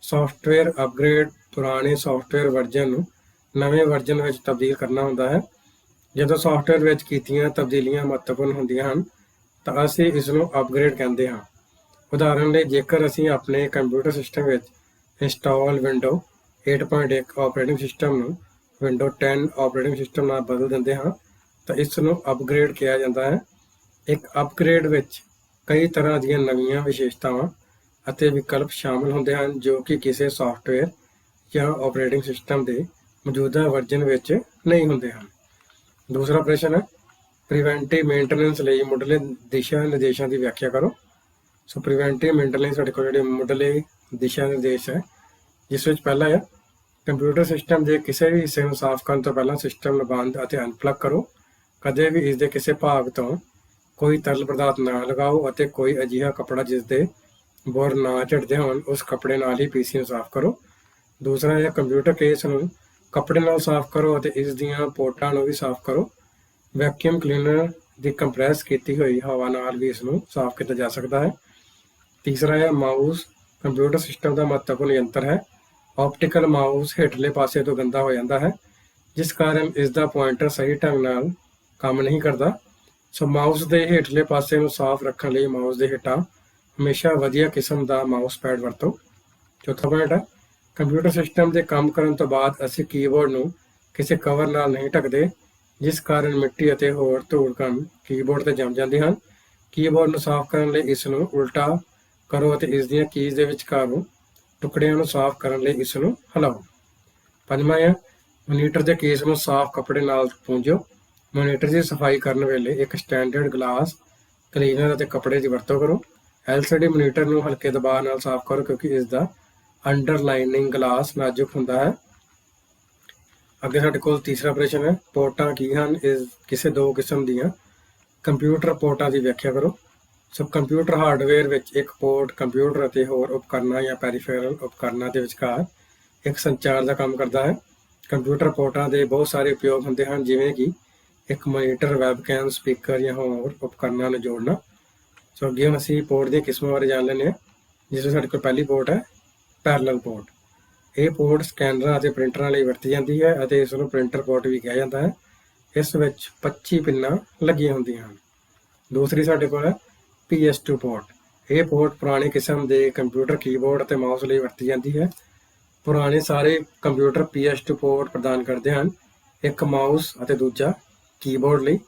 ਸੌਫਟਵੇਅਰ ਅਪਗ੍ਰੇਡ ਪੁਰਾਣੇ ਸੌਫਟਵੇਅਰ ਵਰਜ਼ਨ ਨੂੰ ਨਵੇਂ ਵਰਜ਼ਨ ਵਿੱਚ ਤਬਦੀਲ ਕਰਨਾ ਹੁੰਦਾ ਹੈ। ਜਦੋਂ ਸੌਫਟਵੇਅਰ ਵਿੱਚ ਕੀਤੀਆਂ ਤਬਦੀਲੀਆਂ ਮਹੱਤਵਪੂਰਨ ਹੁੰਦੀਆਂ ਹਨ ਤਾਂ ਅਸੀਂ ਇਸ ਨੂੰ ਅਪਗ੍ਰੇਡ ਕਹਿੰਦੇ ਹਾਂ। ਉਦਾਹਰਨ ਲਈ, ਜੇਕਰ ਅਸੀਂ ਆਪਣੇ ਕੰਪਿਊਟਰ ਸਿਸਟਮ ਵਿੱਚ ਇੰਸਟਾਲ ਵਿੰਡੋ 8.1 ਆਪਰੇਟਿੰਗ ਸਿਸਟਮ ਨੂੰ ਵਿੰਡੋ 10 ਆਪਰੇਟਿੰਗ ਸਿਸਟਮ ਨਾਲ ਬਦਲ ਦਿੰਦੇ ਹਾਂ ਤਾਂ ਇਸ ਨੂੰ ਅਪਗ੍ਰੇਡ ਕਿਹਾ ਜਾਂਦਾ ਹੈ। ਇੱਕ ਅਪਗ੍ਰੇਡ ਵਿੱਚ ਕਈ ਤਰ੍ਹਾਂ ਦੀਆਂ ਨਵੀਆਂ ਵਿਸ਼ੇਸ਼ਤਾਵਾਂ ਅਤੇ ਵਿਕਲਪ ਸ਼ਾਮਲ ਹੁੰਦੇ ਹਨ ਜੋ ਕਿ ਕਿਸੇ ਸੌਫਟਵੇਅਰ ਜਾਂ ਆਪਰੇਟਿੰਗ ਸਿਸਟਮ ਦੇ ਮੌਜੂਦਾ ਵਰਜ਼ਨ ਵਿੱਚ ਨਹੀਂ ਹੁੰਦੇ ਹਨ। ਦੂਸਰਾ ਪ੍ਰਸ਼ਨ ਹੈ, ਪ੍ਰੀਵੈਂਟਿਵ ਮੇਨਟੇਨੈਂਸ ਲਈ ਮੁੱਢਲੇ ਦਿਸ਼ਾ ਨਿਰਦੇਸ਼ਾਂ ਦੀ ਵਿਆਖਿਆ ਕਰੋ। ਸੋ ਪ੍ਰੀਵੈਂਟਿਵ ਮੇਨਟੇਨੈਂਸ ਸਾਡੇ ਕੋਲ ਜਿਹੜੇ ਮੁੱਢਲੇ ਦਿਸ਼ਾ ਨਿਰਦੇਸ਼ ਹੈ, ਜਿਸ ਵਿੱਚ ਪਹਿਲਾ ਹੈ, ਕੰਪਿਊਟਰ ਸਿਸਟਮ ਦੇ ਕਿਸੇ ਵੀ ਹਿੱਸੇ ਨੂੰ ਸਾਫ਼ ਕਰਨ ਤੋਂ ਪਹਿਲਾਂ ਸਿਸਟਮ ਨੂੰ ਬੰਦ ਅਤੇ ਅਨਪਲੱਗ ਕਰੋ। ਕਦੇ ਵੀ ਇਸ ਦੇ ਕਿਸੇ ਭਾਗ ਤੋਂ ਕੋਈ ਤਰਲ ਪਦਾਰਥ ਨਾ ਲਗਾਓ ਅਤੇ ਕੋਈ ਅਜਿਹਾ ਕੱਪੜਾ ਜਿਸ ਦੇ ਬੁਰ ਨਾ ਝੜਦੇ ਹੋਣ ਉਸ ਕੱਪੜੇ ਨਾਲ ਹੀ PC ਨੂੰ ਸਾਫ਼ ਕਰੋ। ਦੂਸਰਾ ਹੈ, ਕੰਪਿਊਟਰ ਕੇਸ ਨੂੰ ਕੱਪੜੇ ਨਾਲ ਸਾਫ਼ ਕਰੋ ਅਤੇ ਇਸ ਦੀਆਂ ਪੋਰਟਾਂ ਨੂੰ ਵੀ ਸਾਫ਼ ਕਰੋ। ਵੈਕਿਊਮ ਕਲੀਨਰ ਦੀ ਕੰਪਰੈਸ ਕੀਤੀ ਹੋਈ ਹਵਾ ਨਾਲ ਵੀ ਇਸ ਨੂੰ ਸਾਫ਼ ਕੀਤਾ ਜਾ ਸਕਦਾ ਹੈ। ਤੀਸਰਾ ਹੈ, ਮਾਊਸ ਕੰਪਿਊਟਰ ਸਿਸਟਮ ਦਾ ਮਹੱਤਵਪੂਰਨ ਯੰਤਰ ਹੈ। ਆਪਟੀਕਲ ਮਾਊਸ ਹੇਠਲੇ ਪਾਸੇ ਤੋਂ ਗੰਦਾ ਹੋ ਜਾਂਦਾ ਹੈ ਜਿਸ ਕਾਰਨ ਇਸ ਦਾ ਪੁਆਇੰਟਰ ਸਹੀ ਢੰਗ ਨਾਲ ਕੰਮ ਨਹੀਂ ਕਰਦਾ। ਸੋ ਮਾਊਸ ਦੇ ਹੇਠਲੇ ਪਾਸੇ ਨੂੰ ਸਾਫ਼ ਰੱਖਣ ਲਈ ਮਾਊਸ ਦੇ ਹੇਠਾਂ ਹਮੇਸ਼ਾ ਵਧੀਆ ਕਿਸਮ ਦਾ ਮਾਊਸ ਪੈਡ ਵਰਤੋ। ਚੌਥਾ ਪੁਆਇੰਟ ਹੈ, ਕੰਪਿਊਟਰ ਸਿਸਟਮ ਦੇ ਕੰਮ ਕਰਨ ਤੋਂ ਬਾਅਦ ਅਸੀਂ ਕੀਬੋਰਡ ਨੂੰ ਕਿਸੇ ਕਵਰ ਨਾਲ ਨਹੀਂ ਢੱਕਦੇ ਜਿਸ ਕਾਰਨ ਮਿੱਟੀ ਅਤੇ ਹੋਰ ਧੂੜ ਕਣ ਕੀਬੋਰਡ ਤੇ ਜੰਮ ਜਾਂਦੇ ਹਨ। ਕੀਬੋਰਡ ਨੂੰ ਸਾਫ਼ ਕਰਨ ਲਈ ਇਸ ਨੂੰ ਉਲਟਾ ਕਰੋ ਅਤੇ ਇਸ ਦੀਆਂ ਕੀਜ਼ ਦੇ ਵਿਚਕਾਰੋਂ ਟੁਕੜਿਆਂ ਨੂੰ ਸਾਫ਼ ਕਰਨ ਲਈ ਇਸ ਨੂੰ ਹਿਲਾਓ। ਪੰਜਵਾਂ ਹੈ ਮੋਨੀਟਰ ਦੇ ਕੇਸ ਨੂੰ ਸਾਫ਼ ਕੱਪੜੇ ਨਾਲ ਪੂੰਝੋ। ਮੋਨੀਟਰ ਦੀ ਸਫਾਈ ਕਰਨ ਵੇਲੇ ਇੱਕ ਸਟੈਂਡਰਡ ਗਲਾਸ ਕਲੀਨਰ ਅਤੇ ਕੱਪੜੇ ਦੀ ਵਰਤੋਂ ਕਰੋ। LCD ਮੋਨੀਟਰ ਨੂੰ ਹਲਕੇ ਦਬਾਅ ਨਾਲ ਸਾਫ਼ ਕਰੋ ਕਿਉਂਕਿ ਇਸ ਦਾ ਅੰਡਰਲਾਈਨਿੰਗ ਗਲਾਸ ਨਾਜ਼ੁਕ ਹੁੰਦਾ ਹੈ। ਅੱਗੇ ਸਾਡੇ ਕੋਲ ਤੀਸਰਾ ਪ੍ਰਸ਼ਨ ਹੈ ਪੋਰਟਾਂ ਕੀ ਹਨ। ਕਿਸੇ ਦੋ ਕਿਸਮ ਦੀਆਂ ਕੰਪਿਊਟਰ ਪੋਰਟਾਂ ਦੀ ਵਿਆਖਿਆ ਕਰੋ। ਸੋ ਕੰਪਿਊਟਰ ਹਾਰਡਵੇਅਰ ਵਿੱਚ ਇੱਕ ਪੋਰਟ ਕੰਪਿਊਟਰ ਅਤੇ ਹੋਰ ਉਪਕਰਨਾਂ ਜਾਂ ਪੈਰੀਫੇਰਲ ਉਪਕਰਨਾਂ ਦੇ ਵਿਚਕਾਰ ਇੱਕ ਸੰਚਾਰ ਦਾ ਕੰਮ ਕਰਦਾ ਹੈ। ਕੰਪਿਊਟਰ ਪੋਰਟਾਂ ਦੇ ਬਹੁਤ ਸਾਰੇ ਉਪਯੋਗ ਹੁੰਦੇ ਹਨ, ਜਿਵੇਂ ਕਿ ਇੱਕ ਮੋਨੀਟਰ, ਵੈਬਕੈਮ, ਸਪੀਕਰ ਜਾਂ ਹੋਰ ਉਪਕਰਨਾਂ ਨੂੰ ਜੋੜਨਾ। ਸੋ ਅੱਗੇ ਹੁਣ ਅਸੀਂ ਪੋਰਟ ਦੀਆਂ ਕਿਸਮਾਂ ਬਾਰੇ ਜਾਣ ਲੈਂਦੇ ਹਾਂ, ਜਿਸ ਵਿੱਚ ਸਾਡੇ ਕੋਲ ਪਹਿਲੀ ਪੋਰਟ ਹੈ ਪੈਰਲਲ ਪੋਰਟ। ਇਹ ਪੋਰਟ ਸਕੈਨਰਾਂ ਅਤੇ ਪ੍ਰਿੰਟਰਾਂ ਲਈ ਵਰਤੀ ਜਾਂਦੀ ਹੈ ਅਤੇ ਇਸ ਨੂੰ ਪ੍ਰਿੰਟਰ ਪੋਰਟ ਵੀ ਕਿਹਾ ਜਾਂਦਾ ਹੈ। ਇਸ ਵਿੱਚ 25 ਪਿੰਨਾਂ ਲੱਗੀਆਂ ਹੁੰਦੀਆਂ ਹਨ। ਦੂਸਰੀ ਸਾਡੇ ਕੋਲ ਹੈ PS2 ਪੋਰਟ। ਇਹ ਪੋਰਟ ਪੁਰਾਣੇ ਕਿਸਮ ਦੇ ਕੰਪਿਊਟਰ ਕੀਬੋਰਡ ਅਤੇ ਮਾਊਸ ਲਈ ਵਰਤੀ ਜਾਂਦੀ ਹੈ। ਪੁਰਾਣੇ ਸਾਰੇ ਕੰਪਿਊਟਰ PS2 ਪੋਰਟ ਪ੍ਰਦਾਨ ਕਰਦੇ ਹਨ, ਇੱਕ ਮਾਊਸ ਅਤੇ ਦੂਜਾ ਕੀਬੋਰਡ ਲਈ।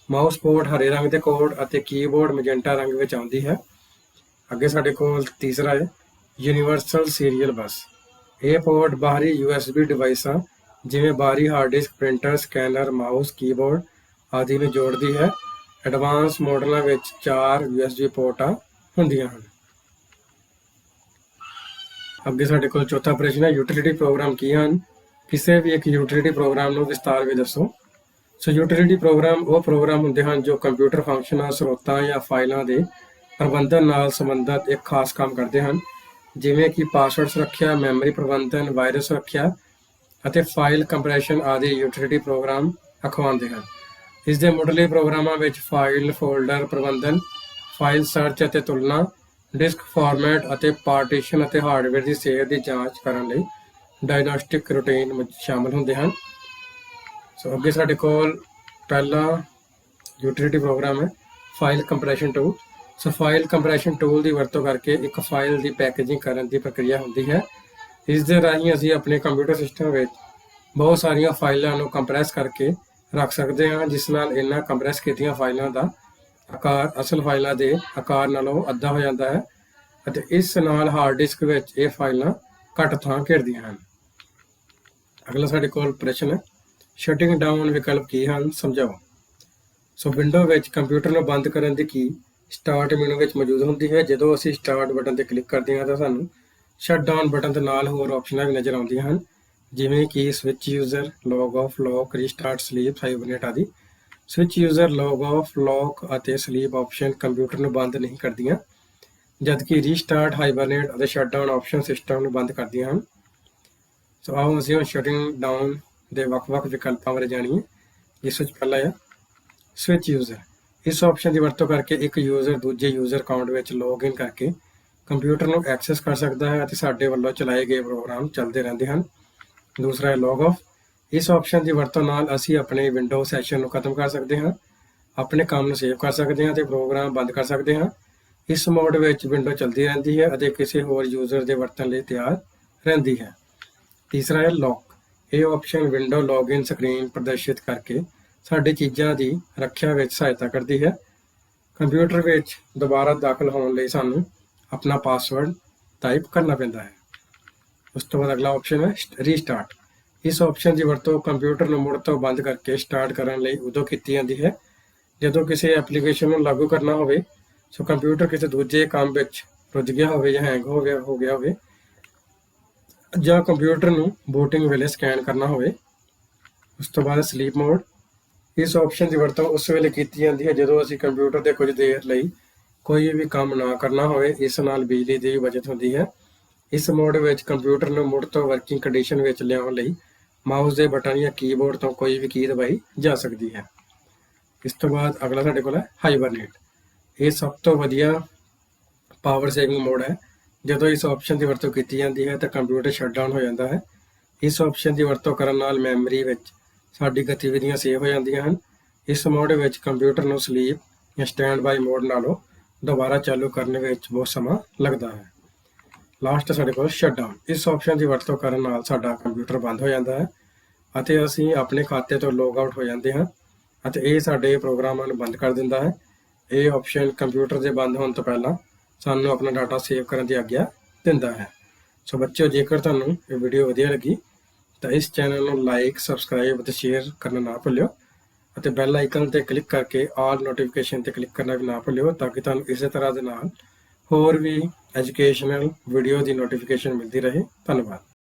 ਮਾਊਸ ਪੋਰਟ ਹਰੇ ਰੰਗ ਦੇ ਕੋਡ ਅਤੇ ਕੀਬੋਰਡ ਮੈਜੈਂਟਾ ਰੰਗ ਵਿੱਚ ਆਉਂਦੀ ਹੈ। ਅੱਗੇ ਸਾਡੇ ਕੋਲ ਤੀਸਰਾ ਹੈ ਯੂਨੀਵਰਸਲ ਸੀਰੀਅਲ ਬੱਸ। ਇਹ ਪੋਰਟ ਬਾਹਰੀ USB ਡਿਵਾਈਸਾਂ ਜਿਵੇਂ ਬਾਹਰੀ hard disk, printer, scanner, mouse, keyboard ਆਦਿ ਨੂੰ ਜੋੜਦੀ ਹੈ। ਐਡਵਾਂਸ ਮਾਡਲਾਂ ਵਿੱਚ 4 USB ਪੋਰਟਾਂ ਹੁੰਦੀਆਂ ਹਨ। ਅੱਗੇ ਸਾਡੇ ਕੋਲ ਚੌਥਾ ਪ੍ਰਸ਼ਨ ਹੈ ਯੂਟਿਲਿਟੀ ਪ੍ਰੋਗਰਾਮ ਕੀ ਹਨ। ਕਿਸੇ ਵੀ ਇੱਕ ਯੂਟਿਲਿਟੀ ਪ੍ਰੋਗਰਾਮ ਨੂੰ ਵਿਸਤਾਰ ਵਿੱਚ ਦੱਸੋ। ਸੋ ਯੂਟਿਲਿਟੀ ਪ੍ਰੋਗਰਾਮ ਉਹ ਪ੍ਰੋਗਰਾਮ ਹੁੰਦੇ ਹਨ ਜੋ ਕੰਪਿਊਟਰ ਫੰਕਸ਼ਨਾਂ, ਸਰੋਤਾਂ ਜਾਂ ਫਾਈਲਾਂ ਦੇ ਪ੍ਰਬੰਧਨ ਨਾਲ ਸੰਬੰਧਿਤ ਇੱਕ ਖਾਸ ਕੰਮ ਕਰਦੇ ਹਨ, ਜਿਵੇਂ ਕਿ ਪਾਸਵਰਡ ਸੁਰੱਖਿਆ, ਮੈਮਰੀ ਪ੍ਰਬੰਧਨ, ਵਾਇਰਸ ਸੁਰੱਖਿਆ ਅਤੇ ਫਾਈਲ ਕੰਪਰੈਸ਼ਨ ਆਦਿ ਯੂਟਿਲਿਟੀ ਪ੍ਰੋਗਰਾਮ ਅਖਵਾਉਂਦੇ ਹਨ। ਇਸ ਦੇ ਮੁੱਢਲੇ ਪ੍ਰੋਗਰਾਮਾਂ ਵਿੱਚ ਫਾਈਲ ਫੋਲਡਰ ਪ੍ਰਬੰਧਨ, ਫਾਈਲ ਸਰਚ ਅਤੇ ਤੁਲਨਾ, ਡਿਸਕ ਫਾਰਮੈਟ ਅਤੇ ਪਾਰਟੀਸ਼ਨ ਅਤੇ ਹਾਰਡਵੇਅਰ ਦੀ ਸਿਹਤ ਦੀ ਜਾਂਚ ਕਰਨ ਲਈ ਡਾਇਗਨੋਸਟਿਕ ਰੂਟੀਨ ਸ਼ਾਮਲ ਹੁੰਦੇ ਹਨ। ਸੋ ਅੱਗੇ ਸਾਡੇ ਕੋਲ ਪਹਿਲਾ ਯੂਟਿਲਿਟੀ ਪ੍ਰੋਗਰਾਮ ਹੈ ਫਾਈਲ ਕੰਪਰੈਸ਼ਨ ਟੂਲ। ਸੋ ਫਾਈਲ ਕੰਪਰੈਸ਼ਨ ਟੂਲ ਦੀ ਵਰਤੋਂ ਕਰਕੇ ਇੱਕ ਫਾਈਲ ਦੀ ਪੈਕੇਜਿੰਗ ਕਰਨ ਦੀ ਪ੍ਰਕਿਰਿਆ ਹੁੰਦੀ ਹੈ। ਇਸ ਦੇ ਰਾਹੀਂ ਅਸੀਂ ਆਪਣੇ ਕੰਪਿਊਟਰ ਸਿਸਟਮ ਵਿੱਚ ਬਹੁਤ ਸਾਰੀਆਂ ਫਾਈਲਾਂ ਨੂੰ ਕੰਪਰੈਸ ਕਰਕੇ ਰੱਖ ਸਕਦੇ ਹਾਂ, ਜਿਸ ਨਾਲ ਇਹਨਾਂ ਕੰਪਰੈਸ ਕੀਤੀਆਂ ਫਾਈਲਾਂ ਦਾ ਆਕਾਰ ਅਸਲ ਫਾਈਲਾਂ ਦੇ ਆਕਾਰ ਨਾਲੋਂ ਅੱਧਾ ਹੋ ਜਾਂਦਾ ਹੈ ਅਤੇ ਇਸ ਨਾਲ ਹਾਰਡ ਡਿਸਕ ਵਿੱਚ ਇਹ ਫਾਈਲਾਂ ਘੱਟ ਥਾਂ ਘੇਰਦੀਆਂ ਹਨ। ਅਗਲਾ ਸਾਡੇ ਕੋਲ ਪ੍ਰਸ਼ਨ ਹੈ ਸ਼ਟਿੰਗ ਡਾਊਨ ਵਿਕਲਪ ਕੀ ਹਨ, ਸਮਝਾਓ। ਸੋ ਵਿੰਡੋ ਵਿੱਚ ਕੰਪਿਊਟਰ ਨੂੰ ਬੰਦ ਕਰਨ ਦੀ ਕੀ ਸਟਾਰਟ ਮੈਨੂ ਵਿੱਚ ਮੌਜੂਦ ਹੁੰਦੀ ਹੈ। ਜਦੋਂ ਅਸੀਂ ਸਟਾਰਟ ਬਟਨ ਤੇ ਕਲਿੱਕ ਕਰਦੇ ਹਾਂ ਤਾਂ ਸਾਨੂੰ ਸ਼ਟ ਡਾਊਨ ਬਟਨ ਦੇ ਨਾਲ ਹੋਰ ਆਪਸ਼ਨਾਂ ਵੀ ਨਜ਼ਰ ਆਉਂਦੀਆਂ ਹਨ, ਜਿਵੇਂ ਕਿ switch user, log off, lock, restart, sleep, hibernate ਆਦਿ। Switch user, log off, lock ਅਤੇ ਸਲੀਪ ਆਪਸ਼ਨ ਕੰਪਿਊਟਰ ਨੂੰ ਬੰਦ ਨਹੀਂ ਕਰਦੀਆਂ, ਜਦਕਿ ਰੀਸਟਾਰਟ, ਹਾਈਬਰਨੇਟ ਅਤੇ ਸ਼ਟ ਡਾਊਨ ਆਪਸ਼ਨ ਸਿਸਟਮ ਨੂੰ ਬੰਦ ਕਰਦੀਆਂ ਹਨ। ਸੋ ਆਓ ਅਸੀਂ ਹੁਣ ਸ਼ਟਿੰਗ ਡਾਊਨ ਦੇ ਵੱਖ-ਵੱਖ ਵਿਕਲਪਾਂ ਬਾਰੇ ਜਾਣੀਏ, ਜਿਸ ਵਿੱਚ ਪਹਿਲਾ ਹੈ ਸਵਿਚ ਯੂਜ਼ਰ। ਇਸ ਆਪਸ਼ਨ ਦੀ ਵਰਤੋਂ ਕਰਕੇ ਇੱਕ ਯੂਜ਼ਰ ਦੂਜੇ ਯੂਜ਼ਰ ਅਕਾਊਂਟ ਵਿੱਚ ਲੌਗਇਨ ਕਰਕੇ ਕੰਪਿਊਟਰ ਨੂੰ ਐਕਸੈਸ ਕਰ ਸਕਦਾ ਹੈ ਅਤੇ ਸਾਡੇ ਵੱਲੋਂ ਚਲਾਏ ਗਏ ਪ੍ਰੋਗਰਾਮ ਚੱਲਦੇ ਰਹਿੰਦੇ ਹਨ। ਦੂਸਰਾ ਹੈ ਲੌਗ ਆਫ। ਇਸ ਆਪਸ਼ਨ ਦੀ ਵਰਤੋਂ ਨਾਲ ਅਸੀਂ ਆਪਣੇ ਵਿੰਡੋ ਸੈਸ਼ਨ ਨੂੰ ਖਤਮ ਕਰ ਸਕਦੇ ਹਾਂ, ਆਪਣੇ ਕੰਮ ਨੂੰ ਸੇਵ ਕਰ ਸਕਦੇ ਹਾਂ ਅਤੇ ਪ੍ਰੋਗਰਾਮ ਬੰਦ ਕਰ ਸਕਦੇ ਹਾਂ। ਇਸ ਮੋਡ ਵਿੱਚ ਵਿੰਡੋ ਚੱਲਦੀ ਰਹਿੰਦੀ ਹੈ ਅਤੇ ਕਿਸੇ ਹੋਰ ਯੂਜ਼ਰ ਦੇ ਵਰਤਣ ਲਈ ਤਿਆਰ ਰਹਿੰਦੀ ਹੈ। ਤੀਸਰਾ ਹੈ ਲੌਕ। ਇਹ ਆਪਸ਼ਨ ਵਿੰਡੋ ਲੌਗਇਨ ਸਕਰੀਨ ਪ੍ਰਦਰਸ਼ਿਤ ਕਰਕੇ ਸਾਡੀ ਚੀਜ਼ਾਂ ਦੀ ਰੱਖਿਆ ਵਿੱਚ ਸਹਾਇਤਾ ਕਰਦੀ ਹੈ। ਕੰਪਿਊਟਰ ਵਿੱਚ ਦੁਬਾਰਾ ਦਾਖਲ ਹੋਣ ਲਈ ਸਾਨੂੰ ਆਪਣਾ ਪਾਸਵਰਡ ਟਾਈਪ ਕਰਨਾ ਪੈਂਦਾ ਹੈ। ਉਸ ਤੋਂ ਬਾਅਦ ਅਗਲਾ ਆਪਸ਼ਨ ਹੈ ਰੀਸਟਾਰਟ। ਇਸ ਆਪਸ਼ਨ ਦੀ ਵਰਤੋਂ ਕੰਪਿਊਟਰ ਨੂੰ ਮੁੜ ਤੋਂ ਬੰਦ ਕਰਕੇ ਸਟਾਰਟ ਕਰਨ ਲਈ ਉਦੋਂ ਕੀਤੀ ਜਾਂਦੀ ਹੈ ਜਦੋਂ ਕਿਸੇ ਐਪਲੀਕੇਸ਼ਨ ਨੂੰ ਲਾਗੂ ਕਰਨਾ ਹੋਵੇ। ਸੋ ਕੰਪਿਊਟਰ ਕਿਸੇ ਦੂਜੇ ਕੰਮ ਵਿੱਚ ਰੁੱਝ ਗਿਆ ਹੋਵੇ ਜਾਂ ਹੈਂਗ ਹੋ ਗਿਆ ਹੋਵੇ ਜਾਂ ਕੰਪਿਊਟਰ ਨੂੰ ਬੂਟਿੰਗ ਵੇਲੇ ਸਕੈਨ ਕਰਨਾ ਹੋਵੇ। ਉਸ ਤੋਂ ਬਾਅਦ ਸਲੀਪ ਮੋਡ। ਇਸ ਆਪਸ਼ਨ ਦੀ ਵਰਤੋਂ ਉਸ ਵੇਲੇ ਕੀਤੀ ਜਾਂਦੀ ਹੈ ਜਦੋਂ ਅਸੀਂ ਕੰਪਿਊਟਰ ਦੇ ਕੁਝ ਦੇਰ ਲਈ ਕੋਈ ਵੀ ਕੰਮ ਨਾ ਕਰਨਾ ਹੋਵੇ। ਇਸ ਨਾਲ ਬਿਜਲੀ ਦੀ ਬਚਤ ਹੁੰਦੀ ਹੈ। ਇਸ ਮੋਡ ਵਿੱਚ ਕੰਪਿਊਟਰ ਨੂੰ ਮੁੜ ਤੋਂ ਵਰਕਿੰਗ ਕੰਡੀਸ਼ਨ ਵਿੱਚ ਲਿਆਉਣ ਲਈ ਮਾਊਸ ਦੇ ਬਟਨ ਜਾਂ ਕੀਬੋਰਡ ਤੋਂ ਕੋਈ ਵੀ ਕੀ ਦਬਾਈ ਜਾ ਸਕਦੀ ਹੈ। ਇਸ ਤੋਂ ਬਾਅਦ ਅਗਲਾ ਸਾਡੇ ਕੋਲ ਹੈ ਹਾਈਬਰਨੇਟ। ਇਹ ਸਭ ਤੋਂ ਵਧੀਆ ਪਾਵਰ ਸੇਵਿੰਗ ਮੋਡ ਹੈ। ਜਦੋਂ ਇਸ ਆਪਸ਼ਨ ਦੀ ਵਰਤੋਂ ਕੀਤੀ ਜਾਂਦੀ ਹੈ ਤਾਂ ਕੰਪਿਊਟਰ ਸ਼ਟਡਾਊਨ ਹੋ ਜਾਂਦਾ ਹੈ। ਇਸ ਆਪਸ਼ਨ ਦੀ ਵਰਤੋਂ ਕਰਨ ਨਾਲ ਮੈਮਰੀ ਵਿੱਚ ਸਾਡੀ ਗਤੀਵਿਧੀਆਂ ਸੇਵ ਹੋ ਜਾਂਦੀਆਂ ਹਨ। ਇਸ ਮੋਡ ਵਿੱਚ ਕੰਪਿਊਟਰ ਨੂੰ ਸਲੀਪ ਜਾਂ ਸਟੈਂਡ ਬਾਈ ਮੋਡ ਨਾਲੋਂ ਦੁਬਾਰਾ ਚਾਲੂ ਕਰਨ ਵਿੱਚ ਬਹੁਤ ਸਮਾਂ ਲੱਗਦਾ ਹੈ। ਲਾਸਟ ਸਾਡੇ ਕੋਲ ਸ਼ਟਡਾਊਨ। ਇਸ ਆਪਸ਼ਨ ਦੀ ਵਰਤੋਂ ਕਰਨ ਨਾਲ ਸਾਡਾ ਕੰਪਿਊਟਰ ਬੰਦ ਹੋ ਜਾਂਦਾ ਹੈ ਅਤੇ ਅਸੀਂ ਆਪਣੇ ਖਾਤੇ ਤੋਂ ਲੌਗ ਆਊਟ ਹੋ ਜਾਂਦੇ ਹਾਂ ਅਤੇ ਇਹ ਸਾਡੇ ਪ੍ਰੋਗਰਾਮਾਂ ਨੂੰ ਬੰਦ ਕਰ ਦਿੰਦਾ ਹੈ। ਇਹ ਆਪਸ਼ਨ ਕੰਪਿਊਟਰ ਦੇ ਬੰਦ ਹੋਣ ਤੋਂ ਪਹਿਲਾਂ ਸਾਨੂੰ ਆਪਣਾ ਡਾਟਾ ਸੇਵ ਕਰਨ ਦੀ ਆਗਿਆ ਦਿੰਦਾ ਹੈ। ਸੋ ਬੱਚਿਓ, ਜੇਕਰ ਤੁਹਾਨੂੰ ਇਹ ਵੀਡੀਓ ਵਧੀਆ ਲੱਗੀ ਤਾਂ ਇਸ ਚੈਨਲ ਨੂੰ ਲਾਈਕ, ਸਬਸਕ੍ਰਾਈਬ ਅਤੇ ਸ਼ੇਅਰ ਕਰਨਾ ਨਾ ਭੁੱਲਿਓ ਅਤੇ ਬੈਲ ਆਈਕਨ ਤੇ ਕਲਿੱਕ ਕਰਕੇ ਆਲ ਨੋਟੀਫਿਕੇਸ਼ਨ ਤੇ ਕਲਿੱਕ ਕਰਨਾ ਵੀ ਨਾ ਭੁੱਲਿਓ, ਤਾਂ ਕਿ ਤੁਹਾਨੂੰ ਇਸੇ ਤਰ੍ਹਾਂ ਦੇ ਨਾਲ ਹੋਰ ਵੀ ਐਜੂਕੇਸ਼ਨਲ ਵੀਡੀਓ ਦੀ ਨੋਟੀਫਿਕੇਸ਼ਨ ਮਿਲਦੀ ਰਹੇ। ਧੰਨਵਾਦ।